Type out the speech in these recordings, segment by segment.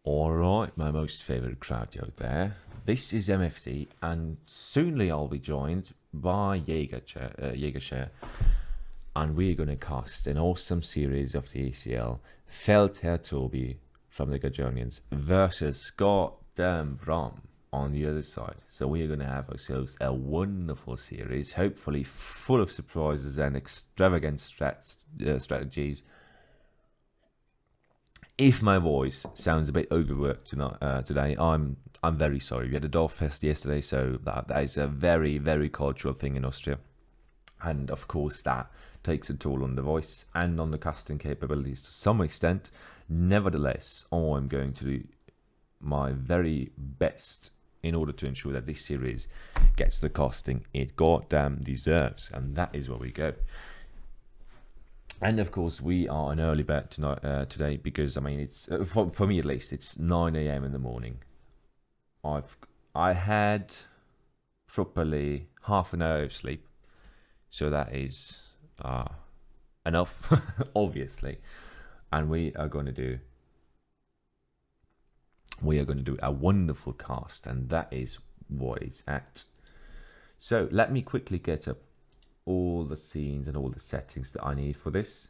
Alright, my most favourite crowd out there. This is MFD, and soonly I'll be joined by Jägershare, and we're going to cast an awesome series of the ACL, Feldherr Tobi from the Gajonians versus goddamn Bram on the other side. So we're going to have ourselves a wonderful series, hopefully full of surprises and extravagant strategies. If my voice sounds a bit overworked today, I'm very sorry. We had a Dorffest yesterday, so that is a very, very cultural thing in Austria. And of course that takes a toll on the voice and on the casting capabilities to some extent. Nevertheless, I'm going to do my very best in order to ensure that this series gets the casting it goddamn deserves. And that is where we go. And of course, we are an early bet tonight, today, because I mean, it's for me at least, it's 9 a.m. in the morning. I had properly half an hour of sleep, so that is enough, obviously. And we are going to do a wonderful cast, and that is what it's at. So let me quickly get up all the scenes and all the settings that I need for this.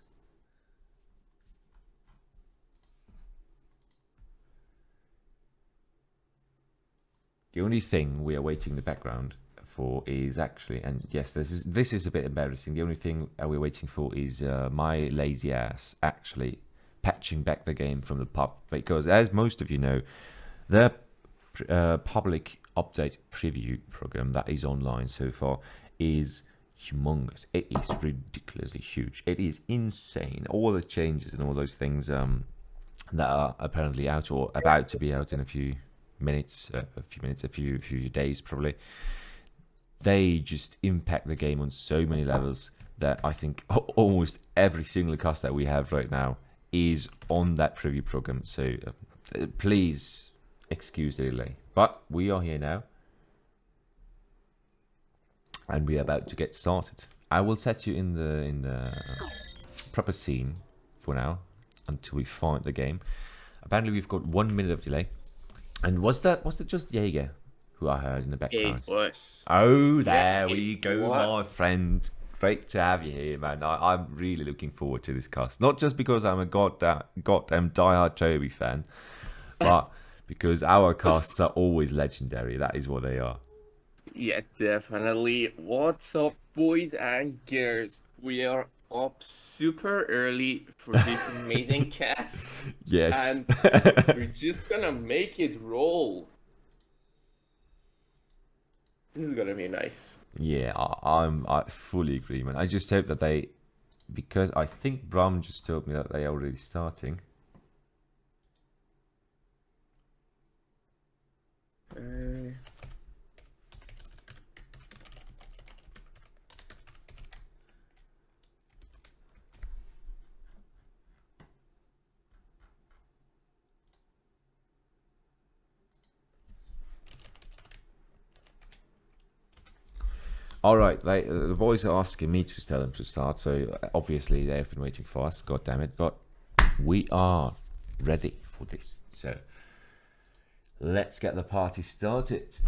The only thing we are waiting in the background for is actually, and yes, this is a bit embarrassing. The only thing we're waiting for is my lazy ass actually patching back the game from the pub, because as most of you know, the public update preview program that is online so far is humongous. It is ridiculously huge. It is insane. All the changes and all those things that are apparently out or about to be out in a few days probably, they just impact the game on so many levels that I think almost every single cast that we have right now is on that preview program. So please excuse the delay, but we are here now. And we are about to get started. I will set you in the proper scene for now until we find the game. Apparently, we've got 1 minute of delay. And was that just Jaeger who I heard in the background? It was. Oh, there we go, was. my friend. Great to have you here, man. I'm really looking forward to this cast. Not just because I'm a goddamn diehard Tobi fan, but because our casts are always legendary. That is what they are. Yeah, definitely. What's up, boys and girls? We are up super early for this amazing cast. Yes. And we're just gonna make it roll. This is gonna be nice. Yeah, I fully agree, man. I just hope that because I think Bram just told me that they are already starting. All right, the boys are asking me to tell them to start, so obviously they've been waiting for us. God damn it! But we are ready for this, so let's get the party started.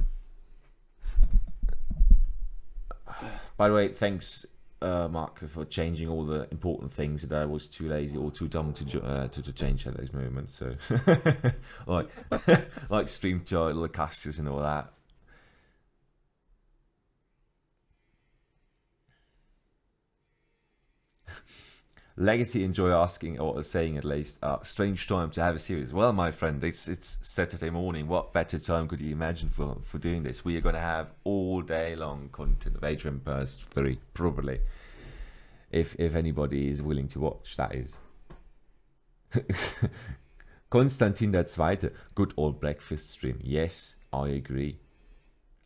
By the way, thanks, Mark, for changing all the important things that I was too lazy or too dumb to change at those moments. So, like stream title, the casters, and all that. Legacy enjoy asking, or saying at least, strange time to have a series. Well, my friend, it's Saturday morning. What better time could you imagine for doing this? We are going to have all day long content of Age of Empires 3, probably. If anybody is willing to watch, that is. Konstantin der Zweite, good old breakfast stream. Yes, I agree.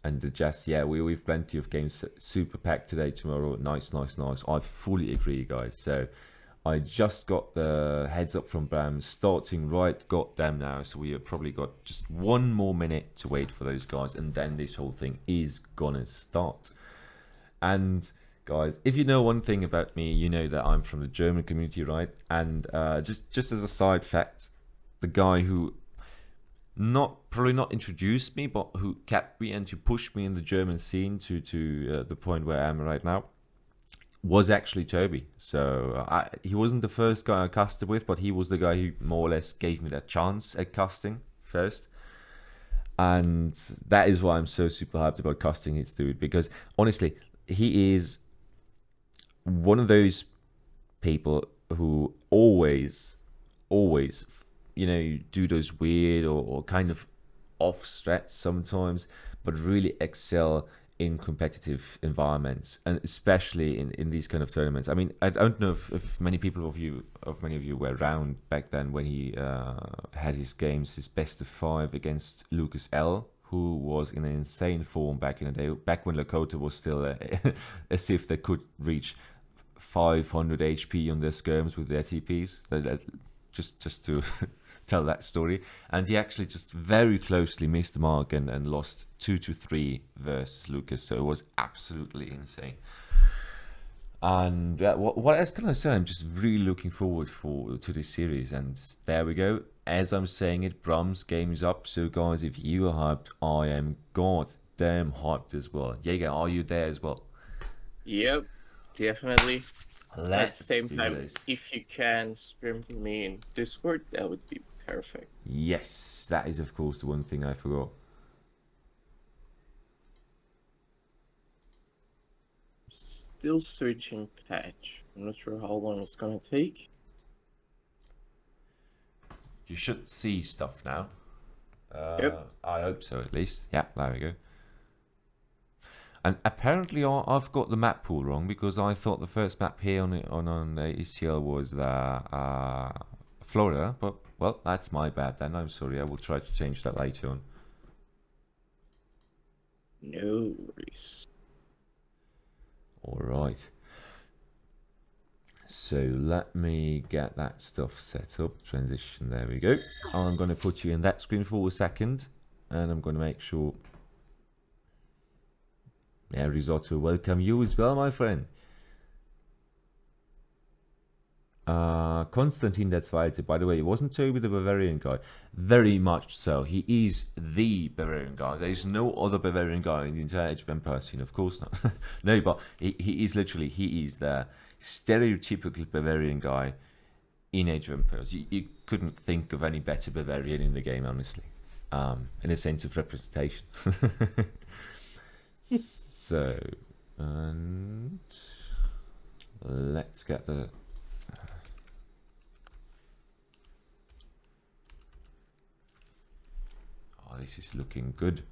And the Jazz, yeah, we've plenty of games super packed today, tomorrow. Nice. I fully agree, guys. So I just got the heads up from Bram, starting right goddamn now. So we have probably got just 1 more minute to wait for those guys, and then this whole thing is gonna start. And guys, if you know one thing about me, you know that I'm from the German community, right? And just as a side fact, the guy who probably not introduced me, but who kept me and who pushed me in the German scene to the point where I am right now, was actually Tobi. So he wasn't the first guy I casted with, but he was the guy who more or less gave me that chance at casting first. And that is why I'm so super hyped about casting his dude, because honestly, he is one of those people who always, do those weird or kind of off strats sometimes, but really excel in competitive environments, and especially in these kind of tournaments. I mean, I don't know if many of you were around back then when he had his games, his best of 5 against Lucas L, who was in an insane form back in the day, back when Lakota was still a Sith that could reach 500 HP on their skirms with their TPs. Just to tell that story. And he actually just very closely missed the mark and lost 2-3 versus Lucas. So it was absolutely insane. And what else can I say? I'm just really looking forward to this series. And there we go. As I'm saying it, Bram's game is up. So guys, if you are hyped, I am goddamn hyped as well. Jaeger, are you there as well? Yep, definitely. Let's At the same do time, this. if you can stream for me in Discord, that would be perfect. Yes, that is of course the one thing I forgot. Still searching patch. I'm not sure how long it's gonna take. You should see stuff now. Yep. I hope so, at least. Yeah, there we go. And apparently, I've got the map pool wrong, because I thought the first map here on the ECL was the Florida. But well, that's my bad then. I'm sorry. I will try to change that later on. No worries. All right. So let me get that stuff set up. Transition. There we go. I'm going to put you in that screen for a second, and I'm going to make sure. Yeah, Risotto, welcome you as well, my friend. Konstantin der Zweite, by the way, it wasn't Tobi the Bavarian guy. Very much so. He is the Bavarian guy. There is no other Bavarian guy in the entire Age of Empires scene, of course not. No, but he is literally, he is the stereotypical Bavarian guy in Age of Empires. You couldn't think of any better Bavarian in the game, honestly, in a sense of representation. So, and let's get the. Oh, this is looking good.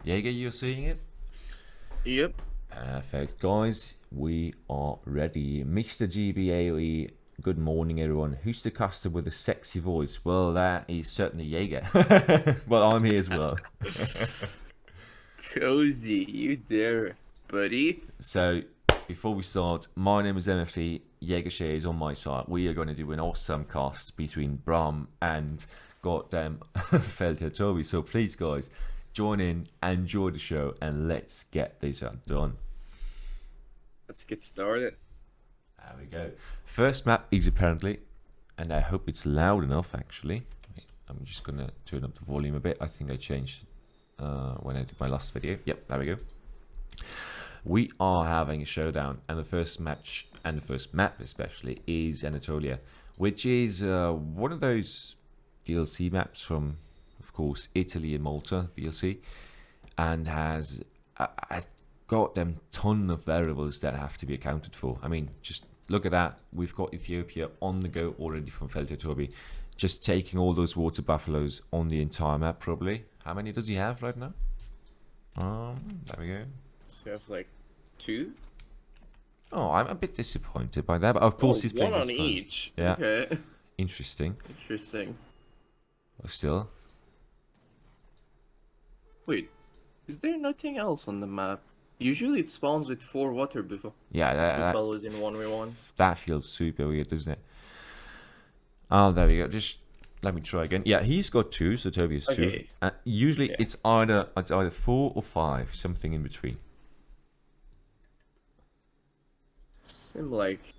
Jaeger, you're seeing it? Yep. Perfect, guys. We are ready. Mr. GBAOE, good morning, everyone. Who's the caster with a sexy voice? Well, that is certainly Jaeger. Well, I'm here as well. Cozy, you there, buddy? So, before we start, my name is MFT. Jaeger is on my side. We are going to do an awesome cast between Bram and goddamn Feldherr Tobi. So please, guys, join in, enjoy the show, and let's get this done. Let's get started. There we go. First map is apparently, and I hope it's loud enough actually. Wait, I'm just gonna turn up the volume a bit. I think I changed when I did my last video. Yep, there we go. We are having a showdown, and the first match, and the first map especially, is Anatolia, which is one of those DLC maps from, of course, Italy and Malta DLC, and has a goddamn ton of variables that have to be accounted for. I mean, just look at that. We've got Ethiopia on the go already from Feldherr Tobi, just taking all those water buffaloes on the entire map, probably. How many does he have right now? There we go. So you have like 2? Oh, I'm a bit disappointed by that, but of course he's playing one on his friends. each. Yeah. Okay. Interesting. Interesting. But still. Wait, is there nothing else on the map? Usually it spawns with 4 water Yeah, buffaloes in 1v1s. that feels super weird, doesn't it? Oh, there we go. Just let me try again. Yeah, he's got 2, so Tobi has 2. Okay. Usually Yeah. it's either 4 or 5, something in between. Seem like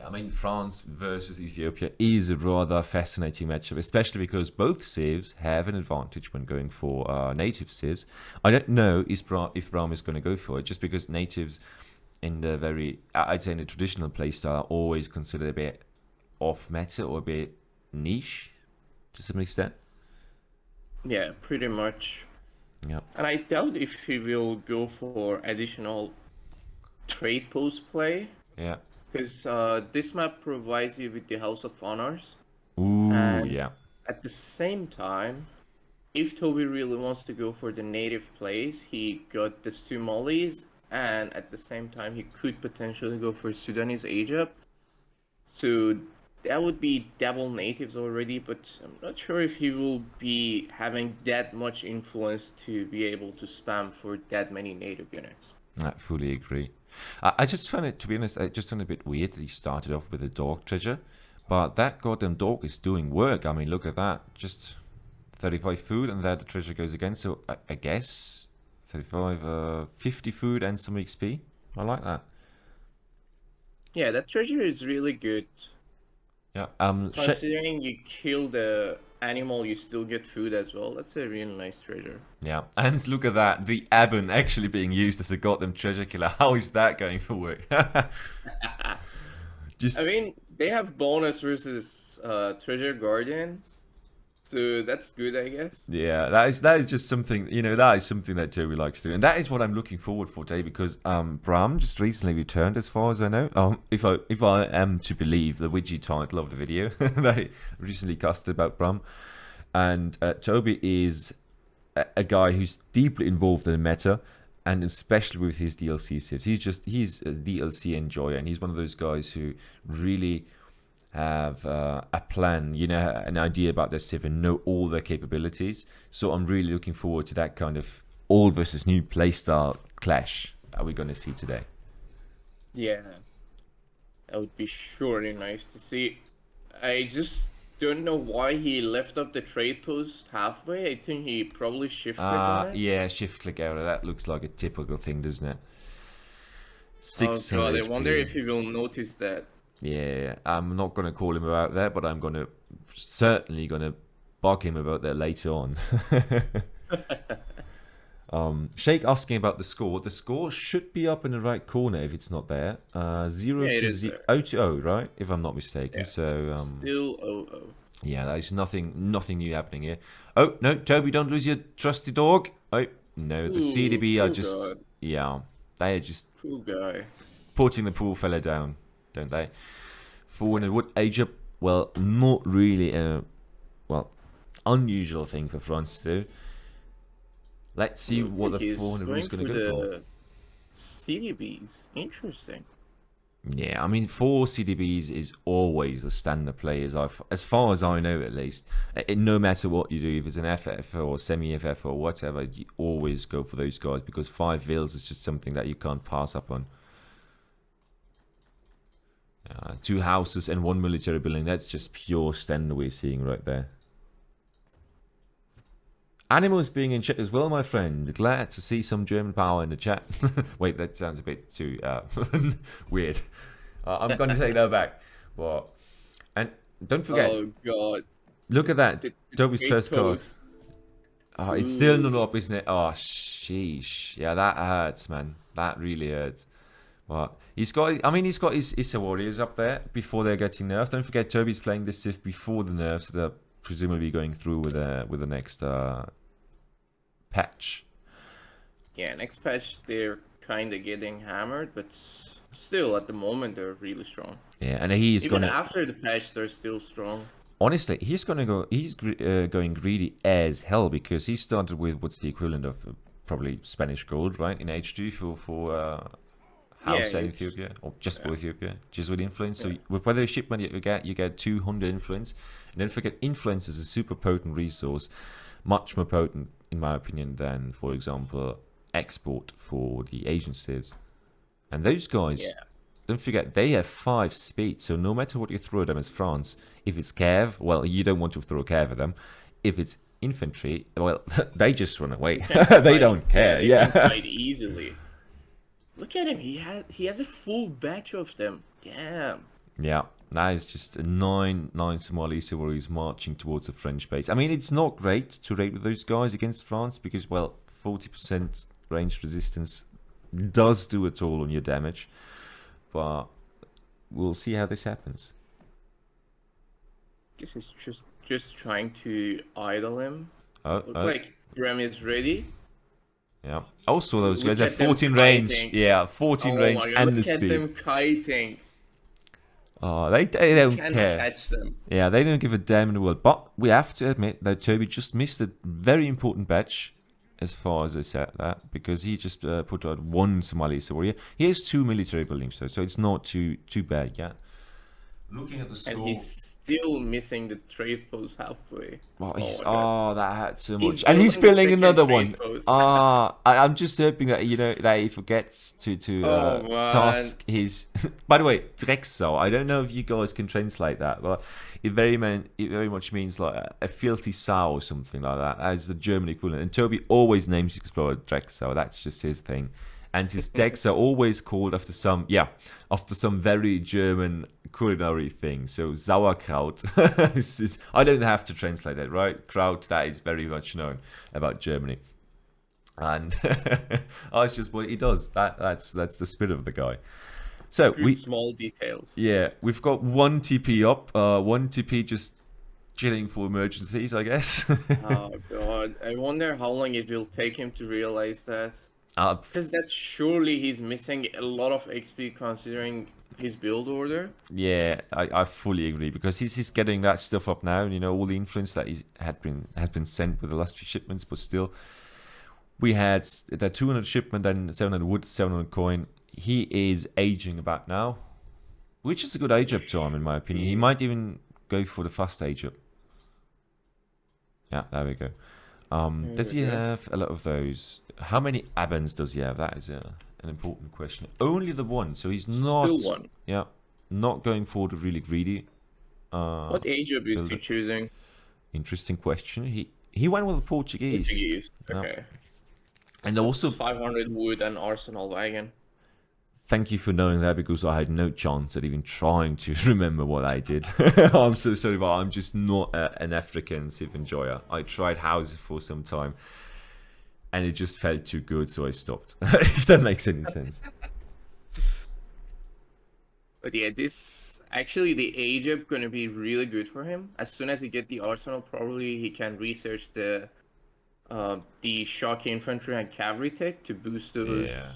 I mean, France versus Ethiopia is a rather fascinating matchup, especially because both civs have an advantage when going for native civs. I don't know if Bram is going to go for it, just because natives in the I'd say in the traditional playstyle, are always considered a bit off meta or a bit niche to some extent. Yeah, pretty much. Yeah. And I doubt if he will go for additional trade post play, Yeah. because this map provides you with the House of Honors. Ooh, And yeah. at the same time, if Tobi really wants to go for the native plays, he got the Somalis, and at the same time, he could potentially go for Sudanese Egypt. So that would be double natives already, but I'm not sure if he will be having that much influence to be able to spam for that many native units. I fully agree. I just found it, to be honest, I just found it a bit weird that he started off with a dog treasure, but that goddamn dog is doing work. I mean, look at that. Just 35 food, and there the treasure goes again. So I guess 35, 50 food and some XP. I like that. Yeah, that treasure is really good. Yeah. Considering you kill the animal, you still get food as well. That's a really nice treasure. Yeah, and look at that. The Aben actually being used as a goddamn treasure killer. How is that going for work? Just I mean, they have bonus versus treasure guardians, so that's good, I guess. yeah, that is just something, that is something that Joey likes to do, and that is what I'm looking forward for today, because Bram just recently returned, as far as I know. If I am to believe the widget title of the video they recently casted about Bram, and Tobi is a guy who's deeply involved in the meta, and especially with his DLC civs. He's a DLC enjoyer, and he's one of those guys who really have a plan, an idea about their civ and know all their capabilities. So I'm really looking forward to that kind of old versus new playstyle clash that we're going to see today. Yeah, that would be surely nice to see. I just don't know why he left up the trade post halfway. I think he probably shift clicked on it. Yeah, shift click out. That looks like a typical thing, doesn't it? Oh 600 god, I HP. wonder if he will notice that. Yeah, I'm not going to call him about that, but I'm certainly going to bug him about that later on. Shake asking about the score. The score should be up in the right corner if it's not there. 0 Yeah, it to is 0, there. 0 to 0, right? If I'm not mistaken. Yeah. So Still 0-0. yeah, there's nothing new happening here. Oh no, Toby, don't lose your trusty dog. Oh no, the Ooh, CDB are poor just God. they are just Cool guy. putting the poor fella down, don't they? 400 wood age up. Well, not really a unusual thing for France to do. Let's see what the He's 400 wood is going to go for. the CDBs. Interesting. Yeah, I mean, 4 CDBs is always the standard play, as far as I know, at least. No matter what you do, if it's an FF or semi-FF or whatever, you always go for those guys, because 5 Vils is just something that you can't pass up on. 2 houses and 1 military building, that's just pure standard we're seeing right there. Animals being in chat as well, my friend. Glad to see some German power in the chat. Wait, that sounds a bit too weird. I'm going to take that back. What? And don't forget. Oh god. Look at that. Toby's first card. Post. Oh, it's still not up, isn't it? Oh, sheesh. Yeah, that hurts, man. That really hurts. But he's got his warriors up there before they're getting nerfed. Don't forget, Toby's playing this Civ before the nerfs, so they're presumably going through with the next patch. Yeah, next patch they're kind of getting hammered, but still at the moment they're really strong. Yeah, and he's Even gonna. after the patch, they're still strong. Honestly, he's gonna go. He's going greedy as hell, because he started with what's the equivalent of probably Spanish gold, right? In H2 for house in Ethiopia, or just for Ethiopia, just with influence. So with whether shipment you get 200 influence, and don't forget, influence is a super potent resource, much more potent in my opinion than, for example, export for the Asian civs. And those guys, don't forget, they have 5 speed. So no matter what you throw at them as France, if it's cav, well, you don't want to throw cav at them. If it's infantry, well, they just run away. They don't care. They can fight easily. Look at him. He has a full batch of them. Damn. Yeah, that is just a nine Somalis who is marching towards the French base. I mean, it's not great to raid with those guys against France because, well, 40% range resistance does do it all on your damage. But we'll see how this happens. Guess he's just trying to idle him. Oh, Look like Bram is ready. yeah. Also, those Look guys have at them 14 range. kiting. Yeah, 14 Oh range my god, and the look at speed. them kiting. Oh, they You don't can't care. catch them. Yeah, they don't give a damn in the world. But we have to admit that Tobi just missed a very important batch as far as I said that, because he just put out one Somali warrior. He has 2 military buildings, though, so it's not too bad yet. Looking at the score, And he's still missing the trade post halfway. well, that hurt so He's much, and he's building building the another second one. trade post. I'm just hoping that that he forgets to Oh, man. task his. By the way, Drexel. I don't know if you guys can translate that, but it very much means like a filthy sow or something like that. As the German equivalent. And Tobi always names his explorer Drexel. That's just his thing. And his decks are always called after some very German culinary thing. So sauerkraut. I don't have to translate that, right? Kraut, that is very much known about Germany. And it's just what he does. That's the spirit of the guy. So Good small details. Yeah, we've got 1 TP up, 1 TP just chilling for emergencies, I guess. Oh god, I wonder how long it will take him to realize that. Because that's surely he's missing a lot of XP considering his build order. Yeah, I fully agree, because he's getting that stuff up now, and you know, all the influence that he had been sent with the last few shipments, but still, we had that 200 shipment and 700 wood, 700 coin. He is aging about now, which is a good age up time in my opinion. He might even go for the fast age up. Yeah, there we go. Does he have a lot of those? How many Abans does he have? That is an important question. Only the one, so he's not. Still one. Yeah, not going for the really greedy. What age up is he choosing? Interesting question. He went with the Portuguese. Portuguese. Okay. Yeah. And also 500 wood and arsenal wagon. Thank you for knowing that, because I had no chance at even trying to remember what I did. I'm so sorry, but I'm just not an African civ enjoyer. I tried houses for some time, and it just felt too good, so I stopped. If that makes any sense. But yeah, this actually the age up gonna be really good for him. As soon as he get the arsenal, probably he can research the shock infantry and cavalry tech to boost those. Yeah.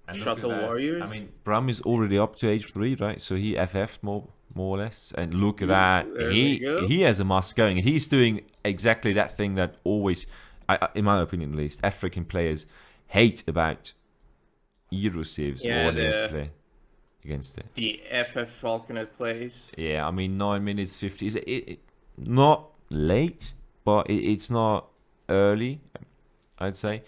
And shuttle warriors. I mean, Bram is already up to age 3, right? So he FF'd more or less. And look at that. He has a mask going, and he's doing exactly that thing that always, in my opinion at least, African players hate about Euro civs or they play against it. The FF Falconet plays. Yeah, I mean 9 minutes 50 is it not late, but it's not early, I'd say.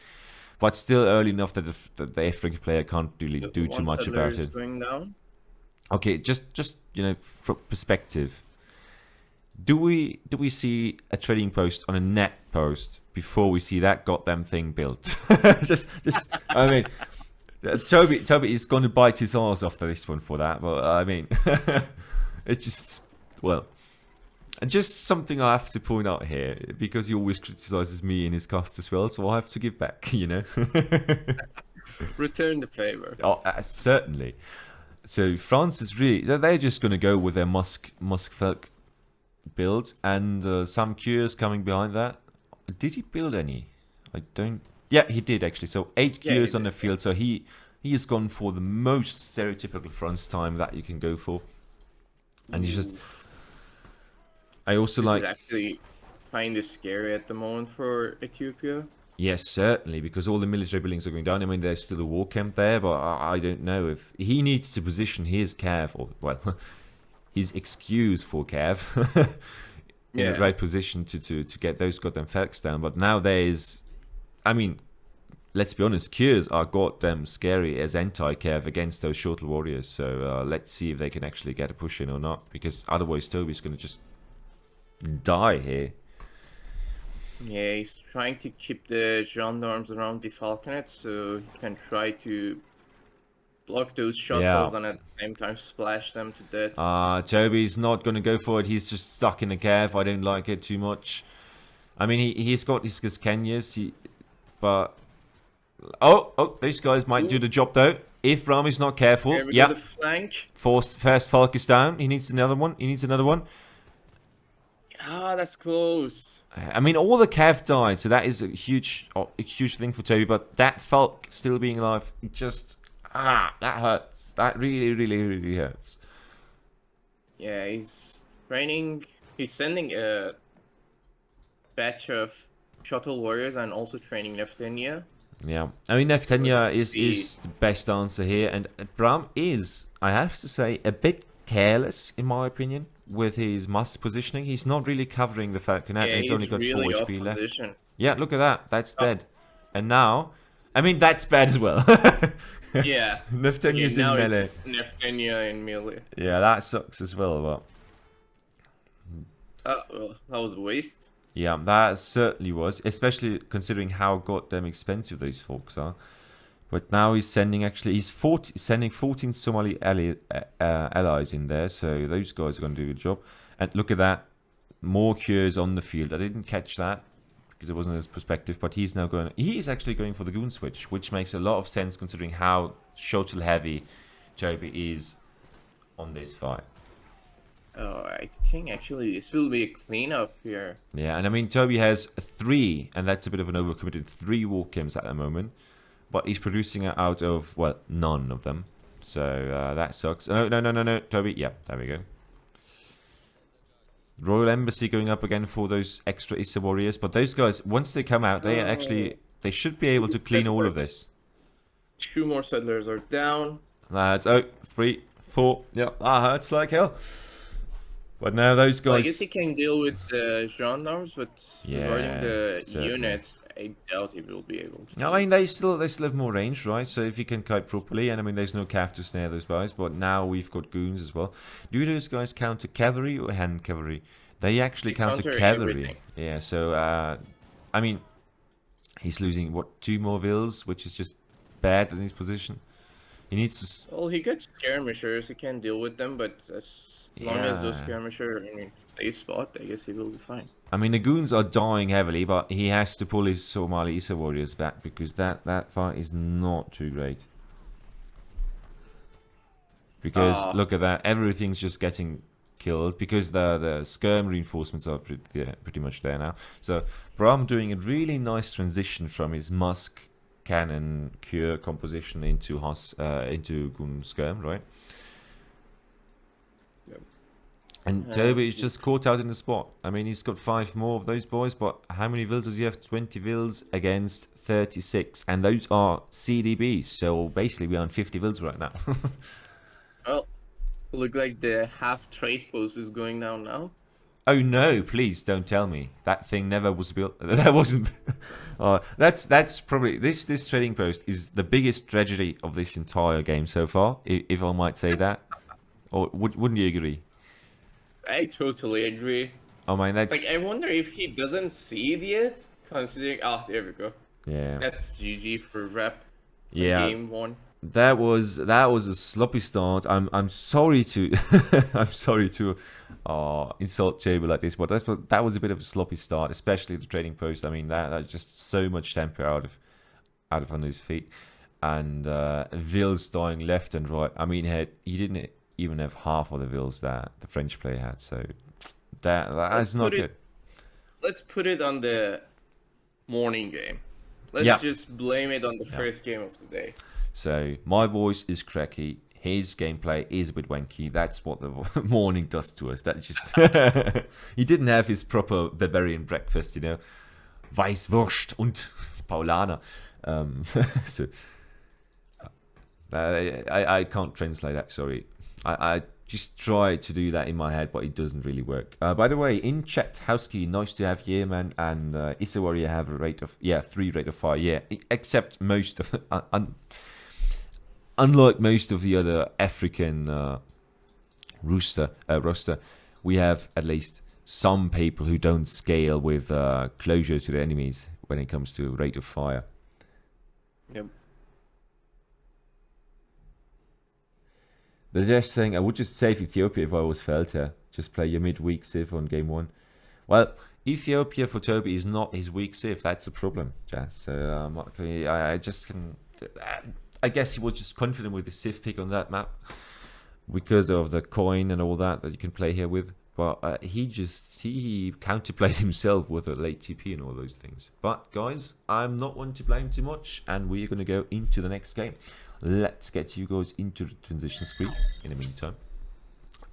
But still early enough that the African player can't really do too much about it. Going down. Okay, just you know, from perspective, do we see a trading post on a net post before we see that goddamn thing built? just I mean, Tobi is going to bite his arse after this one for that. But I mean, it's just, well, just something I have to point out here, because he always criticizes me in his cast as well, so I have to give back, you know. Return the favor. Oh, certainly. So France is really, they're just going to go with their Muskfolk build, and some cures coming behind that. Did he build any? I don't. Yeah, he did actually. So 8 cures on the field. So he has gone for the most stereotypical France time that you can go for, and he's just. I also this is actually kind of scary at the moment for Ethiopia. Yes, certainly, because all the military buildings are going down. I mean, there's still a war camp there, but I don't know if he needs to position his cav, or well, his excuse for cav in the right position to get those goddamn facts down. But now there's, I mean, let's be honest, cures are goddamn scary as anti-cav against those shuttle warriors. So let's see if they can actually get a push in or not, because otherwise Tobi's going to just die here. Yeah, he's trying to keep the gendarmes around the Falconet so he can try to block those shuttles and at the same time splash them to death. Tobi's not going to go for it. He's just stuck in a cave. I don't like it too much. I mean, he's got his Kenyas, but... Oh, these guys might do the job, though. If Bram is not careful. Here we go, the flank. First Falk is down. He needs another one. That's close. I mean, all the Cav died, so that is a huge thing for Tobi. But that Falk still being alive, it just... that hurts. That really, really, really hurts. Yeah, he's training. He's sending a batch of shuttle warriors and also training Neftenia. Yeah, I mean, Neftenia is the best answer here, and Bram is, I have to say, a bit careless in my opinion with his must positioning. He's not really covering the Falcon, and he's only got really 4 off HP left. position. Yeah, look at that. That's dead. And now, I mean, that's bad as well. Yeah. Neftenia's in melee. Now it's just Neftenia in melee. Yeah, that sucks as well. Well, that was a waste. Yeah, that certainly was, especially considering how goddamn expensive those folks are. But now he's sending, sending 14 Somali allies in there, so those guys are going to do a good job. And look at that, more cures on the field. I didn't catch that because it wasn't his perspective, but he's actually going for the goon switch, which makes a lot of sense considering how shuttle heavy Tobi is on this fight. Oh, I think actually this will be a cleanup here. Yeah, and I mean, Tobi has 3, and that's a bit of an overcommitted 3 war chems at the moment. But he's producing it out of, well, none of them. So that sucks. Oh, no, Tobi. Yeah, there we go. Royal Embassy going up again for those extra Issa warriors. But those guys, once they come out, they should be able to clean all of this. 2 more settlers are down. That's 3, 4. Yeah, that hurts like hell. But now those guys... Well, I guess he can deal with the gendarmes, but regarding the certainly. Units, I doubt he will be able to. No, I mean, they still have more range, right? So if you can kite properly, and I mean, there's no cav to snare those guys, but now we've got goons as well. Do those guys counter cavalry or hand cavalry? They actually counter cavalry. Everything. Yeah, so, I mean, he's losing, 2 more vills, which is just bad in his position. He needs to... Well, he gets skirmishers, he can deal with them, but as long as those skirmishers stay spot, I guess he will be fine. I mean, the goons are dying heavily, but he has to pull his Somali Issa warriors back because that fight is not too great. Because, look at that, everything's just getting killed because the skirm reinforcements are pretty much there now. So, Bram doing a really nice transition from his Musk cannon cure composition into Goon Skirm, right? Yep. And Tobi is just caught out in the spot. I mean, he's got 5 more of those boys, but how many vills does he have? 20 vills against 36, and those are CDBs. So basically, we're on 50 vills right now. Well, look like the half trade post is going down now. Oh no! Please don't tell me that thing never was built. That wasn't. That's probably this trading post is the biggest tragedy of this entire game so far, if I might say that. Or wouldn't you agree? I totally agree. Oh man, that's like I wonder if he doesn't see it yet, considering. Oh, there we go. Yeah. That's GG for rep. Yeah. Game 1. That was a sloppy start. I'm sorry to I'm sorry to insult Tobi like this, but that was a bit of a sloppy start, especially the trading post. I mean that's just so much tempo out of on his feet, and Vills dying left and right. I mean he didn't even have half of the Vills that the French player had, so that's not good. Let's put it on the morning game. Let's just blame it on the first game of the day. So my voice is cracky. His gameplay is a bit wanky. That's what the morning does to us. That just he didn't have his proper Bavarian breakfast, you know, Weißwurst und Paulaner. So I can't translate that. Sorry, I just try to do that in my head, but it doesn't really work. By the way, in chat, Houski, nice to have Yearman and Issa Warrior have a rate of 3 rate of fire. Yeah, except most of unlike most of the other African roster, we have at least some people who don't scale with closure to the enemies when it comes to rate of fire. Yep. They're just saying I would just save Ethiopia if I was Feldherr. Just play your midweek Civ on game 1. Well, Ethiopia for Tobi is not his weak Civ. That's a problem, Jazz. So I just can. I guess he was just confident with the Civ pick on that map because of the coin and all that you can play here with. But he counterplayed himself with a late TP and all those things. But guys, I'm not one to blame too much, and we're going to go into the next game. Let's get you guys into the transition screen in the meantime.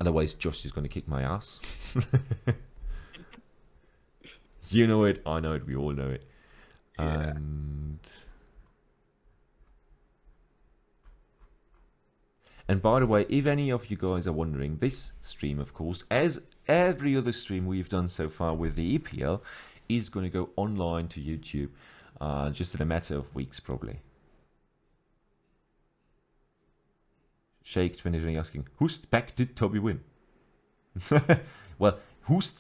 Otherwise, Josh is going to kick my ass. You know it, I know it, we all know it. Yeah. And by the way, if any of you guys are wondering, this stream, of course, as every other stream we've done so far with the EPL, is going to go online to YouTube, just in a matter of weeks, probably. Shake 23 asking, whose back did Tobi win? Well,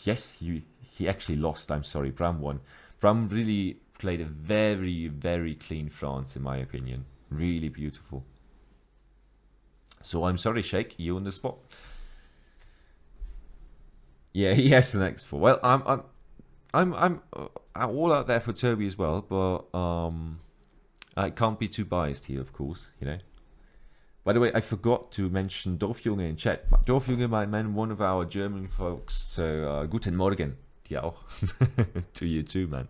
yes, he actually lost. I'm sorry, Bram won. Bram really played a very, very clean France, in my opinion. Really beautiful. So I'm sorry, Shake, you on the spot. Yeah, he has the next 4. Well, I'm all out there for Tobi as well, but I can't be too biased here, of course, you know. By the way, I forgot to mention Dorfjunge in chat. Dorfjunge, my man, one of our German folks. So, guten Morgen, dir auch. To you too, man.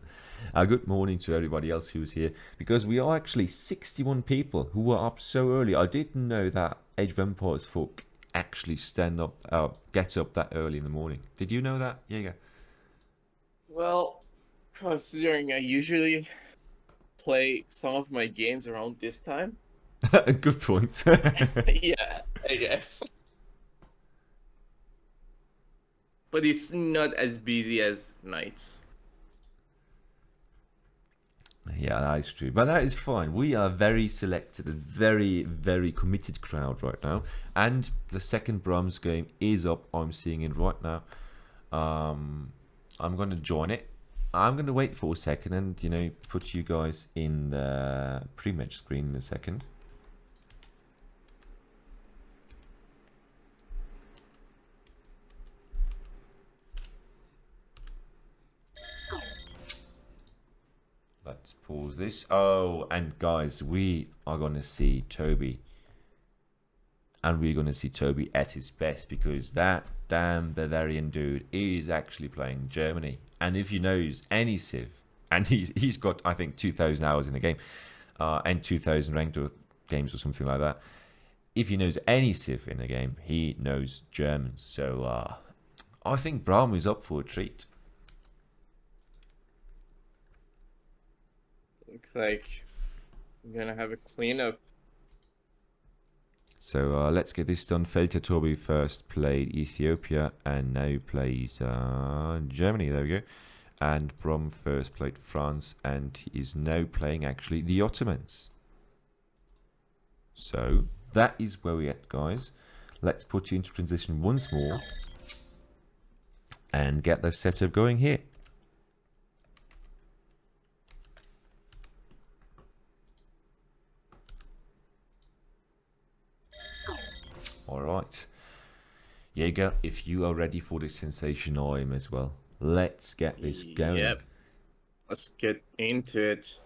Good morning to everybody else who's here. Because we are actually 61 people who were up so early. I didn't know that Age of Empires folk actually get up that early in the morning. Did you know that? Yeah. Well, considering I usually play some of my games around this time. Good point. Yeah, I guess. But it's not as busy as nights. Yeah, that is true. But that is fine. We are very selected, a very, very committed crowd right now. And the second Bram's game is up. I'm seeing it right now. I'm going to join it. I'm going to wait for a second and, you know, put you guys in the pre-match screen in a second. Let's pause this. Oh, and guys, we are going to see Tobi. And we're going to see Tobi at his best because that damn Bavarian dude is actually playing Germany. And if he knows any Civ, and he's got, I think, 2,000 hours in the game, and 2,000 ranked games or something like that. If he knows any Civ in the game, he knows German. So I think Bram is up for a treat. Looks like we're gonna have a cleanup. So let's get this done. Feldherr Tobi first played Ethiopia and now plays Germany. There we go. And Bram first played France and is now playing actually the Ottomans. So that is where we're at, guys. Let's put you into transition once more and get the setup going here. Alright. Jaeger, if you are ready for this sensation, I am as well. Let's get this going. Yep. Let's get into it.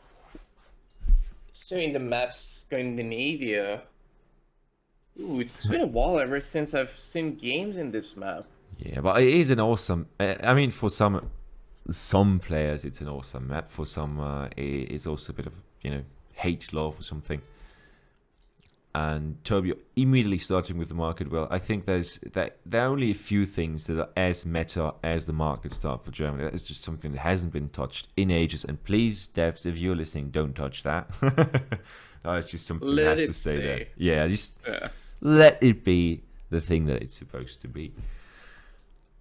So in the maps, Scandinavia. Ooh, it's been a while ever since I've seen games in this map. Yeah, but it is an awesome... I mean, for some players, it's an awesome map. For some, it's also a bit of, you know, hate love or something. And Tobi immediately starting with the market. Well, I think there are only a few things that are as meta as the market start for Germany. That is just something that hasn't been touched in ages. And please, devs, if you're listening, don't touch that. No, it's just something that has to stay there. Yeah, just let it be the thing that it's supposed to be.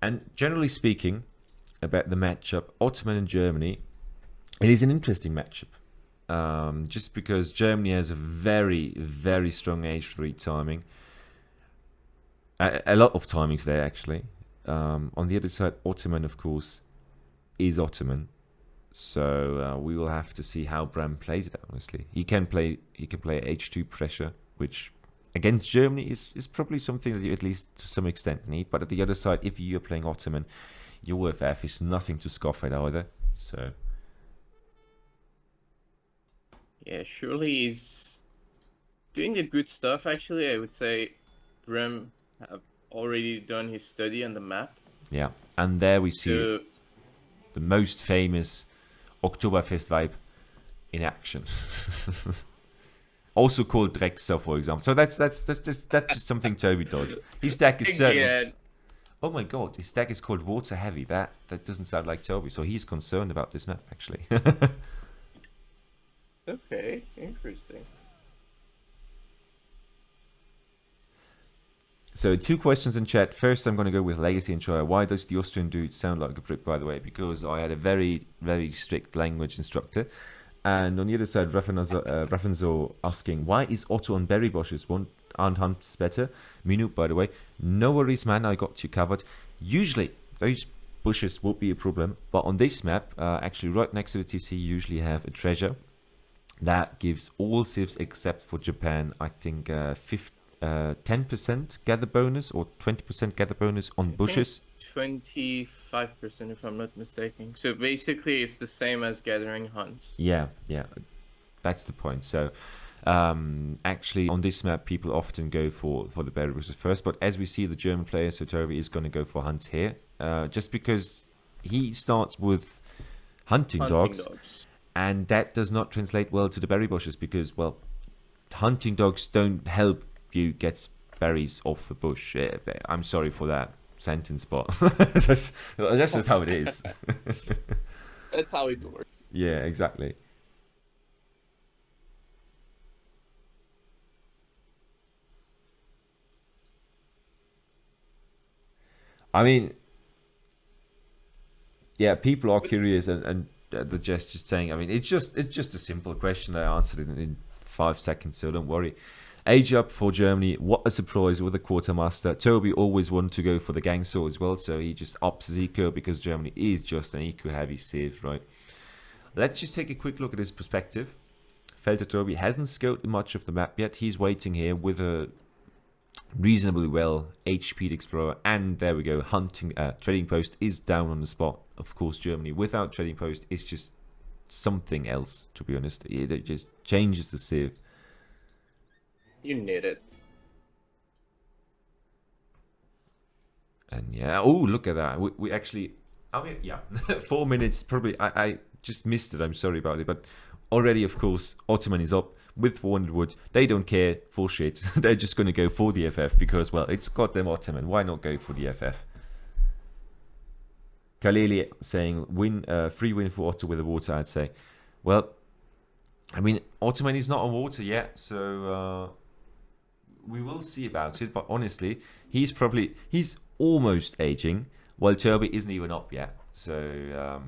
And generally speaking, about the matchup, Ottoman and Germany, it is an interesting matchup. Just because Germany has a very, very strong H3 timing. A lot of timings there, actually. On the other side, Ottoman, of course, is Ottoman. So we will have to see how Bram plays it, honestly. He can play H2 pressure, which against Germany is probably something that you at least to some extent need. But at the other side, if you're playing Ottoman, your FF is nothing to scoff at either. So Yeah, surely he's doing the good stuff. Actually, I would say Bram have already done his study on the map. yeah, and there we see So the most famous Oktoberfest vibe in action. Also called Drexler, for example. So that's just something Tobi does. His deck is certainly. again, Oh my god, his deck is called Water Heavy. That doesn't sound like Tobi. So he's concerned about this map actually. okay, interesting. So 2 questions in chat. First, I'm going to go with Legacy and Troya. Why does the Austrian dude sound like a prick, by the way? Because I had a very, very strict language instructor. And on the other side, Raffenzo asking, why is Otto on berry bushes? Aren't hunts better? Minute, by the way. No worries, man. I got you covered. Usually, those bushes won't be a problem. But on this map, actually right next to the TC, you usually have a treasure that gives all civs except for Japan, I think, 10% gather bonus or 20% gather bonus on bushes. 25%, if I'm not mistaken. So basically, it's the same as gathering hunts. Yeah, that's the point. So actually, on this map, people often go for the berry bushes first. But as we see, the German player, so Tobi, is going to go for hunts here, just because he starts with hunting dogs. And that does not translate well to the berry bushes because, well, hunting dogs don't help you get berries off the bush. I'm sorry for that sentence, but that's just how it is. That's how it works. Yeah, exactly. I mean, yeah, people are curious, and the gesture saying, I mean, it's just a simple question. I answered it in 5 seconds, so don't worry. Age up for Germany. What a surprise with the quartermaster. Tobi always wanted to go for the gang saw as well, so he just ups his eco because Germany is just an eco heavy civ, right? Let's just take a quick look at his perspective. Feldherr Tobi hasn't scoped much of the map yet. He's waiting here with a reasonably well HP'd explorer, and there we go. Hunting trading post is down on the spot. Of course, Germany without trading post is just something else, to be honest. It just changes the civ. You need it. And yeah, oh, look at that. We actually, I mean, yeah, 4 minutes probably. I just missed it. I'm sorry about it. But already, of course, Ottoman is up with 400 wood. They don't care for shit. They're just going to go for the FF because, well, it's goddamn Ottoman. Why not go for the FF? Kaleli saying, free win for Otto with the water, I'd say. Well, I mean, Ottoman is not on water yet, so we will see about it. But honestly, he's almost aging, while Tobi isn't even up yet. So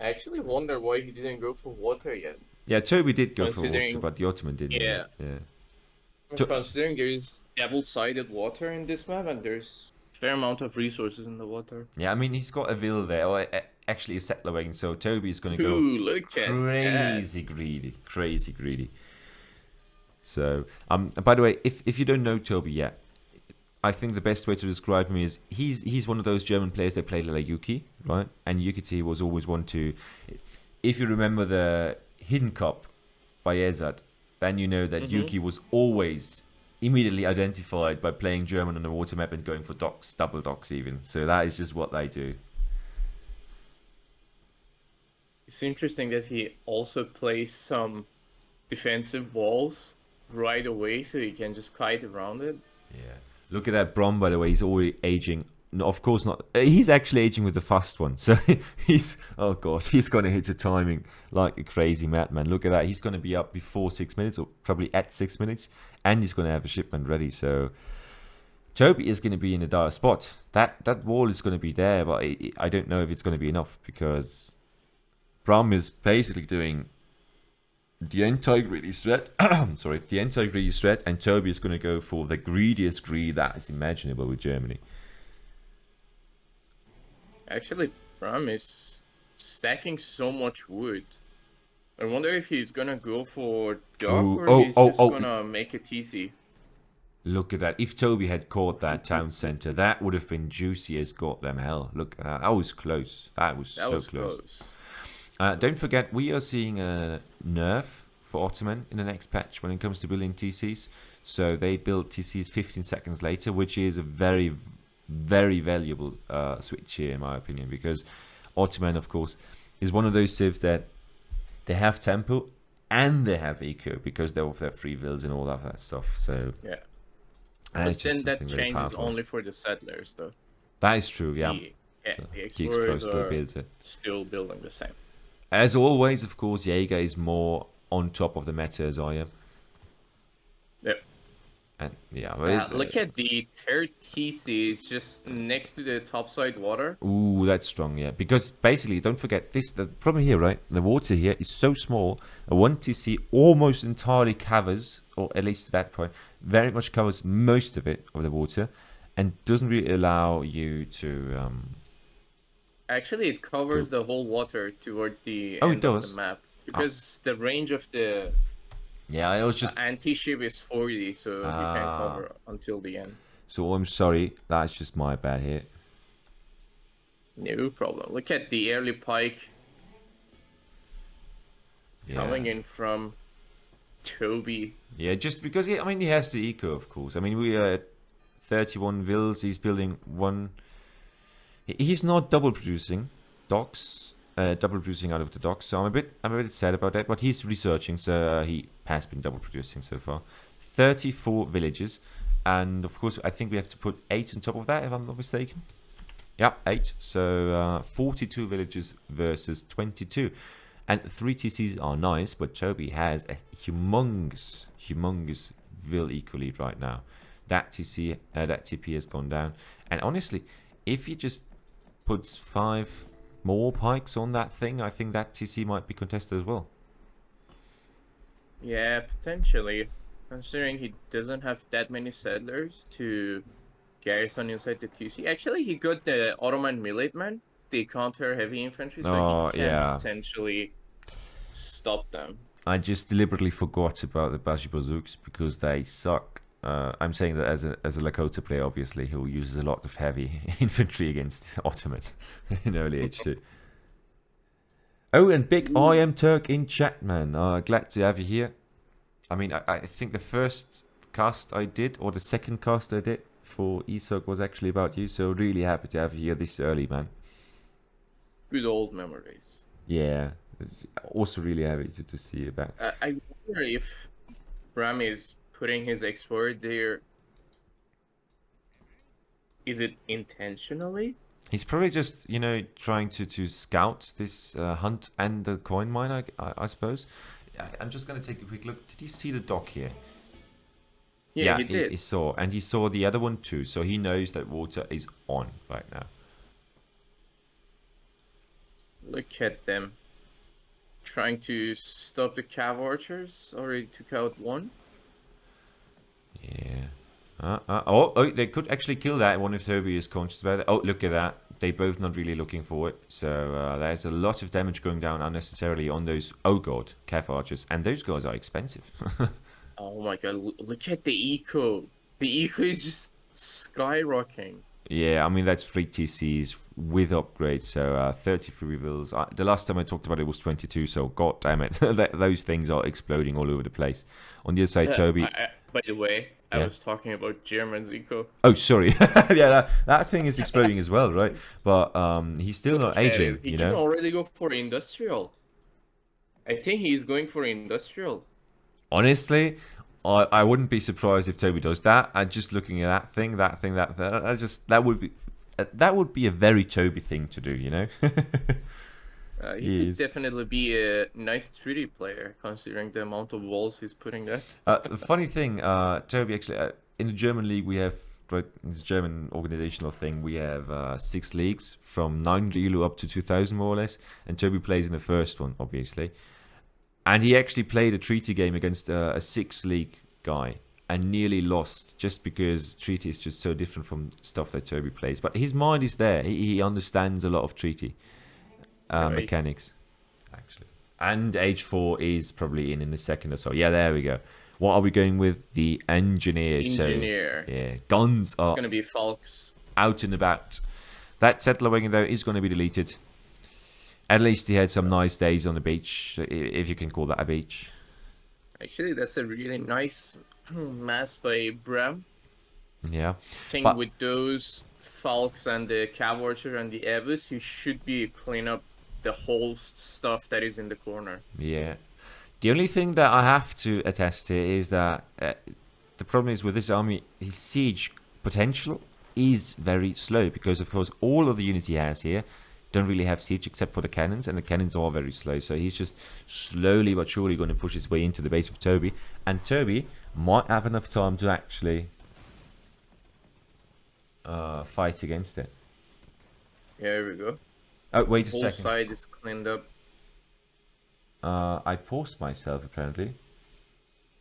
I actually wonder why he didn't go for water yet. Yeah, Tobi did go for water, but the Ottoman didn't. Yeah. Yeah. Considering there is double-sided water in this map, and there's a fair amount of resources in the water. Yeah, I mean, he's got a vill there, or actually a settler wagon, so Tobi is going to go look crazy greedy. So, by the way, if you don't know Tobi yet, I think the best way to describe him is he's one of those German players that played like Yuki, right? And Yuki was always one to, if you remember the Hidden Cup by Ezad, then you know that Yuki was always immediately identified by playing German on the water map and going for docks, double docks even. So that is just what they do. It's interesting that he also plays some defensive walls right away, so he can just kite around it. Yeah. Look at that Bram, by the way. He's already aging. No, of course not. He's actually aging with the fast one. So he's, oh god, he's going to hit the timing like a crazy madman. Look at that. He's going to be up before 6 minutes, or probably at 6 minutes, and he's going to have a shipment ready. So Tobi is going to be in a dire spot. That wall is going to be there, but I don't know if it's going to be enough, because Bram is basically doing the anti-greedy threat. Sorry, the anti-greedy threat, and Tobi is going to go for the greediest greed that is imaginable with Germany. Actually, Bram is stacking so much wood I wonder if he's gonna go for dock Ooh, or oh, he's oh, just oh. gonna make a TC. Look at that. If Toby had caught that town center, that would have been juicy as goddamn hell. Look at that. That was close. That was That so was close. close. Don't forget, we are seeing a nerf for Ottoman in the next patch when it comes to building TCs. So they build TCs 15 seconds later, which is a very, very valuable switch here, in my opinion, because Ottoman, of course, is one of those civs that they have tempo and they have eco because they have their free wills and all of that stuff. So Yeah. and But it's just then that something very changes powerful. only for the settlers, though. That is true, yeah. So The Geeks Pro explorers still are builds it. still building the same. As always, of course, Jaeger is more on top of the meta as I am. Yep. And yeah, Look at the third TC, it's just next to the topside water. ooh, that's strong, yeah. Because basically, don't forget this. The problem here, right? The water here is so small. A 1TC almost entirely covers, or at least to that point, very much covers most of it of the water, and doesn't really allow you to. Actually, it covers the whole water toward the Oh, it end of the does. map. Because the range of the Yeah, I was just. anti-ship is 40, so you can Ah. cover until the end. So I'm sorry, that's just my bad here. No problem. Look at the early pike coming in from Tobi. Yeah, just because I mean he has the eco, of course. I mean we are at 31 vills. He's building one. He's not double producing docks, double producing out of the docks. So I'm a bit sad about that. But he's researching, so he has been double producing so far. 34 villages, and of course I think we have to put 8 on top of that, if I'm not mistaken. Yeah, 8. So 42 villages versus 22. And 3 TCs are nice, but Toby has a humongous Vil eco lead right now. That TC, that TP has gone down. And honestly, if he just puts 5 more pikes on that thing, I think that TC might be contested as well. Yeah, potentially. Considering he doesn't have that many settlers to garrison inside the TC. Actually, he got the Ottoman Militman, the counter heavy infantry, so he can potentially stop them. I just deliberately forgot about the Bashi Bazooks because they suck. I'm saying that as a Lakota player, obviously, who uses a lot of heavy infantry against Ottoman in early H2. Oh, and big I am Turk in chat, man. Glad to have you here. I mean, I think the first cast I did, or the second cast I did for ESOC was actually about you, so really happy to have you here this early, man. Good old memories. Yeah, also really happy to see you back. I wonder if Bram is putting his export there. Is it intentionally? He's probably just, trying to scout this hunt and the coin mine, I suppose. I'm just going to take a quick look. Did he see the dock here? Yeah, he did. He saw. And he saw the other one too. So he knows that water is on right now. Look at them. Trying to stop the cav archers. Already took out one. Yeah. Oh, they could actually kill that one if Toby is conscious about it. Oh, look at that. They both not really looking for it. So there's a lot of damage going down unnecessarily on those, oh god, cav archers. And those guys are expensive. Oh my god, look at the eco. The eco is just skyrocketing. Yeah, I mean, that's 3 TCs with upgrades, so 33 reveals. The last time I talked about it was 22, so god damn it. Those things are exploding all over the place. On the other side, Toby... by the way, I was talking about German's eco. Oh, sorry. Yeah, that thing is exploding as well, right? But he's still not aging, He can already go for industrial. I think he's going for industrial. Honestly, I wouldn't be surprised if Toby does that. And just looking at that would be a very Toby thing to do, you know. He could definitely be a nice treaty player, considering the amount of walls he's putting there. The funny thing, Toby, actually, in the German league, we have, right, this German organizational thing, we have 6 leagues from 9 Elo up to 2000, more or less. And Toby plays in the first one, obviously. And he actually played a treaty game against a 6 league guy and nearly lost just because treaty is just so different from stuff that Toby plays. But his mind is there. He understands a lot of treaty mechanics, actually. And H4 is probably in a second or so. Yeah, there we go. What are we going with? The engineer. Engineer. So, yeah, guns It's are gonna be Falks. out and about. That settler wagon, though, is going to be deleted. At least he had some nice days on the beach, if you can call that a beach. Actually, that's a really nice mass by Bram. Yeah. I think But with those Falks and the Cav Archer and the Evis, you should be clean up the whole stuff that is in the corner. yeah. The only thing that I have to attest here is that the problem is with this army, his siege potential is very slow because, of course, all of the units he has here don't really have siege except for the cannons, and the cannons are very slow. So he's just slowly but surely going to push his way into the base of Tobi, and Tobi might have enough time to actually fight against it. Yeah, here we go. Oh, wait a Whole second. side is cleaned up. I paused myself apparently.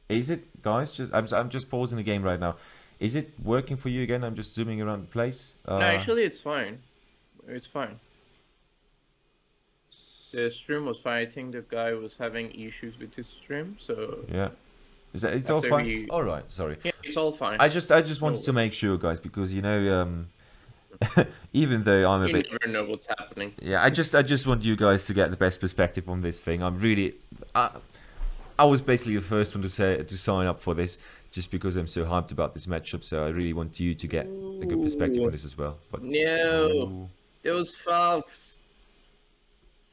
Is it, guys? I'm just pausing the game right now. Is it working for you again? I'm just zooming around the place. No, actually, it's fine. It's fine. The stream was fine. I think the guy was having issues with his stream, so yeah. Is that it's all after fine? we- All right, sorry. yeah, it's all fine. I just wanted to make sure, guys, because you know, even though I'm a You bit, never know what's happening. yeah, I just want you guys to get the best perspective on this thing. I'm really, I was basically the first one to sign up for this, just because I'm so hyped about this matchup. So I really want you to get a good perspective on this as well. But No, Ooh. those Falks.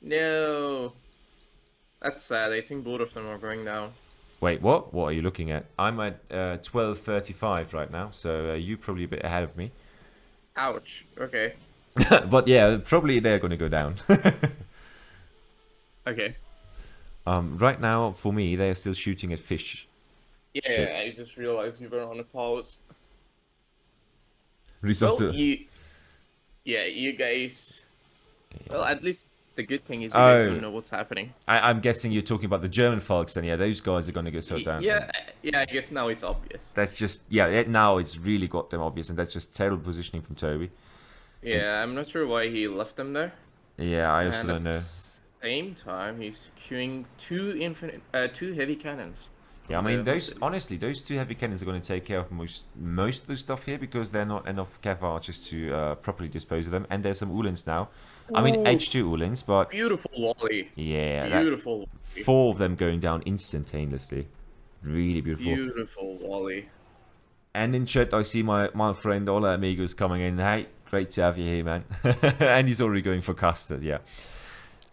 No, that's sad. I think both of them are going down. Wait, what? What are you looking at? I'm at 12:35 right now, so you're probably a bit ahead of me. Ouch. Okay. But yeah, probably they're going to go down. Okay. Right now, for me, they are still shooting at fish. Yeah, I Ships. just realized you were on a pause. Risotto. Well, you guys. Well, at least the good thing is you guys don't know what's happening. I'm guessing you're talking about the German folks, then. Yeah, those guys are going to go so down. Yeah, I guess now it's obvious. That's just, yeah, now it's really got them obvious, and that's just terrible positioning from Tobi. Yeah, I'm not sure why he left them there. Yeah, I also And don't at know. the same time, he's queuing two heavy cannons. Yeah, I mean, The- honestly, those two heavy cannons are going to take care of most of the stuff here because there are not enough cav archers to properly dispose of them, and there's some Ulins now. I mean, Ooh. H2 Ulins, but Beautiful volley. yeah, that, Beautiful volley. 4 of them going down instantaneously. Really beautiful. Beautiful volley. And in chat, I see my friend Ola Amigos coming in. Hey, great to have you here, man. And he's already going for custard, yeah.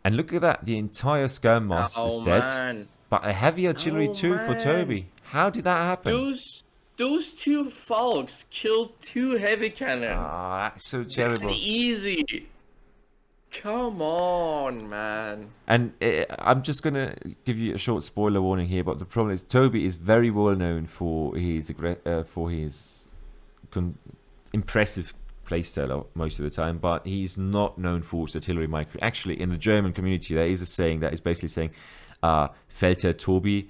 And look at that, the entire Skirm Mast is dead. Man. But a heavy artillery Oh, too for man. Tobi. How did that happen? Those two Falks killed two heavy cannons. Ah, that's so That terrible. easy. Come on, man. And I'm just gonna give you a short spoiler warning here, but the problem is Tobi is very well known for his impressive playstyle most of the time, but he's not known for his artillery micro. Actually, in the German community, there is a saying that is basically saying, Feldherr Tobi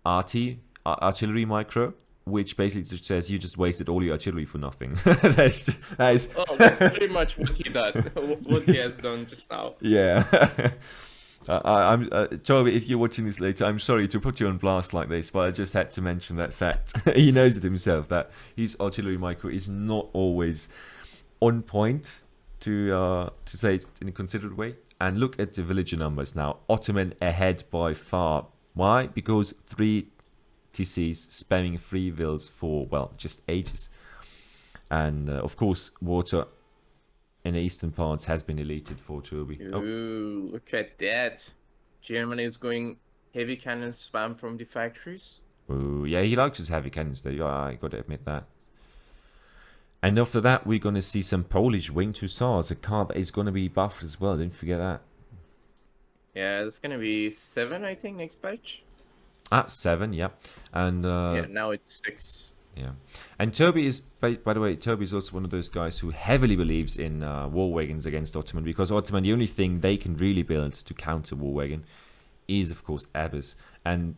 artillery micro, which basically just says you just wasted all your artillery for nothing. that is Well, that's pretty much what he done. What he has done just now. yeah. I'm Tobi, if you're watching this later, I'm sorry to put you on blast like this, but I just had to mention that fact. He knows it himself that his artillery micro is not always on point, to say it in a considerate way. And look at the villager numbers now. Ottoman ahead by far. Why? Because 3 TCs spamming 3 vills for, well, just ages. And of course, water in the eastern parts has been deleted for Tobi. Ooh, look at that. Germany is going heavy cannon spam from the factories. Ooh, yeah, he likes his heavy cannons though. Yeah, I gotta admit that. And after that, we're gonna see some Polish winged hussars, a card that is gonna be buffed as well. Don't forget that. Yeah, it's gonna be 7, I think, next patch. 7, yeah. And Yeah, now it's 6. yeah. And Tobi is, by the way, Tobi is also one of those guys who heavily believes in war wagons against Ottoman, because Ottoman, the only thing they can really build to counter war wagon is, of course, Abbas. And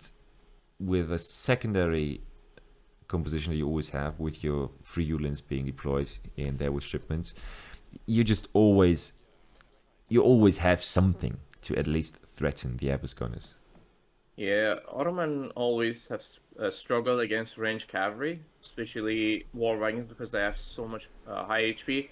with a secondary composition that you always have with your 3 Ulins being deployed in there with shipments, you always have something to at least threaten the Abus gunners. Yeah, Ottoman always have struggled against range cavalry, especially war wagons, because they have so much high HP.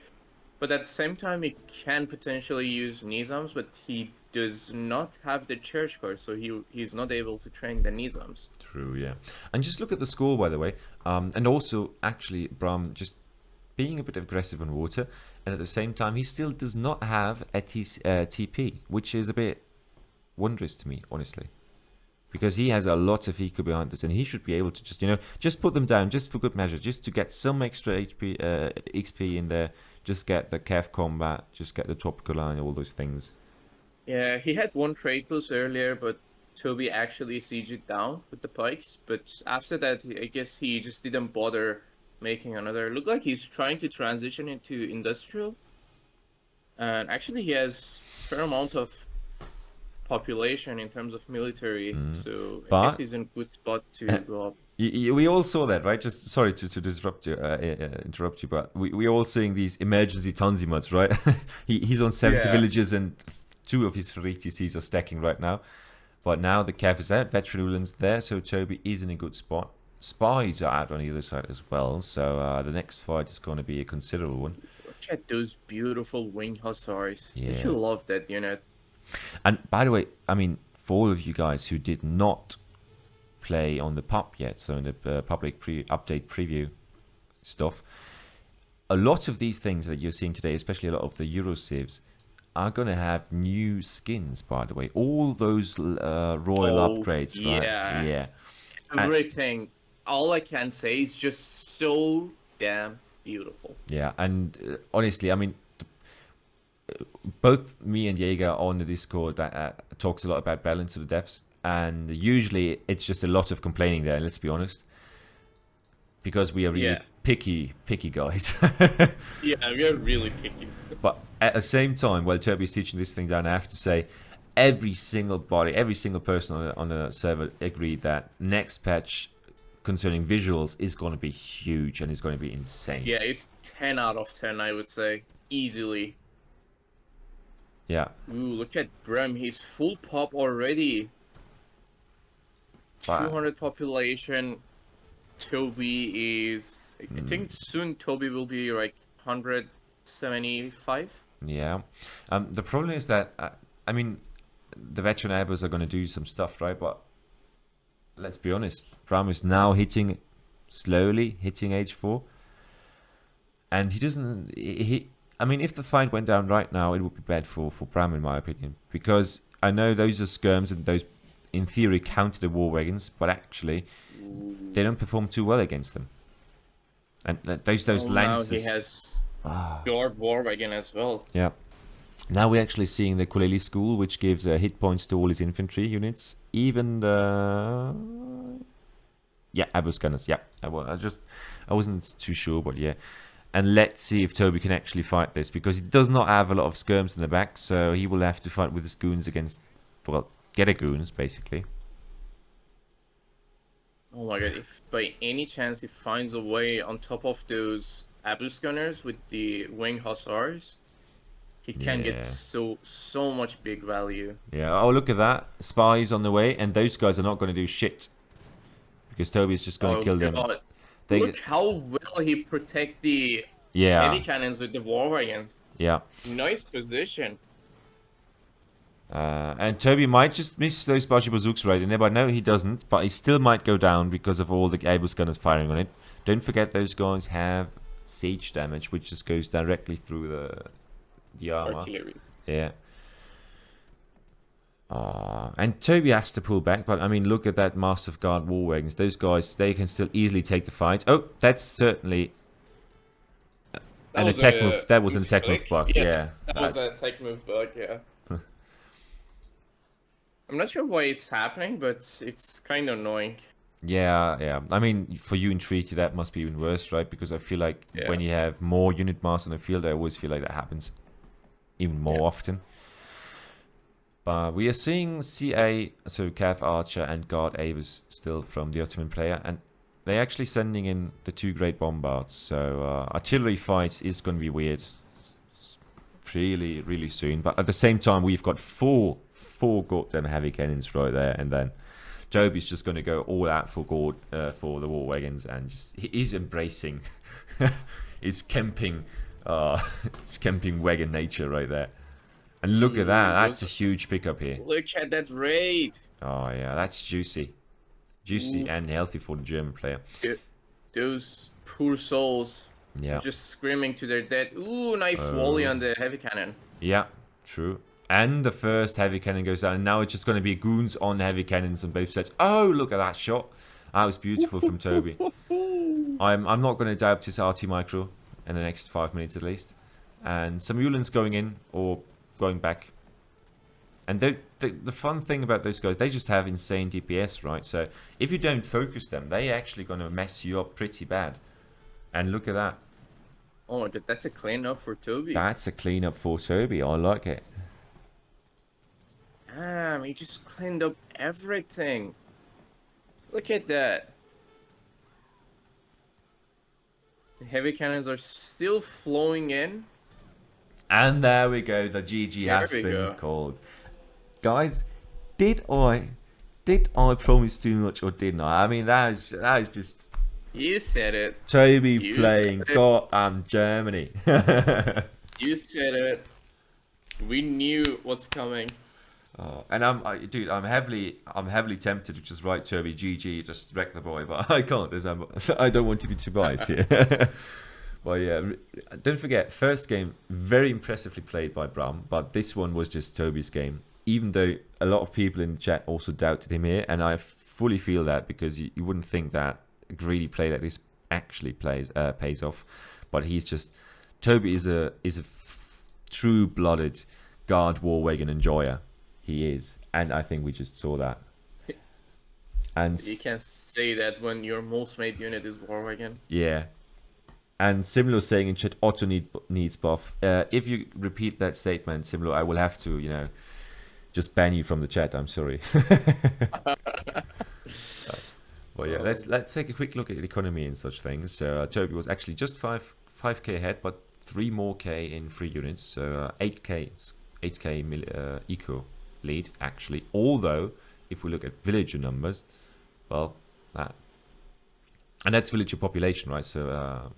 But at the same time, he can potentially use Nizams, but he does not have the church guard, so he's not able to train the Nizams. True, yeah. And just look at the score, by the way. And also, actually, Bram just being a bit aggressive on water, and at the same time, he still does not have a TP, which is a bit wondrous to me, honestly. Because he has a lot of eco behind us, and he should be able to just, just put them down, just for good measure, just to get some extra XP in there, just get the Cav combat, just get the tropical line, all those things. Yeah, he had one trade post earlier, but Tobi actually sieged it down with the pikes. But after that, I guess he just didn't bother making another. Look like he's trying to transition into industrial. And actually, he has a fair amount of population in terms of military, so I guess he's in a good spot to go up. We all saw that, right? Just sorry to disrupt you, interrupt you, but we all seeing these emergency Tanzimuts, right? He's on 70 villages, and 2 of his 3 TCs are stacking right now. But now the Cav is out, veteran Ulan's there, so Tobi is in a good spot. Spies are out on either side as well, so the next fight is going to be a considerable one. Look at those beautiful wing hussars. Yeah. Don't you love that unit? And by the way, I mean, for all of you guys who did not play on the pub yet, so in the public update preview stuff, a lot of these things that you're seeing today, especially a lot of the Euro civs, are going to have new skins, by the way. All those royal upgrades, right? Yeah. Everything. All I can say is just so damn beautiful. Yeah, and honestly, I mean, both me and Jaeger are on the Discord that talks a lot about balance of the devs, and usually it's just a lot of complaining there, let's be honest, because we are really picky guys. Yeah, we are really picky. But at the same time, while Tobi is teaching this thing down, I have to say, every single person on the server agreed that next patch concerning visuals is going to be huge and is going to be insane. Yeah, it's 10 out of 10, I would say, easily. Yeah. Ooh, look at Bram. He's full pop already. 200 population. Tobi is... I think soon Tobi will be like 175. Yeah. The problem is that, I mean, the veteran Abers are going to do some stuff, right? But let's be honest. Bram is now slowly hitting age 4. And he doesn't... I mean, if the fight went down right now, it would be bad for Bram, in my opinion. Because I know those are skirms and those, in theory, counter the war wagons, but actually, they don't perform too well against them. And those lances... Now he has guard war wagon as well. Yeah. Now we're actually seeing the Kuleli school, which gives hit points to all his infantry units. Even the... Yeah, Abus gunners, yeah. I wasn't too sure, but yeah. And let's see if Tobi can actually fight this, because he does not have a lot of skirms in the back, so he will have to fight with his goons against, well, Geta goons, basically. Oh my god, if by any chance he finds a way on top of those Abus gunners with the wing hussars, he can get so much big value. Yeah, oh look at that. Spies on the way, and those guys are not going to do shit. Because Tobi is just going to kill them. Look how well he protect the heavy cannons with the war wagons. Yeah. Nice position. And Tobi might just miss those Bashi bazooks right in there, but no, he doesn't. But he still might go down because of all the Abus gunners firing on it. Don't forget those guys have siege damage, which just goes directly through the armor. Artillery. Yeah. And Tobi has to pull back, but I mean, look at that massive guard war wagons. Those guys, they can still easily take the fight. Oh, that's certainly an attack move. That was an attack move bug. Yeah, that was an attack move bug. Yeah. I'm not sure why it's happening, but it's kind of annoying. Yeah. I mean, for you in treaty, that must be even worse, right? Because I feel like when you have more unit mass on the field, I always feel like that happens even more often. But we are seeing CA, so Cav Archer and Guard Avis still from the Ottoman player, and they're actually sending in the 2 great bombards. So artillery fights is going to be weird, really soon. But at the same time, we've got 4 4 goddamn heavy cannons right there, and then Tobi's just going to go all out for for the war wagons, and he's embracing his camping wagon nature right there. And look at that, that's a huge pickup here. Look at that raid. Oh yeah, that's juicy. Juicy and healthy for the German player. Those poor souls. Yeah. Just screaming to their death. Ooh, nice volley on the heavy cannon. Yeah, true. And the first heavy cannon goes down. And now it's just going to be goons on heavy cannons on both sides. Oh, look at that shot. That was beautiful from Tobi. I'm not going to doubt his RT micro in the next 5 minutes at least. And some Uhlans going in or going back. And the fun thing about those guys, they just have insane DPS, right? So if you don't focus them, they actually going to mess you up pretty bad. And look at that. Oh my god, that's a cleanup for Tobi. That's a cleanup for Tobi. I like it. Damn, he just cleaned up everything. Look at that. The heavy cannons are still flowing in. And there we go. The GG has been called. Guys, did I promise too much or didn't I? I mean, that is just... You said it. Tobi playing goddamn Germany. You said it. We knew what's coming. And I'm heavily tempted to just write Tobi GG, just wreck the boy, but I can't, as I don't want to be too biased here. But yeah, don't forget, first game very impressively played by Bram, but this one was just Tobi's game. Even though a lot of people in the chat also doubted him here, and I fully feel that, because you wouldn't think that a greedy play like this actually pays off. But he's just... Tobi is a true-blooded guard war wagon enjoyer. He is, and I think we just saw that. And you can't say that when your most made unit is war wagon. Yeah. And Simlo saying in chat, Otto needs buff. If you repeat that statement, Simlo, I will have to, just ban you from the chat. I'm sorry. Well, yeah, let's take a quick look at the economy and such things. Tobi was actually just 5k ahead, but 3 more k in free units. So 8k eco lead actually. Although if we look at villager numbers, well, and that's villager population, right? So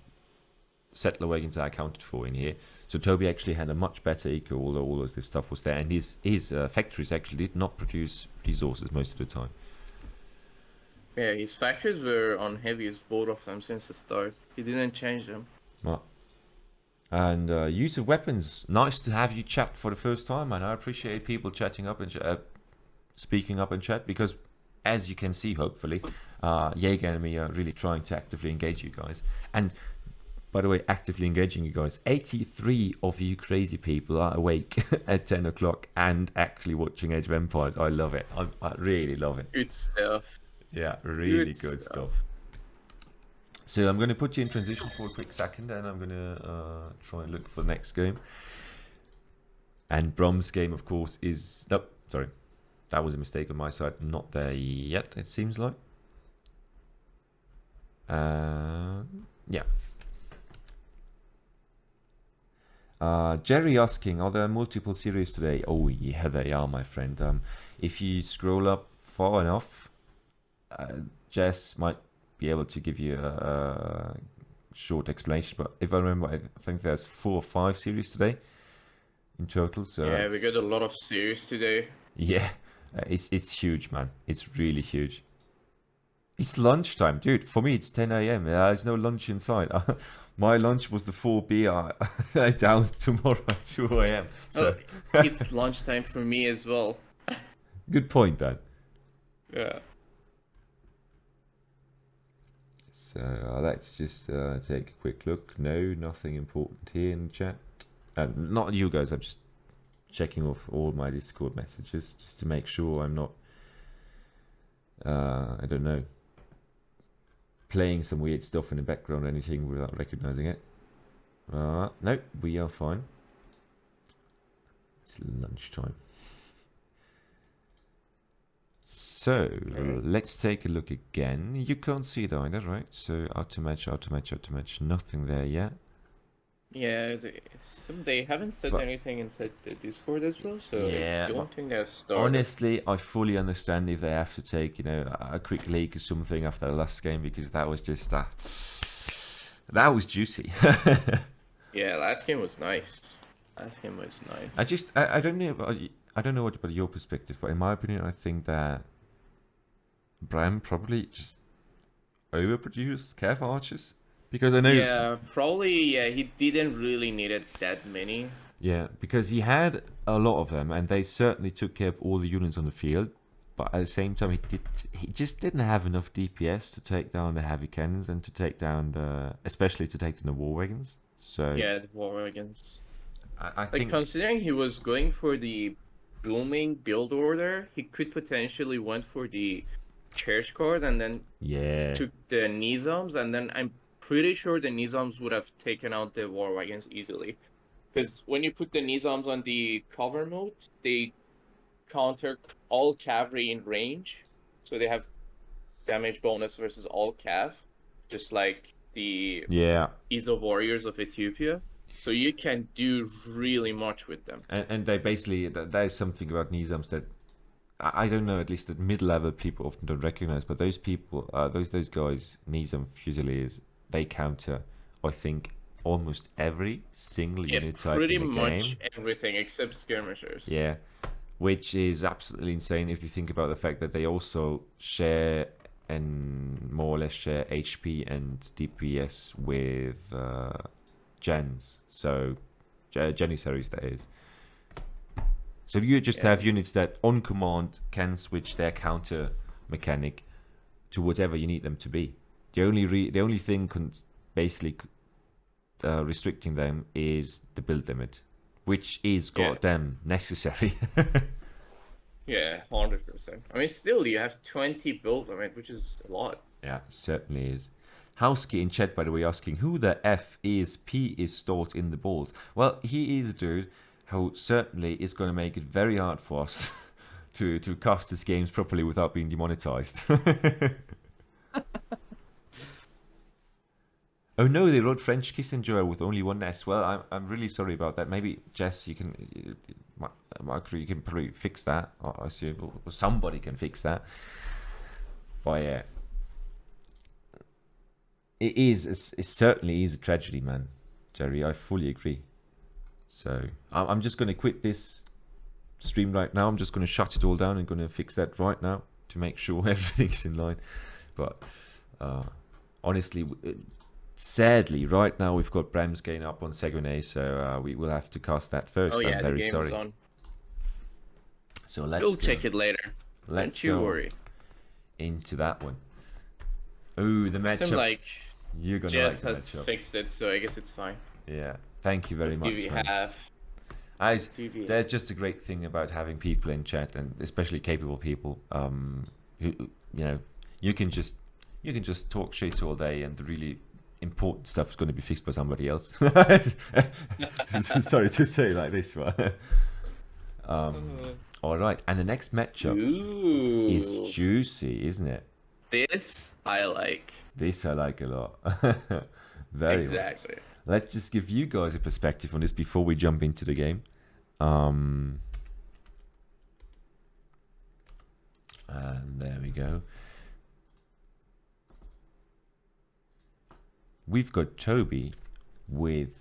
settler wagons are accounted for in here. So Tobi actually had a much better eco, although all of this stuff was there, and his factories actually did not produce resources most of the time. Yeah, his factories were on heaviest, both of them, since the start. He didn't change them. Well, and use of weapons. Nice to have you chat for the first time, and I appreciate people chatting up and speaking up in chat, because as you can see, hopefully, Jaeger and me are really trying to actively engage you guys. And by the way, actively engaging you guys, 83 of you crazy people are awake at 10 o'clock and actually watching Age of Empires. I love it. I really love it. Good stuff. Yeah, really good stuff. So I'm going to put you in transition for a quick second, and I'm going to try and look for the next game. And Bram's game, of course, is... No, sorry. That was a mistake on my side. Not there yet, it seems like. Yeah. Jerry asking, are there multiple series today? Oh, yeah, they are, my friend. If you scroll up far enough, Jess might be able to give you a short explanation, but if I remember, I think there's 4 or 5 series today in total. So yeah, we got a lot of series today. Yeah, it's huge, man. It's really huge. It's lunchtime, dude. For me, it's 10 a.m. There's no lunch inside. My lunch was the 4 beer I downed tomorrow at 2 a.m. So it's lunchtime for me as well. Good point, Dan. Yeah. So let's just take a quick look. No, nothing important here in the chat. Not you guys. I'm just checking off all my Discord messages just to make sure I'm not, I don't know, playing some weird stuff in the background or anything without recognizing it. Nope, we are fine. It's lunchtime. So let's take a look again. You can't see it either, right? So auto match, nothing there yet. Yeah, they haven't said But anything inside the Discord as well, so I yeah, don't think they've started. honestly, I fully understand if they have to take, a quick leak or something after the last game, because that was just that was juicy. Yeah, last game was nice. Last game was I nice. just I don't know what about your perspective, but in my opinion, I think that Bram probably just overproduced Cav archers, because I know. Yeah, probably. Yeah, he didn't really need it that many. Yeah, because he had a lot of them, and they certainly took care of all the units on the field. But at the same time, he just didn't have enough DPS to take down the heavy cannons and to take down especially to take down the war wagons. So Yeah, the War Wagons. I Like think, considering he was going for the booming build order, he could potentially went for the church card and then yeah, took the Nizams, and then I'm pretty sure the Nizams would have taken out the War Wagons easily. Because when you put the Nizams on the cover mode, they counter all cavalry in range, so they have damage bonus versus all cav, just like the yeah, ESO warriors of Ethiopia. So you can do really much with them. and they basically there's something about Nizams that I don't know. At least at mid-level, people often don't recognize. But those people, those guys, Nizam Fusiliers, they counter, I think, almost every single Yeah, unit type pretty in the much game. everything except skirmishers. Yeah, which is absolutely insane if you think about the fact that they also share and more or less share HP and DPS with gens. So Janissaries, that is. So you just Yeah, have units that on command can switch their counter mechanic to whatever you need them to be. The only thing basically restricting them is the build limit, which is yeah, goddamn necessary. yeah, 100%. I mean, still, you have 20 build limit, which is a lot. Yeah, certainly is. Housekey in chat, by the way, asking who the F is P is stored in the balls. Well, he is a dude who certainly is going to make it very hard for us to cast his games properly without being demonetized. Oh no, they wrote French Kiss and Joy with only one S. Well, I'm really sorry about that. Maybe Jess, you can, Mark, you can probably fix that. I assume or somebody can fix that. But yeah, it certainly is a tragedy, man. Jerry, I fully agree. So I'm just going to quit this stream right now. I'm just going to shut it all down and going to fix that right now to make sure everything's in line. But honestly, sadly, right now we've got Bram's game up on Segway, so we will have to cast that first. Oh, yeah, I'm the very game sorry. is on. So let's We'll go. check it later. Let's Don't you go worry. into that one. Ooh, the matchup. Seems like You're going to like Jess the has matchup. fixed it, so I guess it's fine. Yeah. Thank you very What do much, we man. have? Guys, Do we there's just a great thing about having people in chat, and especially capable people, who you can just talk shit all day, and the really important stuff is going to be fixed by somebody else. Sorry to say like this, but all right. And the next matchup is Ooh, juicy, isn't it? this I like. This I like a lot. Very much. Exactly. Let's just give you guys a perspective on this before we jump into the game. And there we go. We've got Tobi with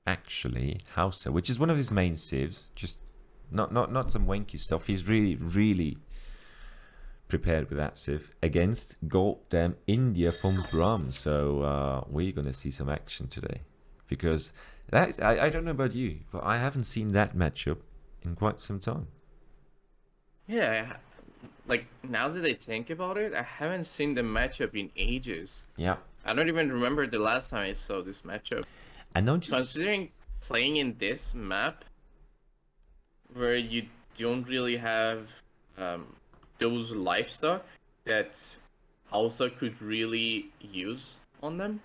actually Hauser, which is one of his main civs. Just not some wanky stuff. He's really prepared with that civ against goddamn India from Bram. So we're gonna see some action today, because that's I don't know about you, but I haven't seen that matchup in quite some time. Yeah, like now that I think about it, I haven't seen the matchup in ages. Yeah, I don't even remember the last time I saw this matchup. and not just Considering playing in this map, where you don't really have those livestock that Hausa could really use on them,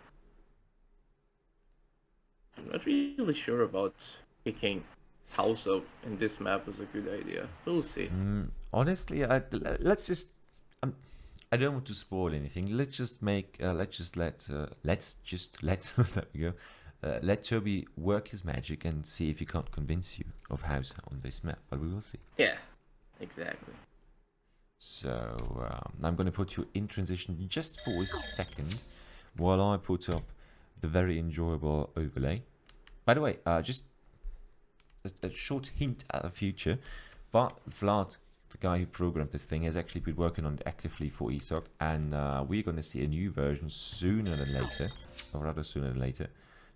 I'm not really sure about picking Hausa in this map was a good idea. We'll see. honestly, let's just. I don't want to spoil anything. Let's just make. Let's just let. There we go. let Tobi work his magic and see if he can't convince you of house on this map, but we will see. Yeah, exactly. So I'm going to put you in transition just for a second while I put up the very enjoyable overlay. By the way, just a short hint at the future, but Vlad, the guy who programmed this thing, has actually been working on it actively for ESOC, and we're going to see a new version sooner than later, or rather sooner than later.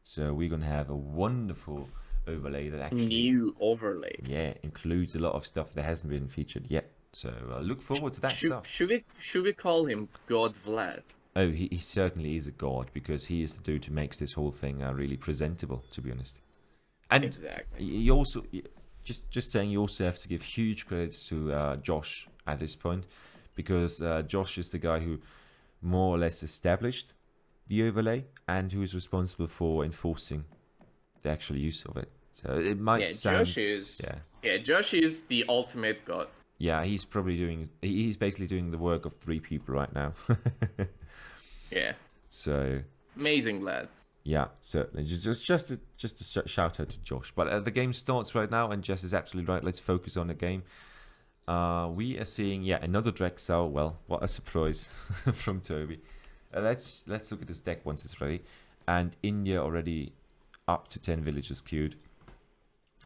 So we're going to have a wonderful overlay that actually... New overlay. Yeah, includes a lot of stuff that hasn't been featured yet. So look forward to that stuff. Should we call him God Vlad? Oh, he certainly is a god, because he is the dude who makes this whole thing really presentable, to be honest. And exactly. You also, just saying, you also have to give huge credits to Josh at this point, because Josh is the guy who more or less established the overlay and who is responsible for enforcing the actual use of it. So it might sound... Josh is the ultimate god. Yeah, he's basically doing the work of 3 people right now. Yeah. So amazing lad. Yeah, certainly. Just a shout out to Josh. But the game starts right now, and Jess is absolutely right. Let's focus on the game. We are seeing another Drexel. Well, what a surprise from Tobi. Let's look at this deck once it's ready. And India already up to 10 villagers queued.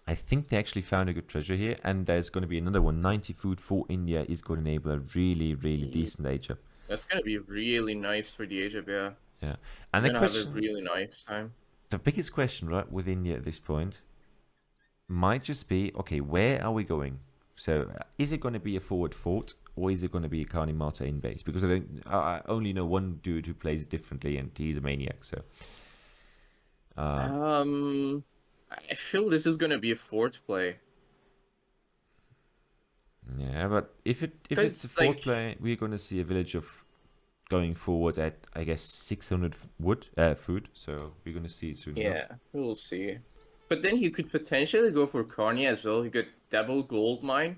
I think they actually found a good treasure here, and there's going to be another one. 90 food for India is going to enable a really, really decent age up. That's going to be really nice for the age up, yeah. Yeah, and the question, have a really nice time. The biggest question, right, with India at this point might just be, okay, where are we going? So, is it going to be a forward fort, or is it going to be a Kani Mata in base? Because I only know one dude who plays it differently, and he's a maniac. So, I feel this is going to be a fort play. Yeah, but if it's a fort play, we're going to see a village of going forward at, I guess, 600 food. So we're going to see it soon. Yeah, we'll see. But then you could potentially go for Carney as well. You could double gold mine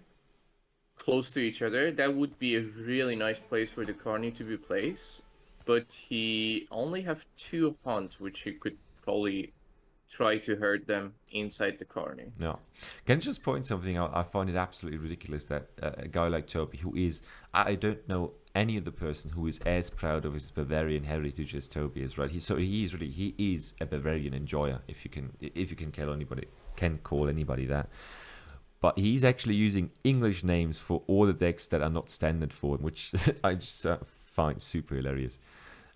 close to each other. That would be a really nice place for the Carney to be placed. But he only have 2 hunts, which he could probably try to hurt them inside the Carney. No. Can I just point something out? I find it absolutely ridiculous that a guy like Tobi, who is, I don't know any other person who is as proud of his Bavarian heritage as Tobi is, right? He is a Bavarian enjoyer, if you can call anybody that. But he's actually using English names for all the decks that are not standard for him, which I just find super hilarious.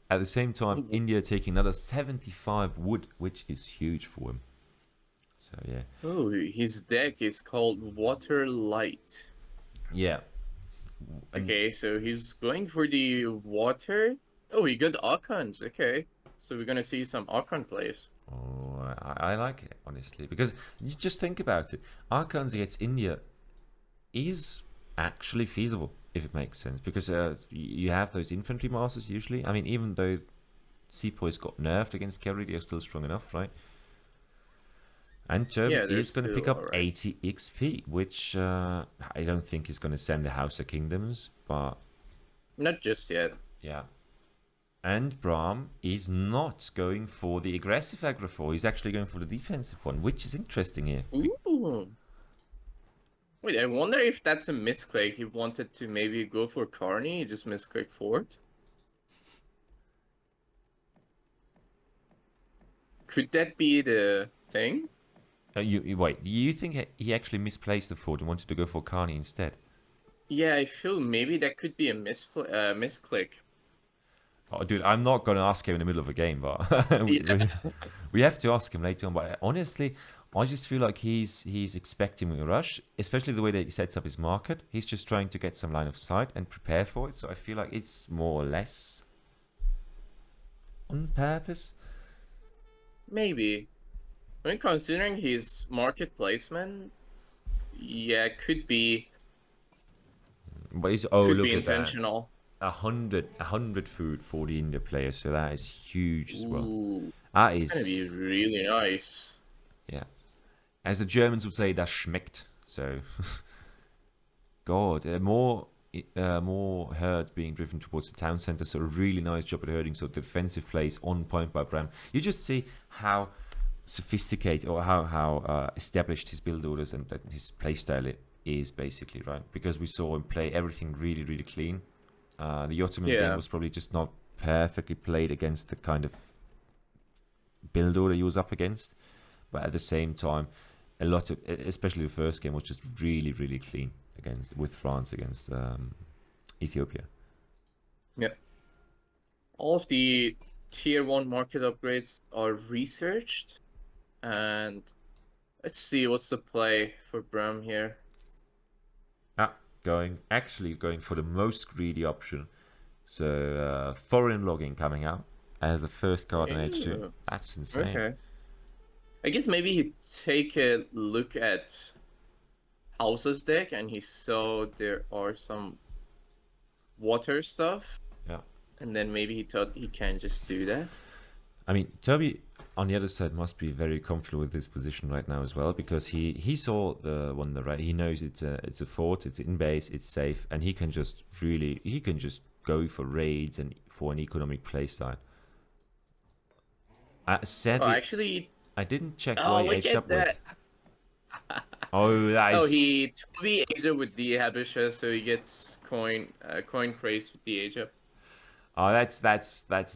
At the same time, India taking another 75 wood, which is huge for him. So, yeah. Oh, his deck is called Water Light. Yeah. Okay, so he's going for the water. Oh, he got Archons. Okay. So we're going to see some Archon plays. Oh, I like it, honestly. Because you just think about it. Archons against India is actually feasible, if it makes sense, because you have those infantry masters usually. I mean, even though Sepoys got nerfed against cavalry, they're still strong enough, right? And Tobi is going to pick up 80 XP, which I don't think is going to send the House of Kingdoms, but... Not just yet. Yeah. And Bram is not going for the aggressive aggro 4, he's actually going for the defensive one, which is interesting here. Ooh. Wait, I wonder if that's a misclick. He wanted to maybe go for Carney, he just misclicked Fort. Could that be the thing? Wait, you think he actually misplaced the fort and wanted to go for Carney instead? Yeah, I feel maybe that could be a misclick. Oh, dude, I'm not going to ask him in the middle of a game, but we have to ask him later on. But honestly, I just feel like he's expecting a rush, especially the way that he sets up his market. He's just trying to get some line of sight and prepare for it. So I feel like it's more or less on purpose. Maybe. I mean, considering his market placement, yeah, could be. But he's could be intentional. 100 food for the India player, so that is huge as well. Ooh, That it's gonna be really nice. Yeah, as the Germans would say, das schmeckt. So, God, more herd being driven towards the town center. So a really nice job at herding. So defensive plays on point by Bram. You just see how sophisticated or how established his build orders and his playstyle is basically, right? Because we saw him play everything really, really clean. The Ottoman game was probably just not perfectly played against the kind of build order he was up against, but at the same time, a lot of, especially the first game, was just really, really clean with France against Ethiopia. Yeah. All of the tier 1 market upgrades are researched, and let's see what's the play for Bram here. Going for the most greedy option. So foreign logging coming out as the first card in H2. That's insane. Okay. I guess maybe he take a look at House's deck and he saw there are some water stuff. Yeah. And then maybe he thought he can just do that. I mean, Tobi on the other side must be very comfortable with this position right now as well, because he saw the one on the right. He knows it's a fort, it's in base, it's safe, and he can just go for raids and for an economic playstyle. Sadly, actually, I didn't check why he aged up with. Tobi aged up with the Habisha, so he gets coin crates with the age up. Oh, that's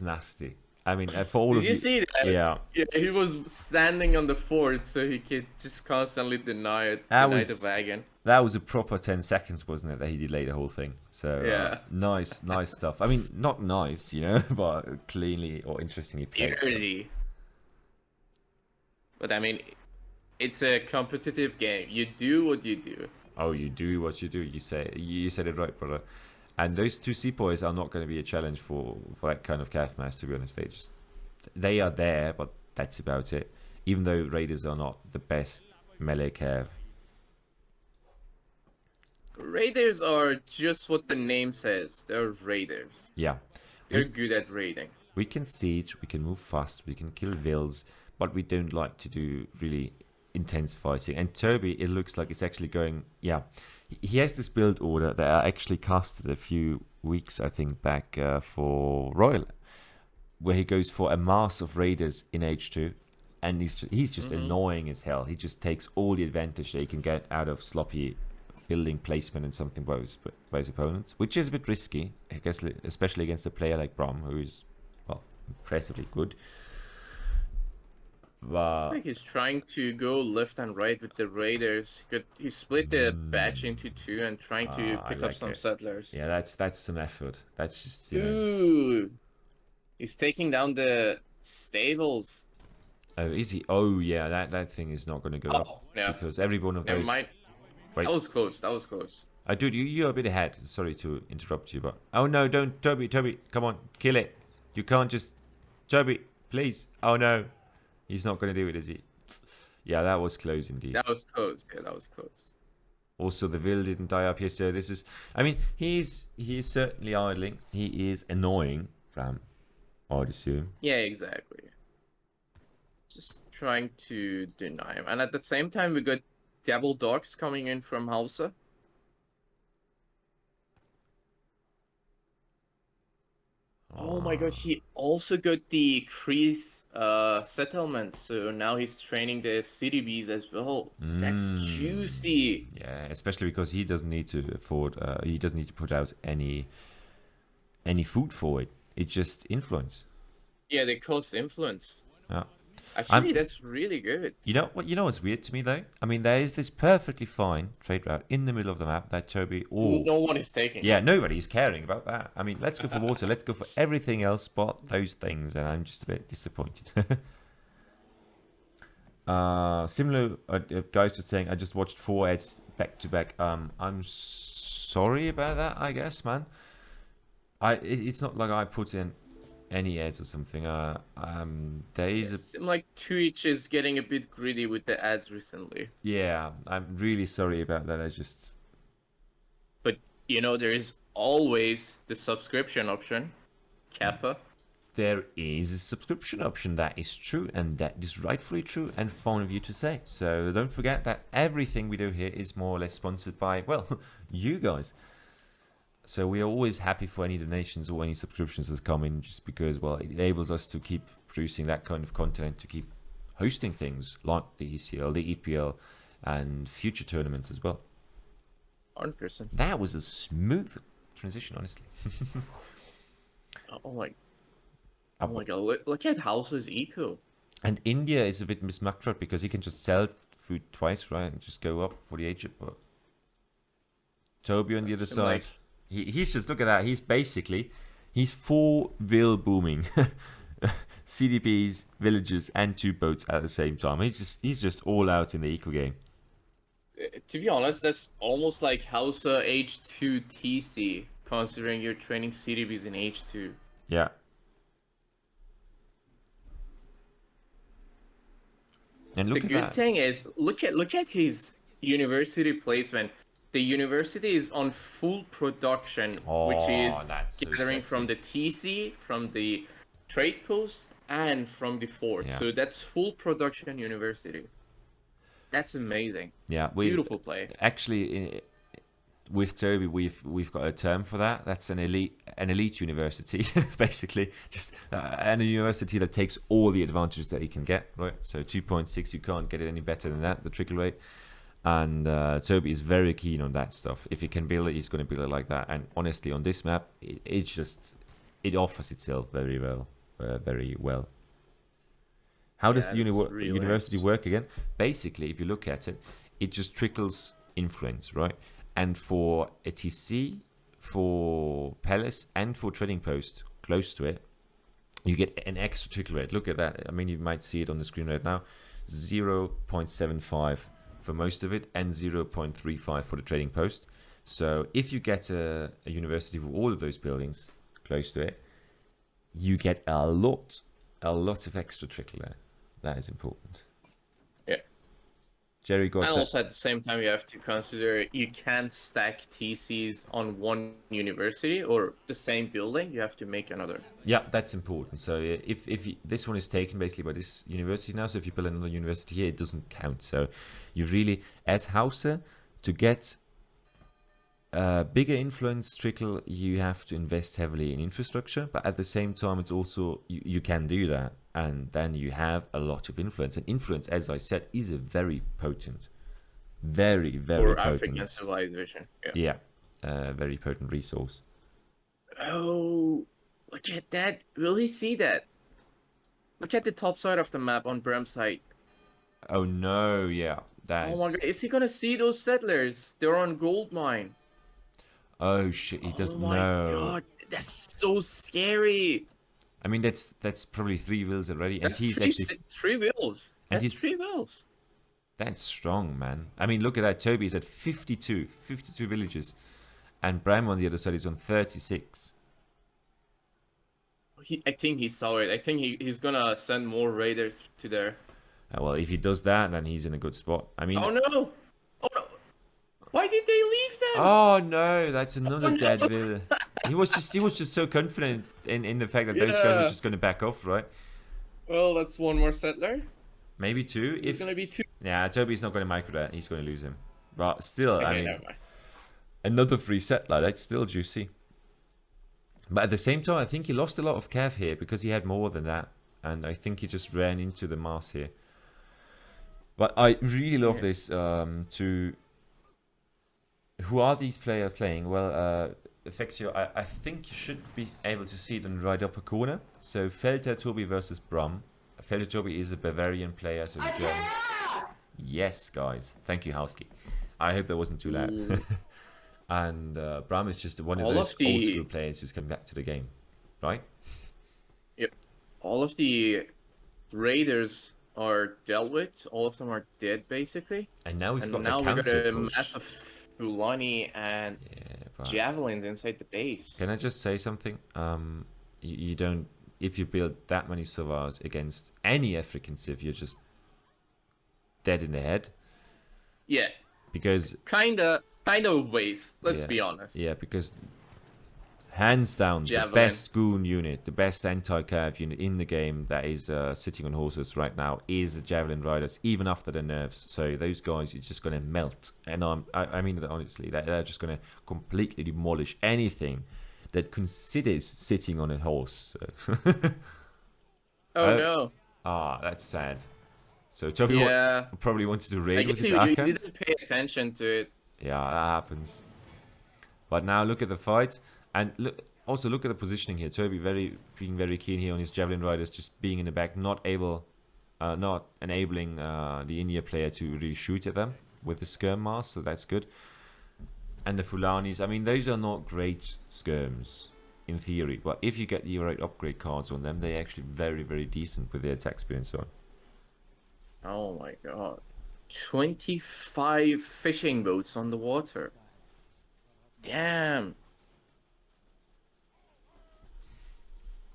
nasty. I mean, for all Did of you see that? Yeah. Yeah, he was standing on the fort, so he could just constantly deny the wagon. That was a proper 10 seconds, wasn't it, that he delayed the whole thing? So yeah, nice stuff. I mean, not nice, but cleanly or interestingly played. But I mean, it's a competitive game. You do what you do. Oh, you do what you do. You said it right, brother. And those two sepoys are not going to be a challenge for that kind of calf mass, to be honest. They are there, but that's about it. Even though raiders are not the best melee calf. Raiders are just what the name says. They're raiders. Yeah. They're good at raiding. We can siege, we can move fast, we can kill vills, but we don't like to do really intense fighting. And Tobi, it looks like it's actually going... Yeah. He has this build order that I actually casted a few weeks, I think, back for Royal, where he goes for a mass of raiders in H2, and he's just annoying as hell. He just takes all the advantage that he can get out of sloppy building placement and something by his opponents, which is a bit risky, I guess, especially against a player like Bram, who is, well, impressively good. I think he's trying to go left and right with the raiders. He split the batch into two and trying to pick up some settlers. Yeah, that's some effort. That's just Ooh, he's taking down the stables. Oh, is he? Oh, yeah, that thing is not going to go up because every one of those. Never mind. Wait. That was close. Dude, you're a bit ahead. Sorry to interrupt you, but oh no, don't, Tobi, come on, kill it. You can't just, Tobi, please. Oh no. He's not going to do it, is he? Yeah, that was close indeed. That was close. Yeah, that was close. Also, the Vil didn't die up here, so this is... I mean, he is certainly idling. He is annoying, Bram, I'd assume. Yeah, exactly. Just trying to deny him. And at the same time, we got double dogs coming in from Hausa. Oh my god, he also got the Kreese settlement, so now he's training the city bees as well. That's juicy. Yeah, especially because he doesn't need to afford, he doesn't need to put out any food for it. It's just influence. Yeah, they cost influence. Yeah. Actually, that's really good. You know what's weird to me though? I mean, there is this perfectly fine trade route in the middle of the map that Tobi... No one is taking. Yeah, nobody's caring about that. I mean, let's go for water. Let's go for everything else but those things, and I'm just a bit disappointed. Similar guys just saying, I just watched 4 ads back to back. I'm sorry about that, I guess, man. It's not like I put in any ads or something. There is like Twitch is getting a bit greedy with the ads recently. Yeah, I'm really sorry about that. But there is always the subscription option, Kappa. There is a subscription option, that is true, and that is rightfully true and fine of you to say. So don't forget that everything we do here is more or less sponsored by, well, you guys. So we are always happy for any donations or any subscriptions that come in, just because, well, it enables us to keep producing that kind of content, to keep hosting things like the ECL, the EPL, and future tournaments as well. 100%. That was a smooth transition, honestly. Oh my god, look at House's eco. And India is a bit mismarked because he can just sell food twice, right? And just go up for the Egypt. But Tobi on the other side, he's just, look at that. He's 4 will booming CDBs, villages, and 2 boats at the same time. He's just all out in the eco game. To be honest, that's almost like House H2 TC, considering you're training CDBs in H2. Yeah. And look the at good that. thing is, look at his university placement. The university is on full production, which is that's so gathering from the TC, from the trade post, and from the fort. Yeah. So that's full production university. That's amazing. Yeah, Beautiful play. Actually, with Tobi, we've got a term for that. That's an elite university, basically, just and a university that takes all the advantages that you can get. Right, so 2.6, you can't get it any better than that. The trickle rate, and Tobi is very keen on that stuff. If he can build it, he's going to build it like that. And honestly, on this map, it offers itself very well, very well. How does the university work again? Basically, if you look at it, it just trickles influence, right? And for a TC, for Palace, and for Trading Post close to it, you get an extra trickle rate. Look at that. I mean, you might see it on the screen right now. 0.75 for most of it, and 0.35 for the Trading Post. So if you get a university with all of those buildings close to it, you get a lot of extra trickle there. That is important. Yeah. Jerry got and also at the same time, you have to consider you can't stack TCs on one university or the same building. You have to make another. Yeah, that's important. So if this one is taken basically by this university now, so if you build another university here, it doesn't count. So you really, as Hauser, to get bigger influence trickle, you have to invest heavily in infrastructure, but at the same time, it's also you can do that, and then you have a lot of influence. And influence, as I said, is a very potent, very for potent African civilization. Yeah, very potent resource. Oh, look at that! Will he see that? Look at the top side of the map on Bram's side. Oh no! Yeah, oh my god! Is he gonna see those settlers? They're on gold mine. Oh shit, he doesn't know. Oh my god, that's so scary. I mean, that's probably 3 wills already, and he's actually 3 wills. That's 3 wills. That's strong, man. I mean, look at that. Tobi is at 52 villages, and Bram on the other side is on 36. I think he saw it. I think he's gonna send more raiders to there. Well, if he does that, then he's in a good spot. I mean, oh no! Why did they leave them? Oh no, that's another dead villain. He was just so confident in the fact that those guys were just going to back off, right? Well, that's one more settler. Maybe 2. It's going to be 2. Yeah, Tobi's not going to micro that. He's going to lose him. But still, Okay, I mean, another free settler. That's still juicy. But at the same time, I think he lost a lot of cav here because he had more than that, and I think he just ran into the mass here. But I really love this. Who are these players playing? Well, Fexio, I think you should be able to see it in the right upper corner. So Feldherr Tobi versus Bram. Feldherr Tobi is a Bavarian player, so German. Yes, guys. Thank you, Houski. I hope that wasn't too loud. And Bram is just one of those old school players who's coming back to the game, right? Yep. All of the raiders are dealt with. All of them are dead, basically. And now we've got a massive Fulani and javelins inside the base. Can I just say something? You don't. If you build that many Savars against any African civ, you're just dead in the head. Yeah. Because kind of waste. Let's be honest. Yeah, because hands down, the best goon unit, the best anti-cav unit in the game that is sitting on horses right now is the Javelin Riders, even after the nerfs. So those guys are just going to melt. And I mean that honestly, they're just going to completely demolish anything that considers sitting on a horse. Oh no. Ah, that's sad. So Tobi Yeah. probably wanted to I raid with guess his you Akan. didn't pay attention to it. Yeah, that happens. But now look at the fight, and also look at the positioning here. Tobi being very keen here on his javelin riders, just being in the back, not enabling the India player to really shoot at them with the skirm mask, so that's good. And the Fulanis, I mean, those are not great skirms in theory, but if you get the right upgrade cards on them, they're actually very, very decent with their attack speed and so on. Oh my god. 25 fishing boats on the water. Damn.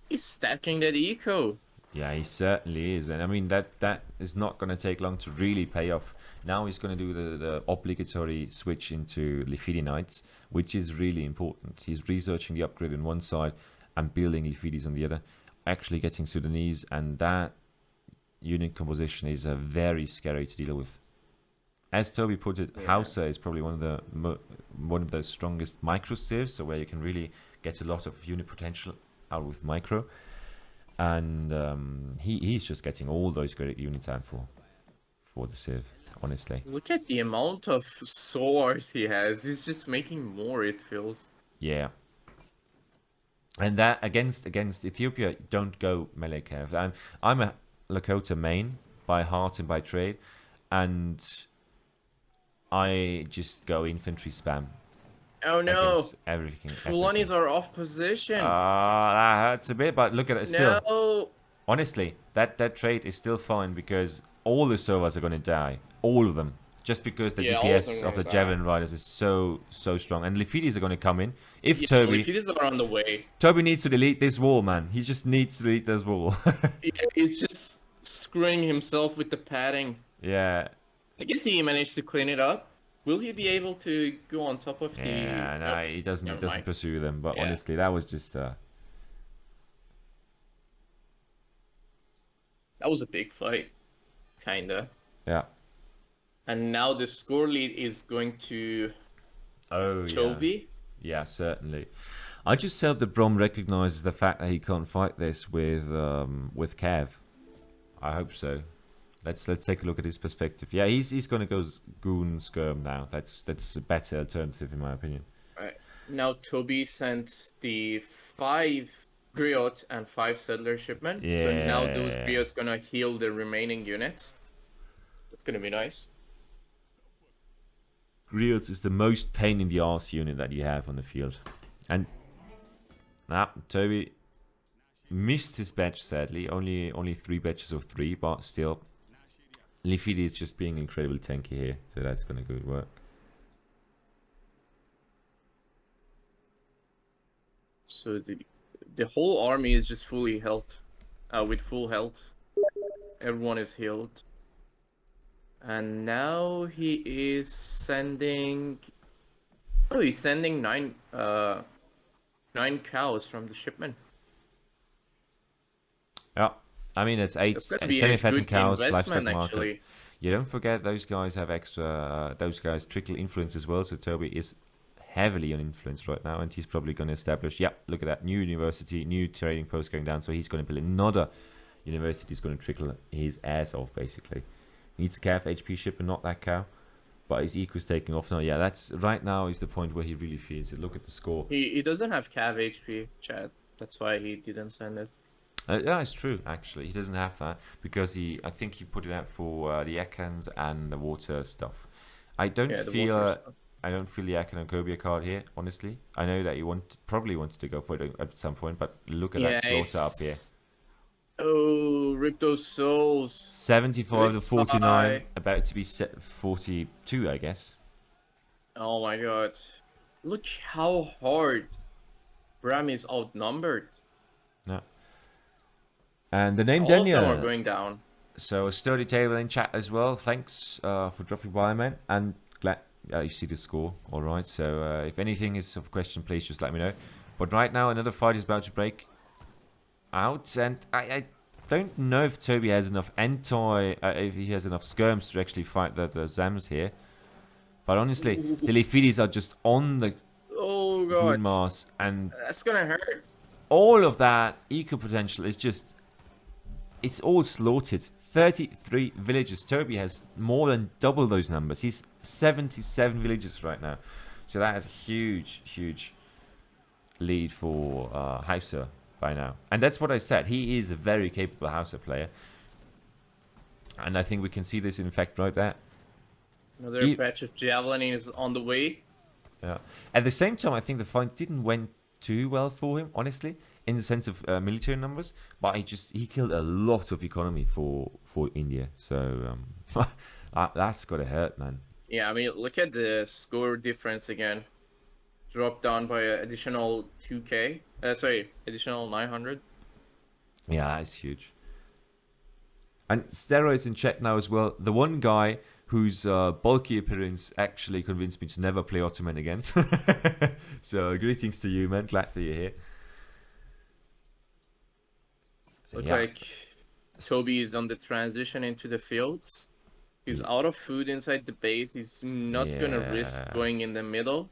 He's stacking that eco. Yeah, he certainly is, and I mean that is not going to take long to really pay off. Now he's going to do the obligatory switch into Lifidi Knights, which is really important. He's researching the upgrade on one side and building Lifidis on the other, actually getting Sudanese, and that unit composition is very scary to deal with. As Tobi put it, Yeah. Hausa is probably one of the strongest micro civs, so where you can really get a lot of unit potential out with micro. And he's just getting all those great units out for the Civ, honestly. Look at the amount of swords he has. He's just making more, it feels. Yeah. And that against Ethiopia, don't go melee cav. I'm a Lakota main by heart and by trade, and I just go infantry spam. Oh no! Everything. Fulanis are off position. That hurts a bit, but look at it still. No! Honestly, that trade is still fine because all the servers are going to die. All of them. Just because the DPS of the Javelin Riders is so strong. And Lifidis are going to come in. If Tobi... Lifidis are on the way. Tobi needs to delete this wall, man. He just needs to delete this wall. He's just screwing himself with the padding. Yeah. I guess he managed to clean it up. Will he be able to go on top of the... Yeah, no, he doesn't. He doesn't pursue them. But yeah. Honestly, that was just... That was a big fight. Kinda. Yeah. And now the score lead is going to... Tobi. Yeah, certainly. I just hope that Bram recognizes the fact that he can't fight this with Cav. I hope so. Let's take a look at his perspective. Yeah, he's going to go Goon Skirm now. That's a better alternative in my opinion. Right. Now Tobi sent the 5 Griot and 5 Settler shipment. Yeah. So now those Griots gonna heal the remaining units. That's gonna be nice. Griots is the most pain in the arse unit that you have on the field. And Tobi missed his batch sadly. Only 3 batches of 3, but still. Lifidi is just being incredibly tanky here, so that's gonna good work. So the whole army is just fully health, with full health. Everyone is healed. And now he is sending... Oh, he's sending 9 cows from the shipment. Yeah, I mean it's 8 semi-fattened cows, livestock market. You don't forget those guys have extra. Those guys trickle influence as well. So Tobi is heavily on influence right now, and he's probably going to establish. Yep, look at that new university, new trading post going down. So he's going to build another university. He's going to trickle his ass off basically. Needs a calf HP ship and not that cow, but his eco is taking off now. Yeah, that's right now is the point where he really feels it. Look at the score. He doesn't have cav HP, Chad. That's why he didn't send it. Yeah, it's true. Actually, he doesn't have that because I think he put it out for the Ekans and the water stuff. I don't feel the Akan and Kobia card here. Honestly, I know that he probably wanted to go for it at some point, but look at that slaughter up here. Oh, rip those souls. 75 to 49, about to be 42, I guess. Oh my god! Look how hard Bram is outnumbered. No. And the name All Daniel. of them are going down. So a sturdy table in chat as well. Thanks for dropping by, man. And glad you see the score. All right. So if anything is of question, please just let me know. But right now, another fight is about to break out, and I don't know if Tobi has enough if he has enough skirms to actually fight the Zams here. But honestly, the Lifidis are just on the god mass, and that's gonna hurt. All of that eco potential is just. It's all slaughtered. 33 villages. Tobi has more than double those numbers. He's 77 villages right now. So that is a huge, huge lead for Hauser by now. And that's what I said. He is a very capable Hauser player. And I think we can see this in fact right there. Another batch of Javelin is on the way. Yeah. At the same time, I think the fight didn't went too well for him, honestly, in the sense of military numbers. But he killed a lot of economy for India. So that's gotta hurt, man. Yeah, I mean, look at the score difference again. Dropped down by an additional 2k. Additional 900. Yeah, that's huge. And steroids in chat now as well. The one guy whose bulky appearance actually convinced me to never play Ottoman again. So greetings to you, man. Glad that you're here. Look like Tobi is on the transition into the fields. He's out of food inside the base. He's not gonna risk going in the middle.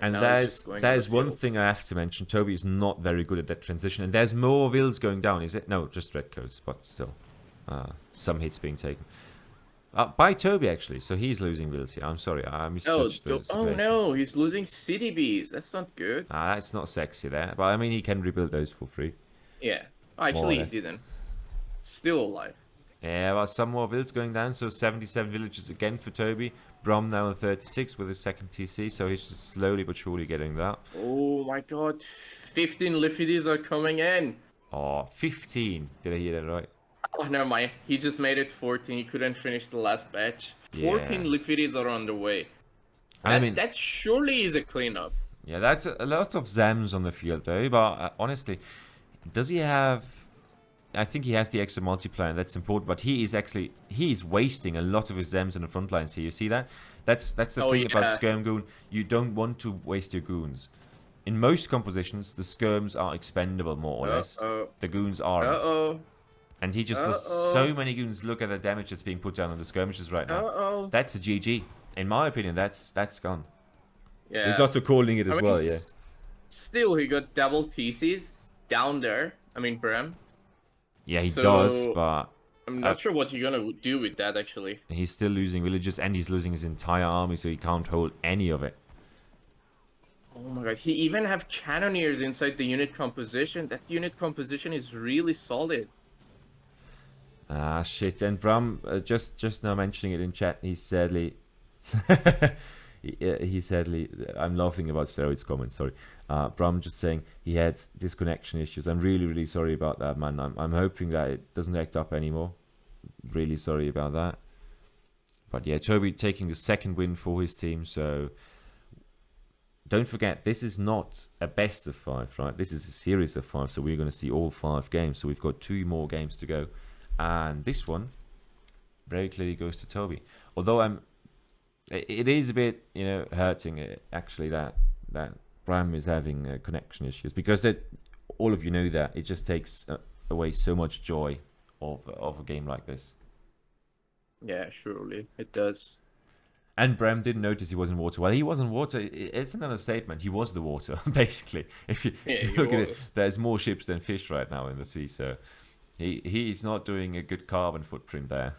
And there's one thing I have to mention. Tobi is not very good at that transition. And there's more vills going down, is it? No, just red coats, but still. Some hits being taken. By Tobi, actually. So he's losing vills here. I'm sorry, I misjudged the situation. Oh no, he's losing city bees. That's not good. That's not sexy there. But I mean, he can rebuild those for free. Yeah. Actually, he didn't. Still alive. Yeah, well, some more vills going down. So 77 villages again for Tobi. Bram now on 36 with his second TC. So he's just slowly but surely getting that. Oh my god. 15 Lifidis are coming in. Oh, 15. Did I hear that right? Oh, never mind. He just made it 14. He couldn't finish the last batch. 14 Lifidis are on the way. I mean, that surely is a cleanup. Yeah, that's a lot of Zems on the field, though. But honestly, does he have... I think he has the extra multiplier, and that's important. But he is wasting a lot of his Zems in the front lines here. You see that? That's the thing about Skirm Goon. You don't want to waste your goons. In most compositions, the skirms are expendable, more or less. The goons aren't. And he just lost so many goons. Look at the damage that's being put down on the skirmishes right now. That's a GG. In my opinion, that's gone. Yeah. He's also calling it as well, yeah. Still, he got double TCs down there. I mean, Bram. Yeah, he does, but... I'm not sure what you're gonna do with that, actually. He's still losing villages, and he's losing his entire army, so he can't hold any of it. Oh my god, he even have cannoneers inside the unit composition. That unit composition is really solid. Ah, shit. And Bram, just now mentioning it in chat, he sadly... he sadly... I'm laughing about steroids comments, sorry. Bram just saying he had disconnection issues. I'm really, really sorry about that, man. I'm hoping that it doesn't act up anymore. Really sorry about that. But yeah, Tobi taking the second win for his team, so... Don't forget, this is not a best of 5, right? This is a series of 5, so we're going to see all 5 games. So we've got 2 more games to go. And this one very clearly goes to Tobi. Although it is a bit, hurting actually that Bram is having connection issues, because all of you know that it just takes away so much joy of a game like this. Yeah, surely it does. And Bram didn't notice he was in water. Well, he was in water. It's an understatement. He was the water, basically. If you look at it, there's more ships than fish right now in the sea, so. He's not doing a good carbon footprint there.